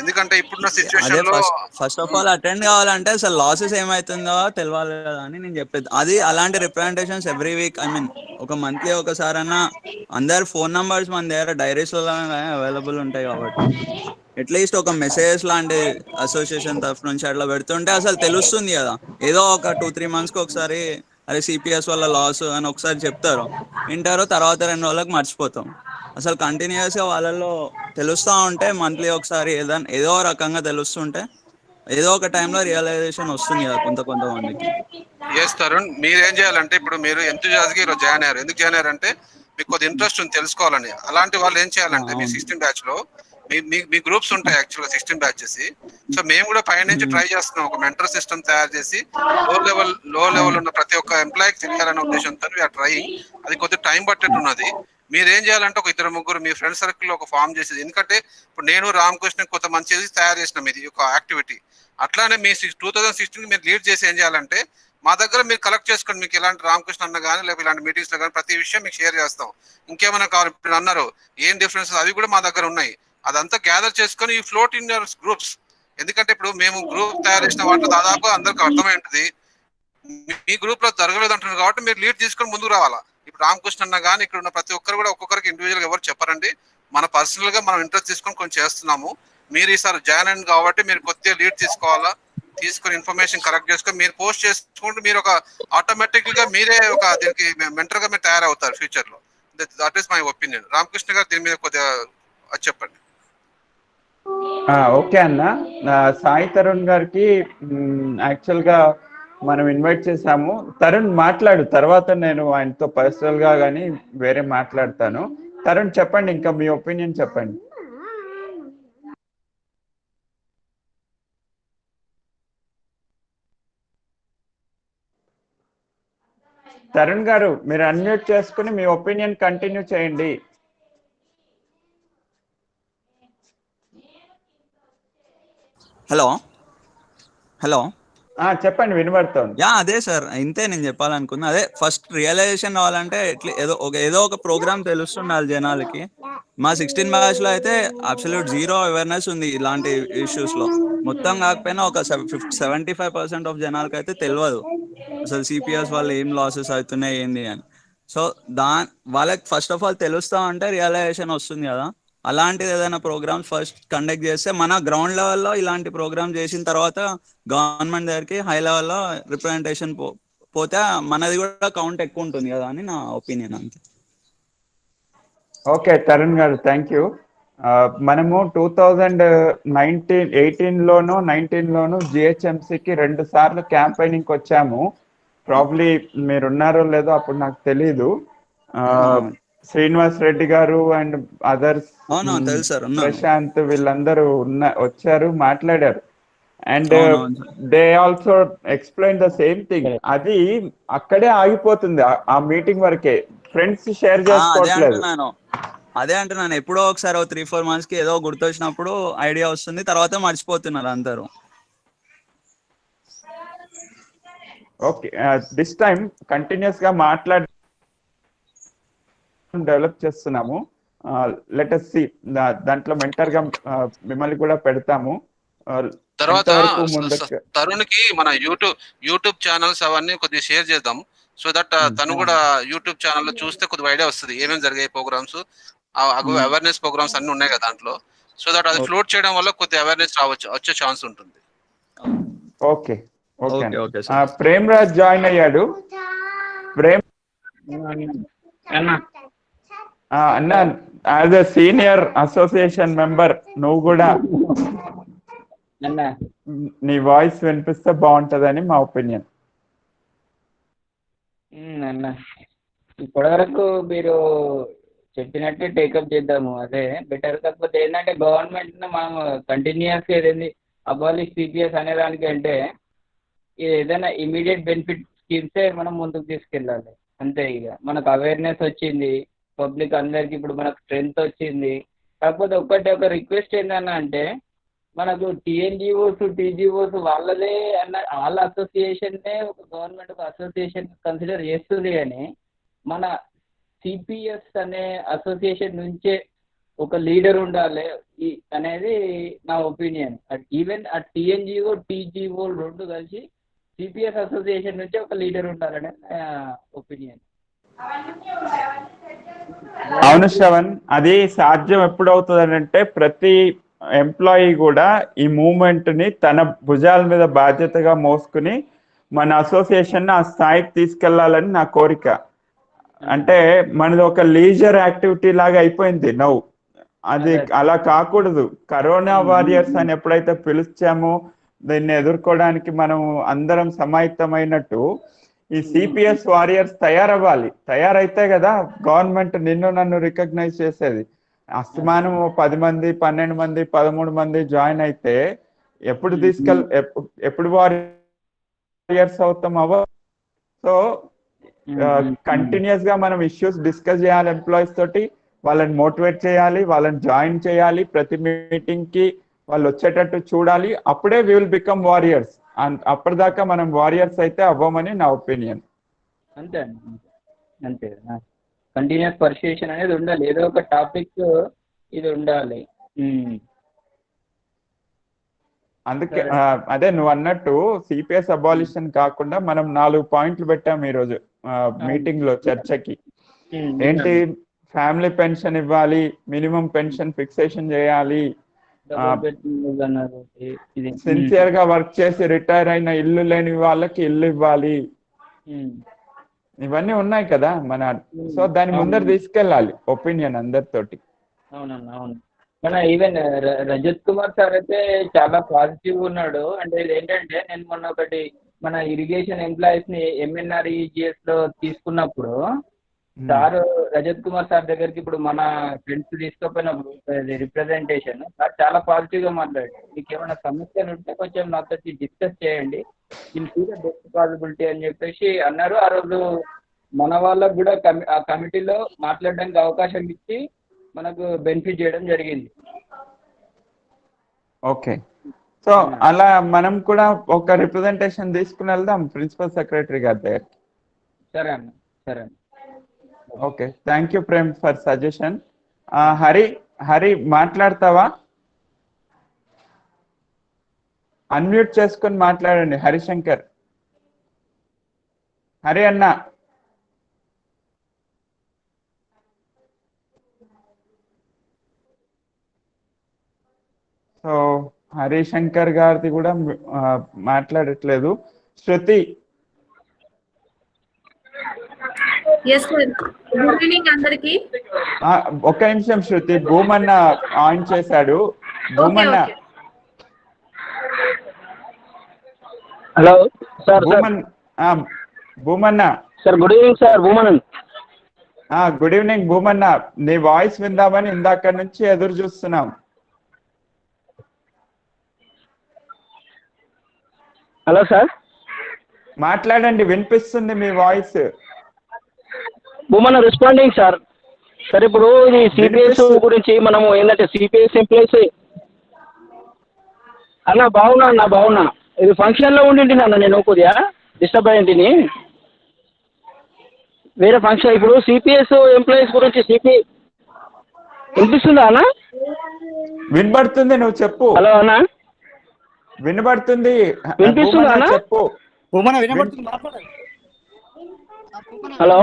ఎందుకంటే ఇప్పుడున్న సిచ్యువేషన్ లో ఫస్ట్ ఆఫ్ ఆల్ అటెండ్ కావాలంటే అసలు లాసెస్ ఏమైతుందో తెలియాలి కదా అని నేను చెప్పేది. అది అలాంటి representations every week, I mean ఒక మంత్లీ ఒకసారైనా అందరు ఫోన్ నంబర్స్ మన దగ్గర డైరీస్ లో అవైలబుల్ ఉంటాయి కాబట్టి అట్లీస్ట్ ఒక మెసేజ్ లాంటి అసోసియేషన్ తరఫు నుంచి అట్లా పెడుతుంటే అసలు తెలుస్తుంది కదా. ఏదో ఒక 2-3 months కి ఒకసారి అరే సిపిఎస్ వల్ల లాస్ అని ఒకసారి చెప్తారు, వింటారు, తర్వాత 2 రోజులకు మర్చిపోతాం. అసలు కంటిన్యూస్ గా వాళ్ళలో తెలుస్తూ ఉంటే మంత్లీ ఒకసారి ఏదో రకంగా తెలుస్తుంటే ఏదో ఒక టైంలో రియలైజేషన్ వస్తుంది కదా కొంతమందికి. ఎస్ తరుణ్, మీరేం చేయాలంటే ఇప్పుడు మీరు ఎంతూజియాస్గా ఈరోజు జాయిన్ అయ్యారు. ఎందుకు జాయిన్ అయ్యారు అంటే మీకు కొద్ది ఇంట్రెస్ట్ ఉంది తెలుసుకోవాలని. అలాంటి వాళ్ళు ఏం చేయాలంటే మీ 16 బ్యాచ్ లో మీ గ్రూప్స్ ఉంటాయి యాక్చువల్గా 16 బ్యాచెస్. సో మేము కూడా పై నుంచి ట్రై చేస్తున్నాం ఒక మెంటర్ సిస్టమ్ తయారు చేసి లో లెవెల్ ఉన్న ప్రతి ఒక్క ఎంప్లాయీకి తెలియాలనే ఉద్దేశంతో వీఆర్ ట్రైయింగ్. అది కొద్దిగా టైం పట్టేట్టు ఉన్నది. మీరు ఏం చేయాలంటే ఒక 2-3 మీ ఫ్రెండ్ సర్కిల్ ఒక ఫామ్ చేసేది. ఎందుకంటే ఇప్పుడు నేను రామకృష్ణ కొంత మంచి తయారు చేసినాం ఇది ఒక యాక్టివిటీ. అట్లానే మీ 2016 మీరు లీడ్ చేసి ఏం చేయాలంటే మా దగ్గర మీరు కలెక్ట్ చేసుకోండి. మీకు ఇలాంటి రామకృష్ణ అన్న కానీ లేకపోతే ఇలాంటి మీటింగ్స్ లో కానీ ప్రతి విషయం మీకు షేర్ చేస్తాం. ఇంకేమైనా కావాలి ఇప్పుడు అన్నారు ఏం డిఫరెన్సెస్ అవి కూడా మా దగ్గర ఉన్నాయి. అదంతా గ్యాదర్ చేసుకొని ఈ ఫ్లోట్ ఇన్ యువర్ గ్రూప్స్. ఎందుకంటే ఇప్పుడు మేము గ్రూప్ తయారు చేసిన వాటిలో దాదాపు అందరికి అర్థమై ఉంటుంది. మీ గ్రూప్ లో జరగలేదు అంటున్నారు కాబట్టి మీరు లీడ్ తీసుకొని ముందుకు రావాలా. ఇప్పుడు రామకృష్ణ అన్న కానీ ఇక్కడ ఉన్న ప్రతి ఒక్కరు కూడా ఒక్కొక్కరికి ఇండివిజువల్ ఎవరు చెప్పరండి. మన పర్సనల్ గా మనం ఇంట్రెస్ట్ తీసుకొని కొంచెం చేస్తున్నాము. మీరు ఈసారి జాయిన్ అయింది కాబట్టి మీరు కొద్దిగా లీడ్ తీసుకోవాలా, తీసుకొని ఇన్ఫర్మేషన్ కరెక్ట్ చేసుకొని మీరు పోస్ట్ చేసుకుంటూ మీరు ఒక ఆటోమేటిక్ గా మీరే ఒక దీనికి మెంటర్ గా మీరు తయారవుతారు ఫ్యూచర్ లో. That is my opinion. Ramakrishna గారు దీని మీద కొద్దిగా చెప్పండి. ఓకే అన్న. సాయి తరుణ్ గారికి యాక్చువల్ గా మనం ఇన్వైట్ చేసాము. తరుణ్ మాట్లాడు, తర్వాత నేను ఆయనతో పర్సనల్ గా కానీ వేరే మాట్లాడతాను. తరుణ్ చెప్పండి, ఇంకా మీ ఒపీనియన్ చెప్పండి. తరుణ్ గారు మీరు అన్మ్యూట్ చేసుకుని మీ ఒపీనియన్ కంటిన్యూ చేయండి. హలో చెప్పండి, వినబడుతోంది. అదే సార్, ఇంతే నేను చెప్పాలనుకున్నా. అదే ఫస్ట్ రియలైజేషన్ కావాలంటే ఏదో ఒక ప్రోగ్రామ్ తెలుస్తుండాలి జనాలకి. మా 16 బ్యాచ్ లో అయితే అబ్సల్యూట్ జీరో అవేర్నెస్ ఉంది ఇలాంటి ఇష్యూస్ లో. మొత్తం కాకపోయినా ఒక 75% ఆఫ్ జనాలకి అయితే తెలియదు అసలు సిపిఎస్ వాళ్ళు ఏం లాసెస్ అవుతున్నాయి ఏంది అని. సో వాళ్ళకి ఫస్ట్ ఆఫ్ ఆల్ తెలుస్తా ఉంటే రియలైజేషన్ వస్తుంది కదా. అలాంటిది ఏదైనా ప్రోగ్రామ్స్ ఫస్ట్ కండక్ట్ చేస్తే మన గ్రౌండ్ లెవెల్లో ఇలాంటి ప్రోగ్రామ్ చేసిన తర్వాత గవర్నమెంట్ దగ్గరికి హై లెవెల్లో రిప్రజెంటేషన్ పోతే మనది కూడా కౌంట్ ఎక్కువ ఉంటుంది కదా అని నా ఒపీనియన్ అంతే. ఓకే తరుణ్ గారు, థ్యాంక్ యూ. మనము 2018లోను 19లోను జిహెచ్ఎంసికి 2 సార్లు క్యాంపెయినింగ్ వచ్చాము. ప్రాబ్లీ మీరున్నారో లేదో అప్పుడు నాకు తెలీదు. శ్రీనివాస్ రెడ్డి గారు అండ్ అదర్స్, తెలుసు సార్, ప్రశాంత్, వీళ్ళందరూ వచ్చారు, మాట్లాడారు. And they also explain the same thing. అది అక్కడే ఆగిపోతుంది, ఆ మీటింగ్ వరకే. ఫ్రెండ్స్ షేర్ చేసుకోవట్లేదు. అదే అంటున్నాను, ఎప్పుడో ఒకసారి 3-4 months కి ఏదో గుర్తొచ్చినప్పుడు ఐడియా వస్తుంది, తర్వాత మర్చిపోతున్నారు అందరూ. ఓకే, దిస్ టైం కంటిన్యూస్ గా మాట్లాడి డెవలప్ చేస్తున్నాము. లెట్ us see, దాంట్లో మెంటర్ గా మిమ్మల్ని కూడా పెడతాము. తర్వాత తరుణ్కి మన యూట్యూబ్ ఛానల్స్ అవన్నీ కొద్దిగా షేర్ చేద్దాం, సో దట్ తను కూడా యూట్యూబ్ ఛానల్లో చూస్తే కొద్దిగా ఐడియా వస్తుంది ఏమేమి జరిగాయి ప్రోగ్రామ్స్, అవేర్నెస్ ప్రోగ్రామ్స్ అన్ని ఉన్నాయి కదా దాంట్లో. సో దట్ అది ఫ్లోట్ చేయడం వల్ల కొద్దిగా అవేర్నెస్ వచ్చే ఛాన్స్ ఉంటుంది. Okay okay. Prem Raj join అయ్యాడు. ప్రేమ్ అన్న, as a senior association member నువ్వు కూడా నీ వాయిస్ వినిపిస్తే బాగుంటదని మా ఒపీనియన్. అన్న, ఇప్పటివరకు మీరు చెప్పినట్టే టేకప్ చేద్దాము, అదే బెటర్. కాకపోతే ఏంటంటే గవర్నమెంట్ మనం కంటిన్యూస్గా ఏదైంది అబాలిష్ సిపిఎస్ అనే దానికంటే ఏదైనా ఇమీడియట్ బెనిఫిట్ స్కీమ్సే మనం ముందుకు తీసుకెళ్ళాలి అంతే. ఇక మనకు అవేర్నెస్ వచ్చింది, పబ్లిక్ అందరికి ఇప్పుడు మనకు స్ట్రెంగ్త్ వచ్చింది. కాకపోతే ఒక రిక్వెస్ట్ ఏంటన్నా అంటే, మనకు టీఎన్జిఓస్ టీజీఓస్ వాళ్ళదే అన్న వాళ్ళ అసోసియేషన్నే ఒక గవర్నమెంట్ ఒక అసోసియేషన్ కన్సిడర్ చేస్తుంది, కానీ మన సిపిఎస్ అనే అసోసియేషన్ నుంచే ఒక లీడర్ ఉండాలి అనేది నా ఒపీనియన్. ఈవెన్ ఆ టీఎన్జిఓ టీజీఓ రెండు కలిసి సిపిఎస్ అసోసియేషన్ నుంచే ఒక లీడర్ ఉండాలనే ఒపీనియన్. అవును శ్రవణ్, అది సాధ్యం ఎప్పుడు అవుతుంది అంటే, ప్రతి ఎంప్లాయీ కూడా ఈ మూవ్మెంట్ ని తన భుజాల మీద బాధ్యతగా మోసుకుని మన అసోసియేషన్ ఆ స్థాయికి తీసుకెళ్లాలని నా కోరిక. అంటే మనది ఒక లీజర్ యాక్టివిటీ లాగా అయిపోయింది నౌ. అది అలా కాకూడదు. కరోనా వారియర్స్ అని ఎప్పుడైతే పిలిచామో దీన్ని ఎదుర్కోవడానికి మనం అందరం సమాయత్తమైనట్టు ఈ సిపిఎస్ వారియర్స్ తయారవ్వాలి. తయారైతే కదా గవర్నమెంట్ నిన్ను నన్ను రికగ్నైజ్ చేసేది. అస్తమానం 10 మంది 12 మంది 13 మంది జాయిన్ అయితే ఎప్పుడు వారియర్స్ అవుతాం సో కంటిన్యూస్ గా మనం ఇష్యూస్ డిస్కస్ చేయాలి ఎంప్లాయీస్ తోటి, వాళ్ళని మోటివేట్ చేయాలి, వాళ్ళని జాయిన్ చేయాలి, ప్రతి మీటింగ్ కి వాళ్ళు వచ్చేటట్టు చూడాలి. అప్పుడే వి విల్ బికమ్ వారియర్స్. అప్పటిదాకా మనం వారియర్స్ అయితే అవ్వమని నా ఒపీనియన్. అంతే అంతే, కంటిన్యూస్ పర్సుయేషన్ అనేది ఉండాలి, ఏదో ఒక టాపిక్ ఇది ఉండాలి. అందుకే అదే నువ్వు అన్నట్టు సిపిఎస్ అబాలిషన్ కాకుండా మనం 4 పాయింట్లు పెట్టాం ఈరోజు మీటింగ్ లో చర్చకి. ఏంటి? ఫ్యామిలీ పెన్షన్ ఇవ్వాలి, మినిమం పెన్షన్ ఫిక్సేషన్ చేయాలి, సిన్సియర్ గా వర్క్ చేసి రిటైర్ అయిన ఇల్లు లేని వాళ్ళకి ఇల్లు ఇవ్వాలి, ఇవన్నీ ఉన్నాయి కదా మన. సో దాని ముందర తీసుకెళ్ళాలి ఒపీనియన్ అందరితోటి. అవునన్నా, అవును. మన ఈవెన్ రజత్ కుమార్ సార్ అయితే చాలా పాజిటివ్ ఉన్నాడు. అంటే ఏంటంటే, నేను మొన్న ఒకటి మన ఇరిగేషన్ ఎంప్లాయీస్ ని ఎంఎన్ఆర్ఈజిఎస్ లో తీసుకున్నప్పుడు సార్ రజత్ కుమార్ సార్ దగ్గరికి ఇప్పుడు మన ఫ్రెండ్స్ తీసుకుపోయిన రిప్రజెంటేషన్ సార్ చాలా పాజిటివ్ గా మాట్లాడారు. మీకు ఏమైనా సమస్యలు ఉంటే కొంచెం నాతో డిస్కస్ చేయండి, దీనికి కూడా బెస్ట్ పాసిబిలిటీ అని చెప్పేసి అన్నారు. ఆ రోజు మన వాళ్ళకు కూడా ఆ కమిటీలో మాట్లాడడానికి అవకాశం ఇచ్చి మనకు బెనిఫిట్ చేయడం జరిగింది. ఓకే, సో అలా మనం కూడా ఒక రిప్రజెంటేషన్ తీసుకుని వెళ్దాం ప్రిన్సిపల్ సెక్రటరీ గారి దగ్గరికి. సరే అన్న, సరే అన్న. Okay, thank you Prem for suggestion. Hari మాట్లాడతావా? అన్మ్యూట్ చేసుకొని మాట్లాడండి హరిశంకర్. హరి అన్న. సో హరిశంకర్ గారిది కూడా మాట్లాడట్లేదు. Shruti yes sir. Good evening అందరికి. ఒక్క నిమిషం శృతి, భూమన్న ఆన్ చేశాడు. Okay Bhumanna okay. Hello sir. Bhumanna sir good evening sir. Bhuman. Good evening Bhumanna, నీ వాయిస్ విందామని ఇందాక నుంచి ఎదురు చూస్తున్నాం. Hello sir. మాట్లాడండి, వినిపిస్తుంది మీ voice. Bhuman responding sir. Sir ఇప్పుడు ఇది సిపిఎస్ గురించి మనము ఏంటంటే సిపిఎస్ ఎంప్లాయీస్ అన్న బాగున్నా. ఇది ఫంక్షన్ లో ఉండింటి అన్న, నేను కొద్దిగా డిస్టర్బ్ అయ్యింటిని. వేరే ఫంక్షన్ ఇప్పుడు సిపిఎస్ ఎంప్లాయీస్ గురించి వినిపిస్తుందా అన్న? వినబడుతుంది, నువ్వు చెప్పు. హలో అన్న. వినబడుతుంది, వినిపిస్తుందా అన్న? చెప్పు. హలో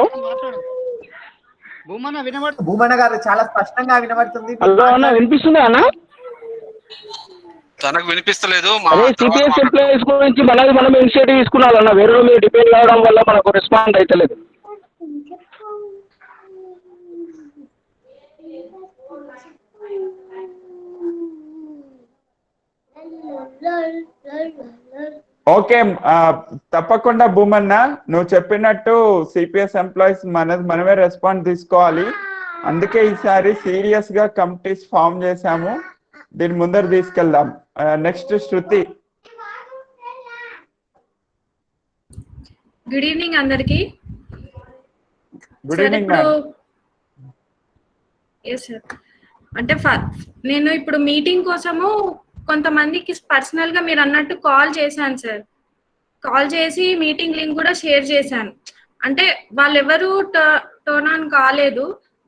భూమన్న గారు చాలా స్పష్టంగా వినబడుతుంది. హలో అన్న, వినిపిస్తుందా అన్న? తనకు వినిపిస్తలేదు. అదే సిపిఎస్ ఎంప్లాయీస్ గురించి మనం ఇనిషియేటివ్ తీసుకున్నారన్న, వేరే మీరు డిపెండ్ కావడం వల్ల మనకు రెస్పాండ్ అవుతలేదు. ఓకే, తప్పకుండా భూమన్న, నువ్వు చెప్పినట్టు సిపిఎస్ ఎంప్లాయీస్ మనమే రెస్పాన్స్ తీసుకోవాలి. అందుకే ఈసారి సీరియస్ గా కమిటీస్ ఫామ్ చేశాము. దీని ముందర తీసుకెళ్దాం. నెక్స్ట్ శృతి. గుడ్ ఈవినింగ్ అందరికి. Good evening. Yes sir. అంటే నేను ఇప్పుడు మీటింగ్ కోసము కొంతమందికి పర్సనల్ గా మీరు అన్నట్టు కాల్ చేశాను సార్. కాల్ చేసి మీటింగ్ లింక్ కూడా షేర్ చేశాను. అంటే వాళ్ళెవరూ టర్న్ ఆన్ కాలేదు.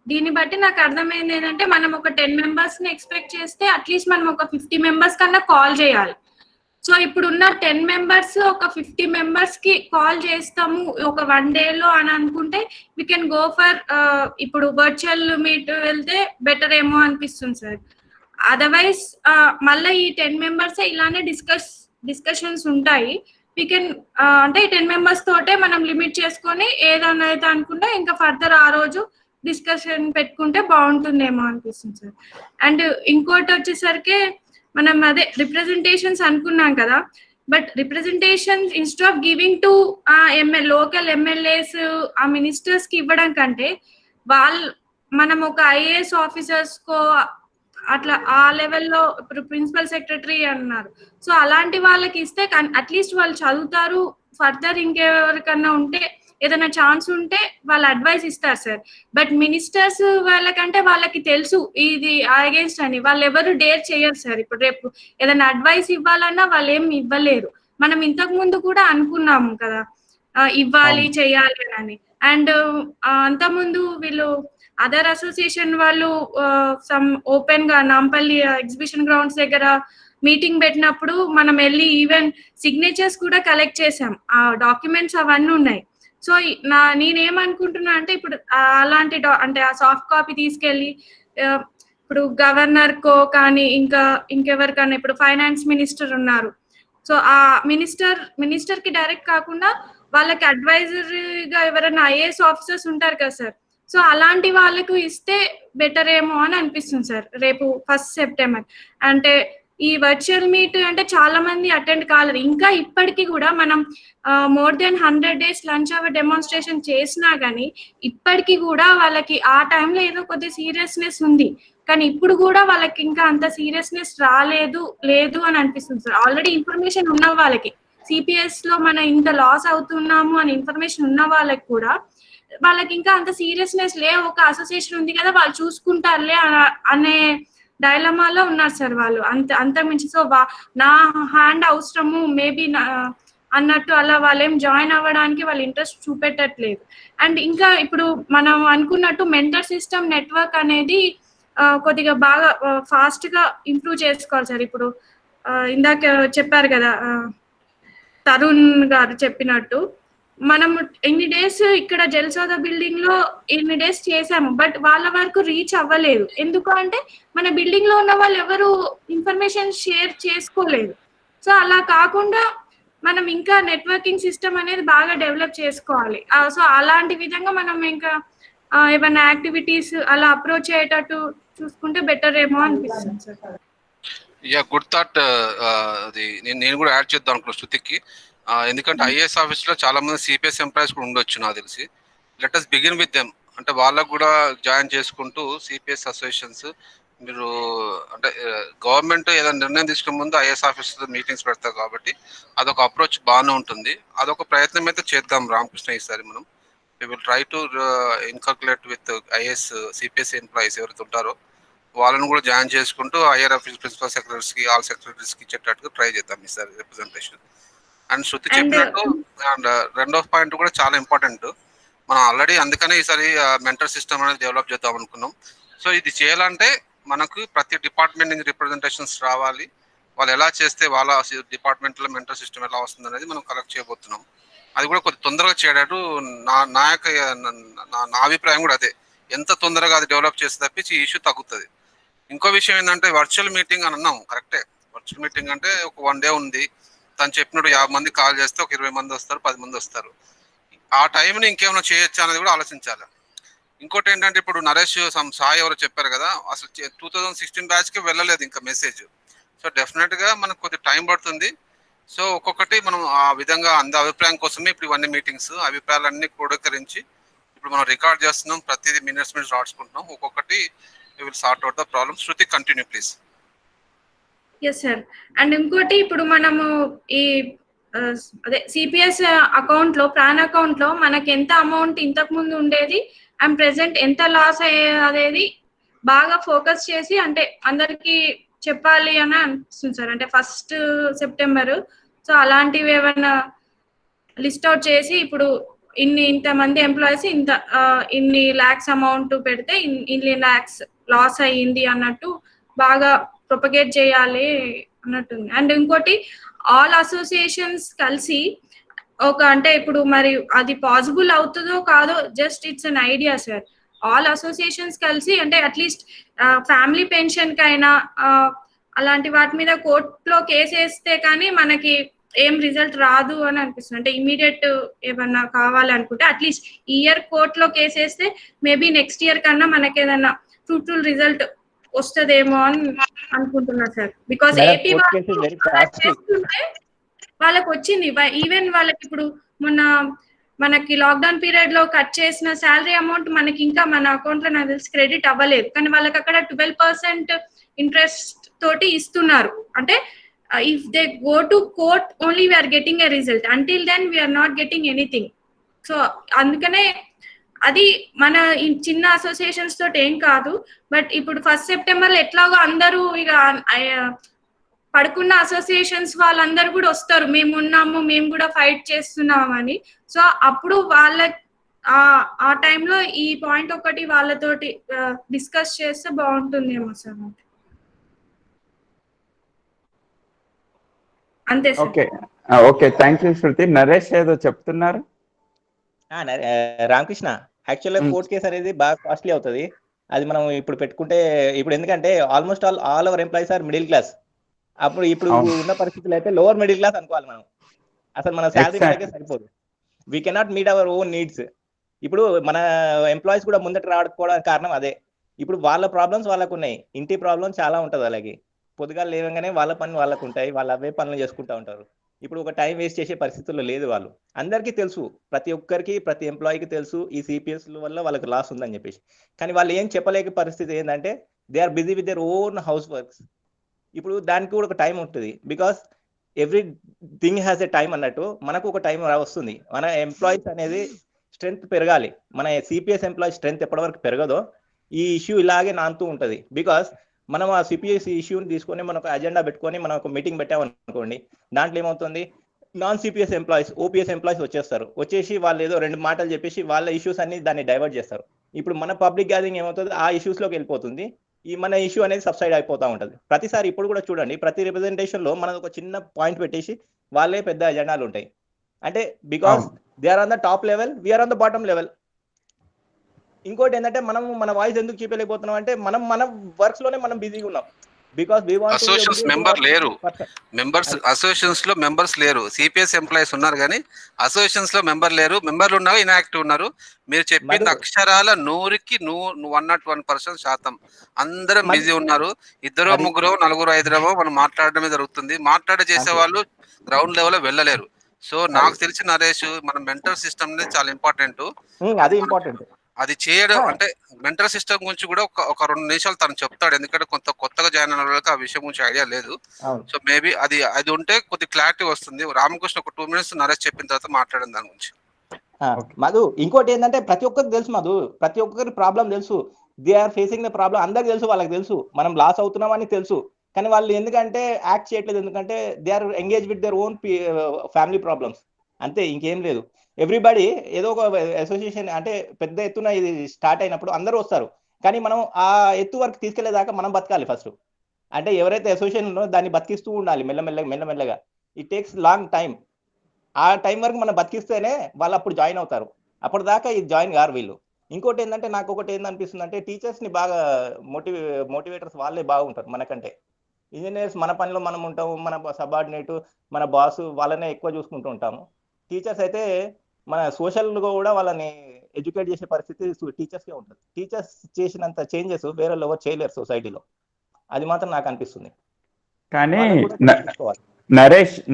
దీన్ని బట్టి నాకు అర్థమైంది ఏంటంటే, మనం ఒక 10 members ని ఎక్స్పెక్ట్ చేస్తే అట్లీస్ట్ మనం ఒక 50 members కన్నా కాల్ చేయాలి. సో ఇప్పుడున్న 10 members ఒక 50 members కి కాల్ చేస్తాము ఒక 1 day లో అని అనుకుంటే వీ కెన్ గో ఫర్ ఇప్పుడు వర్చువల్ మీట్ వెళ్తే బెటర్ ఏమో అనిపిస్తుంది సార్. అదర్వైజ్ మళ్ళీ ఈ 10 members ఇలానే డిస్కషన్స్ ఉంటాయి. వీ కెన్ అంటే ఈ 10 members తోటే మనం లిమిట్ చేసుకొని ఏదైనా అయితే అనుకుంటే ఇంకా ఫర్దర్ ఆ రోజు డిస్కషన్ పెట్టుకుంటే బాగుంటుందేమో అనిపిస్తుంది సార్. అండ్ ఇంకోటి వచ్చేసరికి మనం అదే రిప్రజెంటేషన్స్ అనుకున్నాం కదా, but representations instead of giving to local MLAs ఆ మినిస్టర్స్ కి ఇవ్వడం కంటే మనం ఒక ఐఏఎస్ ఆఫీసర్స్ కో అట్లా ఆ లెవెల్లో ఇప్పుడు ప్రిన్సిపల్ సెక్రటరీ అన్నారు. సో అలాంటి వాళ్ళకి ఇస్తే అట్లీస్ట్ వాళ్ళు చదువుతారు. ఫర్దర్ ఇంకెవరికన్నా ఉంటే ఏదైనా ఛాన్స్ ఉంటే వాళ్ళు అడ్వైస్ ఇస్తారు సార్. బట్ మినిస్టర్స్ వాళ్ళకంటే వాళ్ళకి తెలుసు ఇది అగేన్స్ట్ అని, వాళ్ళు ఎవరు డేర్ చేయరు సార్. ఇప్పుడు రేపు ఏదైనా అడ్వైస్ ఇవ్వాలన్నా వాళ్ళు ఏం ఇవ్వలేరు. మనం ఇంతకు ముందు కూడా అనుకున్నాము కదా ఇవ్వాలి చేయాలి అని. అండ్ అంతకుముందు వీళ్ళు అదర్ అసోసియేషన్ వాళ్ళు సమ్ ఓపెన్ గా నాంపల్లి ఎగ్జిబిషన్ గ్రౌండ్స్ దగ్గర మీటింగ్ పెట్టినప్పుడు మనం వెళ్ళి ఈవెన్ సిగ్నేచర్స్ కూడా కలెక్ట్ చేసాం. ఆ డాక్యుమెంట్స్ అవన్నీ ఉన్నాయి. సో నేనేమనుకుంటున్నా అంటే ఇప్పుడు అలాంటి అంటే ఆ సాఫ్ట్ కాపీ తీసుకెళ్ళి ఇప్పుడు గవర్నర్ కో కానీ ఇంకెవరికన్నా ఇప్పుడు ఫైనాన్స్ మినిస్టర్ ఉన్నారు. సో ఆ మినిస్టర్ కి డైరెక్ట్ కాకుండా వాళ్ళకి అడ్వైజరీగా ఎవరైనా ఐఏఎస్ ఆఫీసర్స్ ఉంటారు కదా సార్. సో అలాంటి వాళ్ళకు ఇస్తే బెటర్ ఏమో అని అనిపిస్తుంది సార్. రేపు 1st September అంటే ఈ వర్చువల్ మీట్ అంటే చాలా మంది అటెండ్ కాలేరు. ఇంకా ఇప్పటికీ కూడా మనం more than 100 days lunch hour demonstration చేసినా కానీ ఇప్పటికీ కూడా వాళ్ళకి ఆ టైంలో ఏదో కొద్ది సీరియస్నెస్ ఉంది. కానీ ఇప్పుడు కూడా వాళ్ళకి ఇంకా అంత సీరియస్నెస్ లేదు అని అనిపిస్తుంది సార్. ఆల్రెడీ ఇన్ఫర్మేషన్ ఉన్న వాళ్ళకి సిపిఎస్ లో మనం ఇంత లాస్ అవుతున్నాము అని ఇన్ఫర్మేషన్ ఉన్న వాళ్ళకి కూడా వాళ్ళకి ఇంకా అంత సీరియస్నెస్ ఒక అసోసియేషన్ ఉంది కదా వాళ్ళు చూసుకుంటారులే అనే డైలమాలో ఉన్నారు సార్ వాళ్ళు. అంత మించి సో నా హ్యాండ్ అవసరము మేబీ అన్నట్టు అలా వాళ్ళేం జాయిన్ అవ్వడానికి వాళ్ళు ఇంట్రెస్ట్ చూపెట్టట్లేదు. అండ్ ఇంకా ఇప్పుడు మనం అనుకున్నట్టు మెంటర్ సిస్టమ్ నెట్వర్క్ అనేది కొద్దిగా బాగా ఫాస్ట్ గా ఇంప్రూవ్ చేసుకోవాలి సార్. ఇప్పుడు ఇందాక చెప్పారు కదా తరుణ్ గారు చెప్పినట్టు, మనం ఎన్ని డేస్ ఇక్కడ జల్సోదా బిల్డింగ్ లో ఎన్ని డేస్ చేసాము, బట్ వాళ్ళ వరకు రీచ్ అవ్వలేదు. ఎందుకు అంటే మన బిల్డింగ్ లో ఉన్న వాళ్ళు ఎవరు ఇన్ఫర్మేషన్ షేర్ చేసుకోలేదు. సో అలా కాకుండా మనం ఇంకా నెట్వర్కింగ్ సిస్టమ్ అనేది బాగా డెవలప్ చేసుకోవాలి. సో అలాంటి విధంగా మనం ఇంకా ఏమైనా యాక్టివిటీస్ అలా అప్రోచ్ అయ్యేటట్టు చూసుకుంటే బెటర్ ఏమో అనిపిస్తుంది సార్. Yeah, good thought. అది నేను కూడా యాడ్ చేద్దాం అనుకున్నాను శృతికి. ఎందుకంటే ఐఏఎస్ ఆఫీస్లో చాలా మంది సిపిఎస్ ఎంప్లాయీస్ కూడా ఉండొచ్చు నాకు తెలిసి. Let us begin with them. అంటే వాళ్ళకు కూడా జాయిన్ చేసుకుంటూ సిపిఎస్ అసోసియేషన్స్ మీరు అంటే గవర్నమెంట్ ఏదైనా నిర్ణయం తీసుకునే ముందు ఐఏఎస్ ఆఫీస్ మీటింగ్స్ పెడతారు కాబట్టి అదొక అప్రోచ్ బాగానే ఉంటుంది. అదొక ప్రయత్నం అయితే చేద్దాం రామకృష్ణ ఈసారి మనం. We will try to inculcate with IAS CPS employees ఎవరైతే ఉంటారో వాళ్ళని కూడా జాయిన్ చేసుకుంటూ హైయర్ ఆఫీస్ ప్రిన్సిపల్ సెక్రటరీస్కి ఆల్ సెక్రటరీస్కి ఇచ్చేటట్టుగా ట్రై చేద్దాం ఈసారి రిప్రజెంటేషన్. అండ్ శృతి చెప్పినట్టు అండ్ రెండో పాయింట్ కూడా చాలా ఇంపార్టెంట్. మనం ఆల్రెడీ అందుకనే ఈసారి మెంటర్ సిస్టమ్ అనేది డెవలప్ చేద్దాం అనుకున్నాం. సో ఇది చేయాలంటే మనకు ప్రతి డిపార్ట్మెంట్ నుంచి రిప్రజెంటేషన్స్ రావాలి. వాళ్ళు ఎలా చేస్తే వాళ్ళ డిపార్ట్మెంట్లో మెంటర్ సిస్టమ్ ఎలా వస్తుంది అనేది మనం కలెక్ట్ చేయబోతున్నాం. అది కూడా కొంచెం తొందరగా చేయడాడు నా అభిప్రాయం కూడా అదే. ఎంత తొందరగా అది డెవలప్ చేస్తే తప్పించి ఈ ఇష్యూ తగ్గుతుంది. ఇంకో విషయం ఏంటంటే వర్చువల్ మీటింగ్ అని అన్నాం, కరెక్టే. వర్చువల్ మీటింగ్ అంటే ఒక 1 డే ఉంది, తను చెప్పినట్టు 50 మంది కాల్ చేస్తే ఒక 20 మంది వస్తారు, 10 మంది వస్తారు. ఆ టైంని ఇంకేమైనా చేయొచ్చా అనేది కూడా ఆలోచించాలి. ఇంకోటి ఏంటంటే ఇప్పుడు నరేష్ సాయి ఎవరో చెప్పారు కదా, అసలు 2016 బ్యాచ్కి వెళ్ళలేదు ఇంకా మెసేజ్. సో డెఫినెట్గా మనకు కొద్దిగా టైం పడుతుంది. సో ఒక్కొక్కటి మనం ఆ విధంగా అభిప్రాయం కోసమే ఇప్పుడు ఇవన్నీ మీటింగ్స్ అభిప్రాయాలన్నీ క్రోడీకరించి ఇప్పుడు మనం రికార్డ్ చేస్తున్నాం. ప్రతిదీ మినిట్స్ రాసుకుంటున్నాం. ఒక్కొక్కటి we will sort out the problem. Shruti, continue please. Yes sir. And ఇంకోటి ఇప్పుడు మనము ఈ అదే సిపిఎస్ అకౌంట్ లో ప్రాన్ అకౌంట్ లో మనకి ఎంత అమౌంట్ ఇంతకు ముందు ఉండేది అండ్ ప్రెసెంట్ ఎంత లాస్ అయ్యేది బాగా ఫోకస్ చేసి అంటే అందరికి చెప్పాలి అని అనిపిస్తుంది సార్. అంటే 1st సెప్టెంబర్ సో అలాంటివి ఏమైనా లిస్ట్ అవుట్ చేసి ఇప్పుడు ఇంతమంది ఎంప్లాయీస్ ఇన్ని లాక్స్ అమౌంట్ పెడితే ఇన్ని లాక్స్ లాస్ అయ్యింది అన్నట్టు బాగా ప్రొపగేట్ చేయాలి అన్నట్టుంది. అండ్ ఇంకోటి ఆల్ అసోసియేషన్స్ కలిసి ఒక అంటే ఇప్పుడు మరి అది పాసిబుల్ అవుతుందో కాదో just it's an idea sir. All associations కలిసి అంటే అట్లీస్ట్ ఫ్యామిలీ పెన్షన్ కైనా అలాంటి వాటి మీద కోర్టులో కేసు వేస్తే కానీ మనకి ఏం రిజల్ట్ రాదు అని అనిపిస్తుంది. అంటే ఇమీడియట్ ఏమన్నా కావాలనుకుంటే అట్లీస్ట్ ఈ ఇయర్ కోర్టులో కేసు వేస్తే మేబీ నెక్స్ట్ ఇయర్ కన్నా మనకి ఏదన్నా ఫ్రూట్ఫుల్ రిజల్ట్ వస్తుందేమో అని అనుకుంటున్నా సార్. బికాస్ ఏపీ చేస్తుంటే వాళ్ళకి వచ్చింది. ఈవెన్ వాళ్ళకి ఇప్పుడు మొన్న మనకి లాక్డౌన్ పీరియడ్ లో కట్ చేసిన శాలరీ అమౌంట్ మనకి ఇంకా మన అకౌంట్ లో నాకు తెలిసి క్రెడిట్ అవ్వలేదు. కానీ వాళ్ళకి అక్కడ 12% ఇంట్రెస్ట్ తోటి ఇస్తున్నారు. అంటే if they go to court only we are getting a result, until then we are not getting anything. So అందుకనే అది మన చిన్న అసోసియేషన్స్ తోటి ఏం కాదు. బట్ ఇప్పుడు 1st సెప్టెంబర్ ఎట్లాగో అందరూ ఇక పడుకున్న అసోసియేషన్స్ వాళ్ళందరూ కూడా వస్తారు, మేము ఉన్నాము మేము కూడా ఫైట్ చేస్తున్నాము అని. సో అప్పుడు వాళ్ళ ఆ టైంలో ఈ పాయింట్ ఒకటి వాళ్ళతోటి డిస్కస్ చేస్తే బాగుంటుందేమో సార్. అంతే సార్. ఓకే థ్యాంక్ యూ శృతి. నరేష్ ఏదో చెప్తున్నారు. రామకృష్ణ, యాక్చువల్గా కోర్ట్ కేసు అనేది బాగా కాస్ట్లీ అవుతుంది. అది మనం ఇప్పుడు పెట్టుకుంటే ఇప్పుడు ఎందుకంటే almost all our employees are middle class. అప్పుడు ఇప్పుడు ఉన్న పరిస్థితులు అయితే లోవర్ మిడిల్ క్లాస్ అనుకోవాలి మనం. అసలు మన శాలరీ సరిపోదు. We cannot meet our own needs. ఇప్పుడు మన ఎంప్లాయీస్ కూడా ముందట రావడానికి కారణం అదే. ఇప్పుడు వాళ్ళ ప్రాబ్లమ్స్ వాళ్ళకు ఉన్నాయి, ఇంటి ప్రాబ్లమ్ చాలా ఉంటుంది. అలాగే పొద్దుగాలు లేవగానే వాళ్ళ పని వాళ్ళకు ఉంటాయి, వాళ్ళు అవే పనులు చేసుకుంటూ ఉంటారు. ఇప్పుడు ఒక టైం వేస్ట్ చేసే పరిస్థితుల్లో లేదు వాళ్ళు. అందరికీ తెలుసు, ప్రతి ఒక్కరికి ప్రతి ఎంప్లాయీకి తెలుసు ఈ సిపిఎస్ వల్ల వాళ్ళకి లాస్ ఉందని చెప్పేసి. కానీ వాళ్ళు ఏం చెప్పలేక పరిస్థితి ఏంటంటే they are busy with their own house works. ఇప్పుడు దానికి కూడా ఒక టైం ఉంటుంది. Because everything has a time అన్నట్టు మనకు ఒక టైం వస్తుంది. మన ఎంప్లాయీస్ అనేది స్ట్రెంత్ పెరగాలి. మన సిపిఎస్ ఎంప్లాయీ స్ట్రెంత్ ఎప్పటివరకు పెరగదో ఈ ఇష్యూ ఇలాగే నానుతూ ఉంటుంది. బికాస్ మనం ఆ సిపిఎస్ ఇష్యూని తీసుకొని మనం ఒక అజెండా పెట్టుకొని మనం ఒక మీటింగ్ పెట్టామనుకోండి, దాంట్లో ఏమవుతుంది, non CPS employees OPS employees వచ్చేసి వాళ్ళు ఏదో 2 మాటలు చెప్పేసి వాళ్ళ ఇష్యూస్ అన్ని దాన్ని డైవర్ట్ చేస్తారు. ఇప్పుడు మన పబ్లిక్ గ్యాదరింగ్ ఏమవుతుంది, ఆ ఇష్యూస్లోకి వెళ్ళిపోతుంది. ఈ మన ఇష్యూ అనేది సబ్సైడ్ అయిపోతూ ఉంటుంది ప్రతిసారి. ఇప్పుడు కూడా చూడండి, ప్రతి రిప్రజెంటేషన్ లో మనం ఒక చిన్న పాయింట్ పెట్టేసి వాళ్ళే పెద్ద అజెండాలు ఉంటాయి. అంటే because they are on the top level, we are on the bottom level. ఇంకోటి ఏంటంటే మనం మన వాయిస్ ఎందుకు చూపించలేకపోతున్నాం అంటే మనం మన వర్క్స్ లోనే మనం బిజీగా ఉన్నాం. Because we want associations member లేరు, మెంబర్స్ అసోసియేషన్స్ లో మెంబర్స్ లేరు. సిపిఎస్ ఎంప్లాయీస్ ఉన్నారు కానీ అసోసియేషన్స్ లో మెంబర్ లేరు. మెంబర్లు ఉన్నారు, ఇన్యాక్టివ్ ఉన్నారు. మీరు చెప్పింది అక్షరాల 100కి 101% అందరం బిజీ ఉన్నారు. ఇద్దరు ముగ్గురు నలుగురు ఐదురమో మనం మాట్లాడడమే జరుగుతుంది. చేసే వాళ్ళు గ్రౌండ్ లెవెల్ వెళ్ళలేరు. సో నాకు తెలిసి నరేష్ మన మెంటర్ సిస్టమ్ చాలా ఇంపార్టెంట్. అది ఇంపార్టెంట్. అది చేయడం అంటే మెంటర్ సిస్టమ్ గురించి కూడా ఒక 2 నిమిషాలు తను చెప్తాడు. ఎందుకంటే కొత్తగా జాయిన్ అయిన వాళ్ళకి ఆ విషయం గురించి ఐడియా లేదు. సో మేబీ అది ఉంటే కొద్ది క్లారిటీ వస్తుంది. రామకృష్ణ ఒక 2 minutes నరేష్ చెప్పిన తర్వాత మాట్లాడిన దాని గురించి. మధు ఇంకోటి ఏంటంటే ప్రతి ఒక్కరికి తెలుసు మధు, ప్రతి ఒక్కరికి ప్రాబ్లం తెలుసు. They are facing the problem, అందరికి తెలుసు, వాళ్ళకి తెలుసు మనం లాస్ అవుతున్నామని తెలుసు. కానీ వాళ్ళు ఎందుకంటే యాక్ట్ చేయట్లేదు, ఎందుకంటే they are engage with their own family problems, అంతే, ఇంకేం లేదు. ఎవ్రీబడి ఏదో ఒక అసోసియేషన్ అంటే పెద్ద ఎత్తున ఇది స్టార్ట్ అయినప్పుడు అందరూ వస్తారు, కానీ మనం ఆ ఎత్తు వరకు తీసుకెళ్లేదాకా మనం బతకాలి ఫస్ట్. అంటే ఎవరైతే అసోసియేషన్ ఉన్నో దాన్ని బతికిస్తూ ఉండాలి మెల్లమెల్లగా. It takes long time. ఆ టైం వరకు మనం బతికిస్తేనే వాళ్ళు అప్పుడు జాయిన్ అవుతారు. అప్పటిదాకా ఇది జాయిన్ కారు వీళ్ళు. ఇంకోటి ఏంటంటే నాకు ఒకటి ఏందనిపిస్తుంది అంటే టీచర్స్ ని బాగా మోటివేటర్స్ వాళ్ళే బాగుంటారు మనకంటే. ఇంజనీర్స్ మన పనిలో మనం ఉంటాము, మన సబార్డినేట్ మన బాస్ వాళ్ళనే ఎక్కువ చూసుకుంటూ ఉంటాము. టీచర్స్ అయితే మన సోషల్గా కూడా వాళ్ళని ఎడ్యుకేట్ చేసే పరిస్థితి టీచర్స్కే ఉంటుంది. టీచర్స్ చేసినంత చేంజెస్ వేరే ఎవరు చేయలేరు సొసైటీలో, అది మాత్రం నాకు అనిపిస్తుంది. కానీ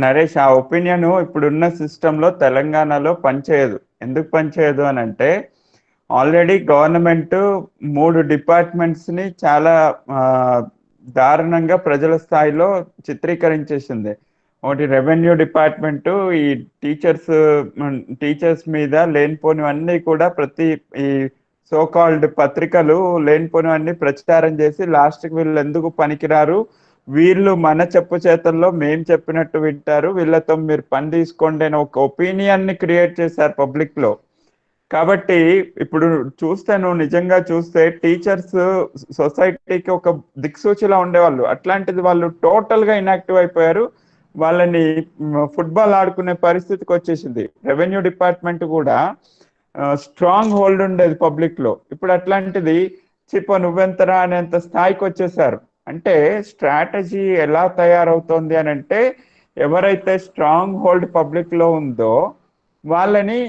నరేష్ ఆ ఒపీనియన్ ఇప్పుడున్న సిస్టంలో తెలంగాణలో పనిచేయదు. ఎందుకు పనిచేయదు అని అంటే ఆల్రెడీ గవర్నమెంట్ 3 డిపార్ట్మెంట్స్ ని చాలా దారుణంగా ప్రజల స్థాయిలో చిత్రీకరించేసింది. ఒకటి రెవెన్యూ డిపార్ట్మెంట్, ఈ టీచర్స్ మీద లేనిపోనివన్నీ కూడా ప్రతి ఈ సోకాల్డ్ పత్రికలు లేనిపోనివన్నీ ప్రచారం చేసి లాస్ట్కి వీళ్ళు ఎందుకు పనికిరారు, వీళ్ళు మన చెప్పు చేతల్లో మేం చెప్పినట్టు వింటారు, వీళ్ళతో మీరు పని తీసుకోండి అని ఒక ఒపీనియన్ ని క్రియేట్ చేశారు పబ్లిక్ లో. కాబట్టి ఇప్పుడు నువ్వు నిజంగా చూస్తే టీచర్స్ సొసైటీకి ఒక దిక్సూచిలా ఉండేవాళ్ళు, అట్లాంటిది వాళ్ళు టోటల్ గా ఇన్యాక్టివ్ అయిపోయారు. వాళ్ళని ఫుట్బాల్ ఆడుకునే పరిస్థితికి వచ్చేసింది. రెవెన్యూ డిపార్ట్మెంట్ కూడా స్ట్రాంగ్ హోల్డ్ ఉండేది పబ్లిక్ లో, ఇప్పుడు అట్లాంటిది నువ్వెంతరా అనేంత స్థాయికి వచ్చేసారు. అంటే స్ట్రాటజీ ఎలా తయారవుతోంది అని అంటే ఎవరైతే స్ట్రాంగ్ హోల్డ్ పబ్లిక్ లో ఉందో వాళ్ళని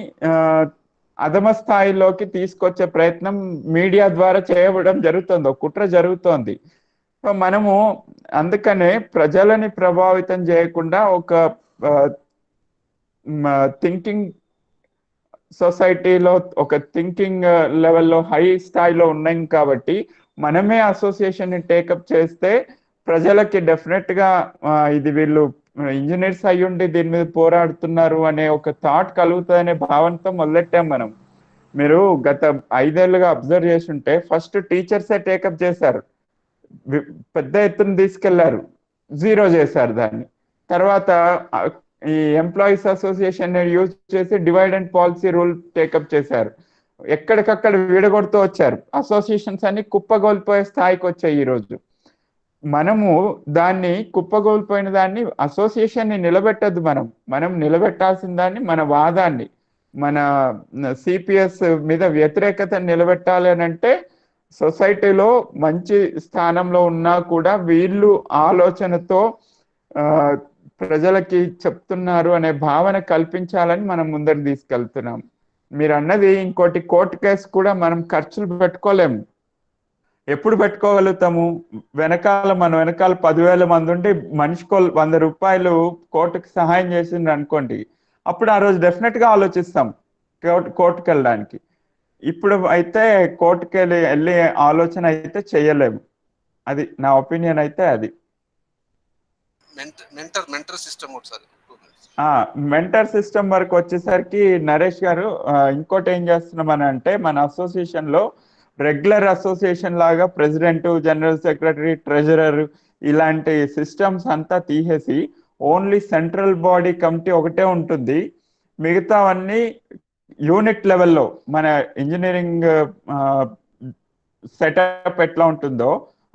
అధమ స్థాయిలోకి తీసుకొచ్చే ప్రయత్నం మీడియా ద్వారా చేయడం జరుగుతుంది, ఒక కుట్ర జరుగుతోంది. మనము అందుకనే ప్రజలని ప్రభావితం చేయకుండా ఒక థింకింగ్ సొసైటీలో ఒక థింకింగ్ లెవెల్లో హై స్థాయిలో ఉన్నాం కాబట్టి మనమే అసోసియేషన్ ని టేకప్ చేస్తే ప్రజలకి డెఫినెట్ గా ఇది వీళ్ళు ఇంజనీర్స్ అయ్యుండి దీని మీద పోరాడుతున్నారు అనే ఒక థాట్ కలుగుతుందనే భావనతో మొదలెట్టాం మనం. మీరు గత 5 ఏళ్ళుగా అబ్జర్వ్ చేస్తుంటే ఫస్ట్ టీచర్సే టేకప్ చేశారు, పెద్ద ఎత్తున తీసుకెళ్లారు, 0 చేశారు దాన్ని. తర్వాత ఈ ఎంప్లాయీస్ అసోసియేషన్ యూజ్ చేసి divide and policy rule take up చేశారు, ఎక్కడికక్కడ విడగొడుతూ వచ్చారు. అసోసియేషన్స్ అన్ని కుప్పగోల్పోయే స్థాయికి వచ్చాయి. ఈరోజు మనము దాన్ని కుప్పగోల్పోయిన దాన్ని అసోసియేషన్ ని నిలబెట్టద్దు, మనం నిలబెట్టాల్సిన దాన్ని, మన వాదాన్ని, మన సిపిఎస్ మీద వ్యతిరేకతను నిలబెట్టాలి అని అంటే సొసైటీలో మంచి స్థానంలో ఉన్నా కూడా వీళ్ళు ఆలోచనతో ప్రజలకి చెప్తున్నారు అనే భావన కల్పించాలని మనం ముందరికి తీసుకెళ్తున్నాం. మీరు అన్నది ఇంకోటి, కోర్టు కేసు కూడా మనం ఖర్చులు పెట్టుకోలేము. ఎప్పుడు పెట్టుకోగలుగుతాము? మన వెనకాల 10,000 మంది ఉండి మనిషికో 100 రూపాయలు కోర్టుకి సహాయం చేసిండ్రు అనుకోండి, అప్పుడు ఆ రోజు డెఫినెట్ గా ఆలోచిస్తాం కోర్టుకు వెళ్ళడానికి. ఇప్పుడు అయితే కోర్టుకి వెళ్ళే ఆలోచన అయితే చెయ్యలేము. అది నా ఒపీనియన్ అయితే. అది మెంటర్ సిస్టమ్ వరకు వచ్చేసరికి నరేష్ గారు ఇంకోటి ఏం చేస్తున్నామని అంటే మన అసోసియేషన్ లో రెగ్యులర్ అసోసియేషన్ లాగా ప్రెసిడెంట్, జనరల్ సెక్రటరీ, ట్రెజరర్ ఇలాంటి సిస్టమ్స్ అంతా తీసేసి ఓన్లీ సెంట్రల్ బాడీ కమిటీ ఒకటే ఉంటుంది. మిగతావన్నీ యూనిట్ లెవెల్లో మన ఇంజనీరింగ్ సెటప్ ఎట్లా ఉంటుందో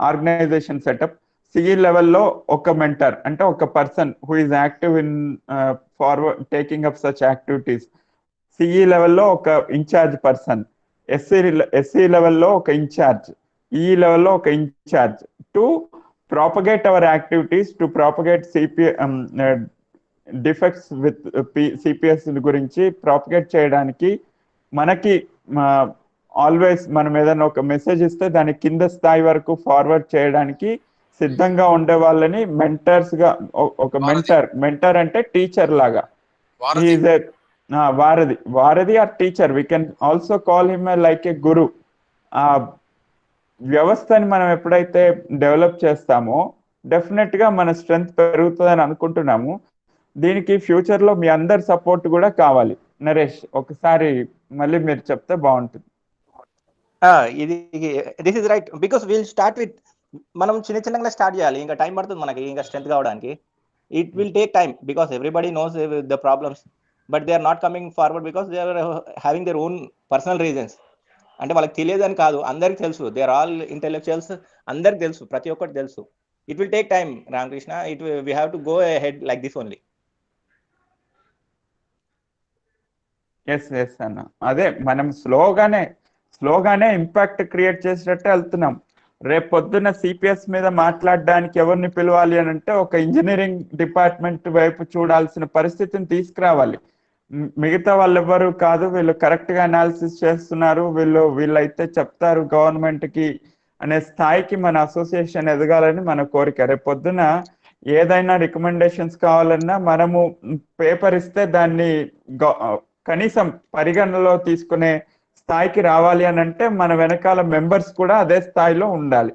ఆర్గనైజేషన్ సెటప్, సిఈ లెవెల్లో ఒక మెంటర్ అంటే ఒక person who is active in forward taking up such activities, CE లెవెల్లో ఒక ఇన్ఛార్జ్ పర్సన్, ఎస్సీ లెవెల్లో ఒక ఇన్ఛార్జ్, ఈ లెవెల్లో ఒక incharge, to propagate our activities to propagate defects with CPS గురించి ప్రాపగేట్ చేయడానికి మనకి ఆల్వేస్ మనం ఏదైనా ఒక మెసేజ్ ఇస్తే దాని కింద స్థాయి వరకు ఫార్వర్డ్ చేయడానికి సిద్ధంగా ఉండే వాళ్ళని మెంటర్స్ గా ఒక మెంటర్ అంటే టీచర్ లాగా వారధి or teacher we can also call him like a guru. ఆ వ్యవస్థని మనం ఎప్పుడైతే డెవలప్ చేస్తామో డెఫినెట్ గా మన స్ట్రెంగ్త్ పెరుగుతుందని అనుకుంటున్నాము. దీనికి ఫ్యూచర్ లో మీ అందరి సపోర్ట్ కూడా కావాలి. నరేష్ ఒకసారి మళ్ళీ మీరు చెప్తే బాగుంటుంది. ఇది this is right because will start with మనం చిన్నగా స్టార్ట్ చేయాలి. ఇంకా టైం పడుతుంది మనకి ఇంకా స్ట్రెంత్ కావడానికి. It will take time because everybody knows the problems but they are not coming forward because they are having their own personal reasons. అంటే వాళ్ళకి తెలియదని కాదు, అందరికి తెలుసు. దే ఆర్ ఆల్ ఇంటెలెక్చువల్స్, అందరికి తెలుసు, ప్రతి ఒక్కటి తెలుసు. It will take time Ramakrishna. We have to go head like this only. Yes అన్న, అదే మనం స్లోగానే ఇంపాక్ట్ క్రియేట్ చేసేటట్టే వెళ్తున్నాం. రేపు పొద్దున్న సిపిఎస్ మీద మాట్లాడడానికి ఎవరిని పిలవాలి అని అంటే ఒక ఇంజనీరింగ్ డిపార్ట్మెంట్ వైపు చూడాల్సిన పరిస్థితిని తీసుకురావాలి. మిగతా వాళ్ళు ఎవరు కాదు, వీళ్ళు కరెక్ట్ గా అనాలిసిస్ చేస్తున్నారు, వీళ్ళైతే చెప్తారు గవర్నమెంట్ కి అనే స్థాయికి మన అసోసియేషన్ ఎదగాలని మన కోరిక. రేపు పొద్దున ఏదైనా రికమెండేషన్స్ కావాలన్నా మనము పేపర్ ఇస్తే దాన్ని కనీసం పరిగణనలో తీసుకునే స్థాయికి రావాలి అని అంటే మన వెనకాల మెంబర్స్ కూడా అదే స్థాయిలో ఉండాలి.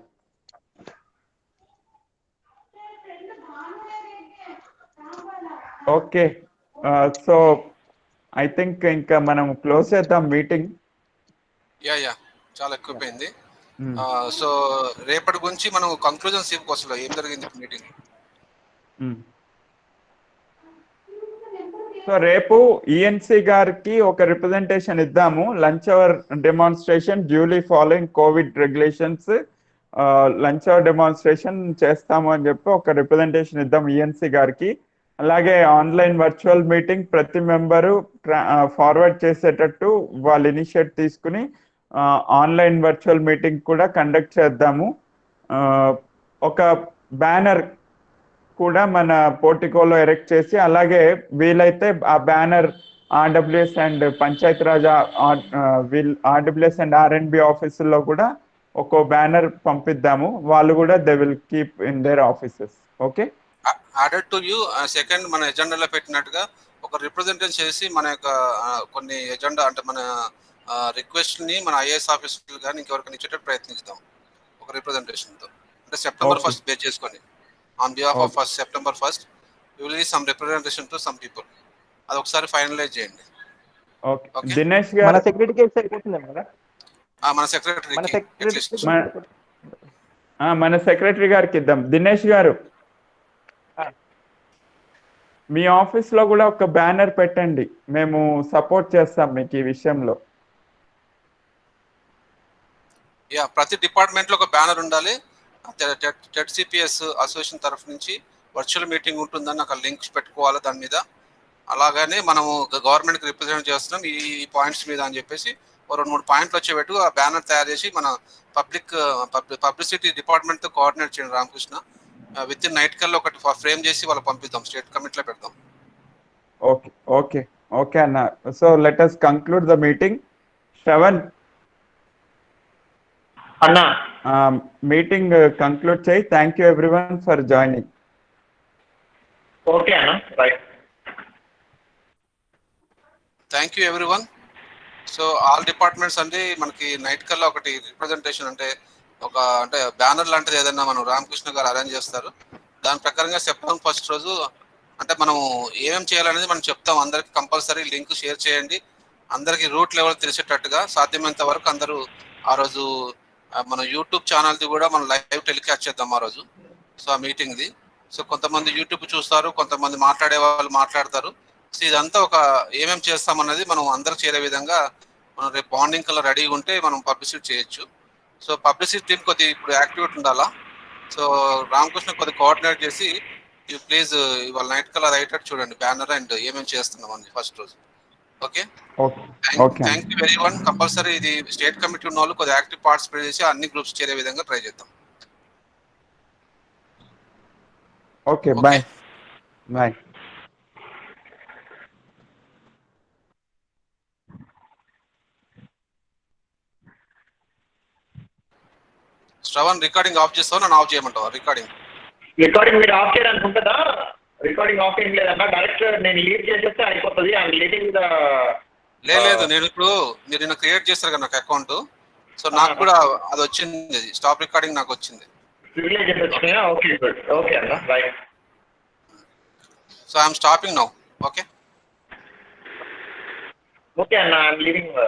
ఓకే, సో ఐ థింక్ ఇంకా మనం క్లోజ్ చేద్దాం మీటింగ్. యా చాలా ఎక్కువైపోయింది. సో రేపటి గురించి మనం కంక్లూజన్స్ ఇవ్వకోసం ఏం జరిగింది మీటింగ్. సో రేపు ఈఎన్సి గారికి ఒక రిప్రజెంటేషన్ ఇద్దాము. Lunch hour demonstration duly following covid regulations, lunch hour demonstration చేస్తాము అని చెప్పి ఒక రిప్రజెంటేషన్ ఇద్దాం ఈఎన్సి గారికి. అలాగే ఆన్లైన్ వర్చువల్ మీటింగ్ ప్రతి మెంబరు ఫార్వర్డ్ చేసేటట్టు వాళ్ళు ఇనిషియేట్ తీసుకుని ఆన్లైన్ వర్చువల్ మీటింగ్ కూడా కండక్ట్ చేద్దాము. ఒక బ్యానర్ కూడా మన పోర్టికోలో ఎరెక్ట్ చేసి, అలాగే వీలైతే ఆ banner RWS and Panchayati Raj RWS and ఆర్ఎండ్బి ఆఫీసుల్లో కూడా ఒక బ్యానర్ పంపిద్దాము. వాళ్ళు కూడా they will keep in there offices. Okay, added to you second మన ఎజెండాలో పెట్టినట్టుగా ఒక రిప్రజెంటేషన్ చేసి మన యొక్క కొన్ని ఎజెండా అంటే మన రిక్వెస్ట్ ని మన ఐఏఎస్ ఆఫీసర్లు కానీ ఇంకెవరికైనా ఇచ్చేటట్టు ప్రయత్నిస్తాం ఒక రిప్రజెంటేషన్ తో. అంటే September 1st బేస్ చేసుకొని on behalf of September 1st we will give some representation to some people. అది ఒకసారి ఫైనలైజ్ చేయండి. ఓకే, దినేష్ గారు మన సెక్రటరీకి సరిపోతుంది కదా. మన సెక్రటరీ గారికి ఇద్దాం. దినేష్ గారు మీ ఆఫీస్ లో కూడా ఒక బ్యానర్ పెట్టండి, మేము సపోర్ట్ చేస్తాం మీకు ఈ విషయంలో. ప్రతి డిపార్ట్మెంట్ లో ఒక బ్యానర్ ఉండాలి. టెట్ సిపిఎస్ అసోసియేషన్ తరఫు నుంచి వర్చువల్ మీటింగ్ ఉంటుందని అక్కడ లింక్స్ పెట్టుకోవాలి దాని మీద. అలాగనే మనము గవర్నమెంట్కి రిప్రజెంట్ చేస్తున్నాం ఈ పాయింట్స్ మీద అని చెప్పేసి 2-3 పాయింట్లు వచ్చేటట్టు ఆ బ్యానర్ తయారు చేసి మన పబ్లిసిటీ డిపార్ట్మెంట్తో కోఆర్డినేట్ చేయండి రామకృష్ణ. విత్ ఇన్ నైట్ కల్లా ఒకటి ఫ్రేమ్ చేసి వాళ్ళకి పంపిద్దాం, స్టేట్ కమిటీలో పెడదాం. ఓకే అన్న. So let us conclude the meeting. Shravan అన్నా మీటింగ్ కంక్లూడ్ చేయి. Thank you everyone for joining. Okay అన్న, right. Thank you everyone. So all departments అంటే మనకి నైట్ కల్లా ఒకటి రిప్రజెంటేషన్ అంటే బ్యానర్ లాంటిది ఏదైనా మనం రామకృష్ణ గారు అరేంజ్ చేస్తారు. దాని ప్రకారంగా September 1st రోజు అంటే మనం ఏమేమి చేయాలనేది మనం చెప్తాం. అందరికి కంపల్సరీ లింక్ షేర్ చేయండి. అందరికి రూట్ లెవెల్ తెలిసేటట్టుగా సాధ్యమైనంత వరకు అందరూ ఆ రోజు మన యూట్యూబ్ ఛానల్ది కూడా మనం లైవ్ టెలికాస్ట్ చేద్దాం ఆ రోజు. సో ఆ మీటింగ్ది. సో కొంతమంది యూట్యూబ్ చూస్తారు, కొంతమంది మాట్లాడే వాళ్ళు మాట్లాడతారు. సో ఇదంతా ఒక ఏమేమి చేస్తామన్నది మనం అందరికి చేరే విధంగా మనం రేపు మార్నింగ్ కల్లా రెడీగా ఉంటే మనం పబ్లిసిటీ చేయొచ్చు. సో పబ్లిసిటీ టీమ్ కొద్దిగా ఇప్పుడు యాక్టివేట్ ఉండాలా. సో రామకృష్ణ కొద్దిగా కోఆర్డినేట్ చేసి ప్లీజ్ ఇవాళ నైట్ కల్లా రైట్ చూడండి బ్యానర్ అండ్ ఏమేమి చేస్తున్నాం అని ఫస్ట్ రోజు. Okay, thank you very one. Compulsory ఇది స్టేట్ కమిటీ ఉన్న వాళ్ళు కొద్దిగా యాక్టివ్ పార్టిసిపేట్ చేసి అన్ని గ్రూప్స్ చేరే విధంగా ట్రై చేద్దాం. Okay bye bye. Shravan recording off చేస్తావు, నన్ను ఆఫ్ చేయమంటావా? రికార్డింగ్ మీరు ఆఫ్ చేయడానికి ఉంటుందా? రికార్డింగ్ ఆఫ్ ఏం లేదన్నా, డైరెక్ట్ నేను లీవ్ చేసేస్తే అయిపోతుంది. I'm leaving the. లేదు, నేను ఇప్పుడు మీరు నిన్న క్రియేట్ చేస్తారు కదా నాకు అకౌంట్, సో నాకు కూడా అది వచ్చింది, స్టాప్ రికార్డింగ్ నాకు వచ్చింది. ప్రివిలేజెస్ వచ్చినాయా? Okay good. ఓకే అన్న, right. So I'm stopping now. Okay okay అన్న, ఐఎమ్ లీవింగ్.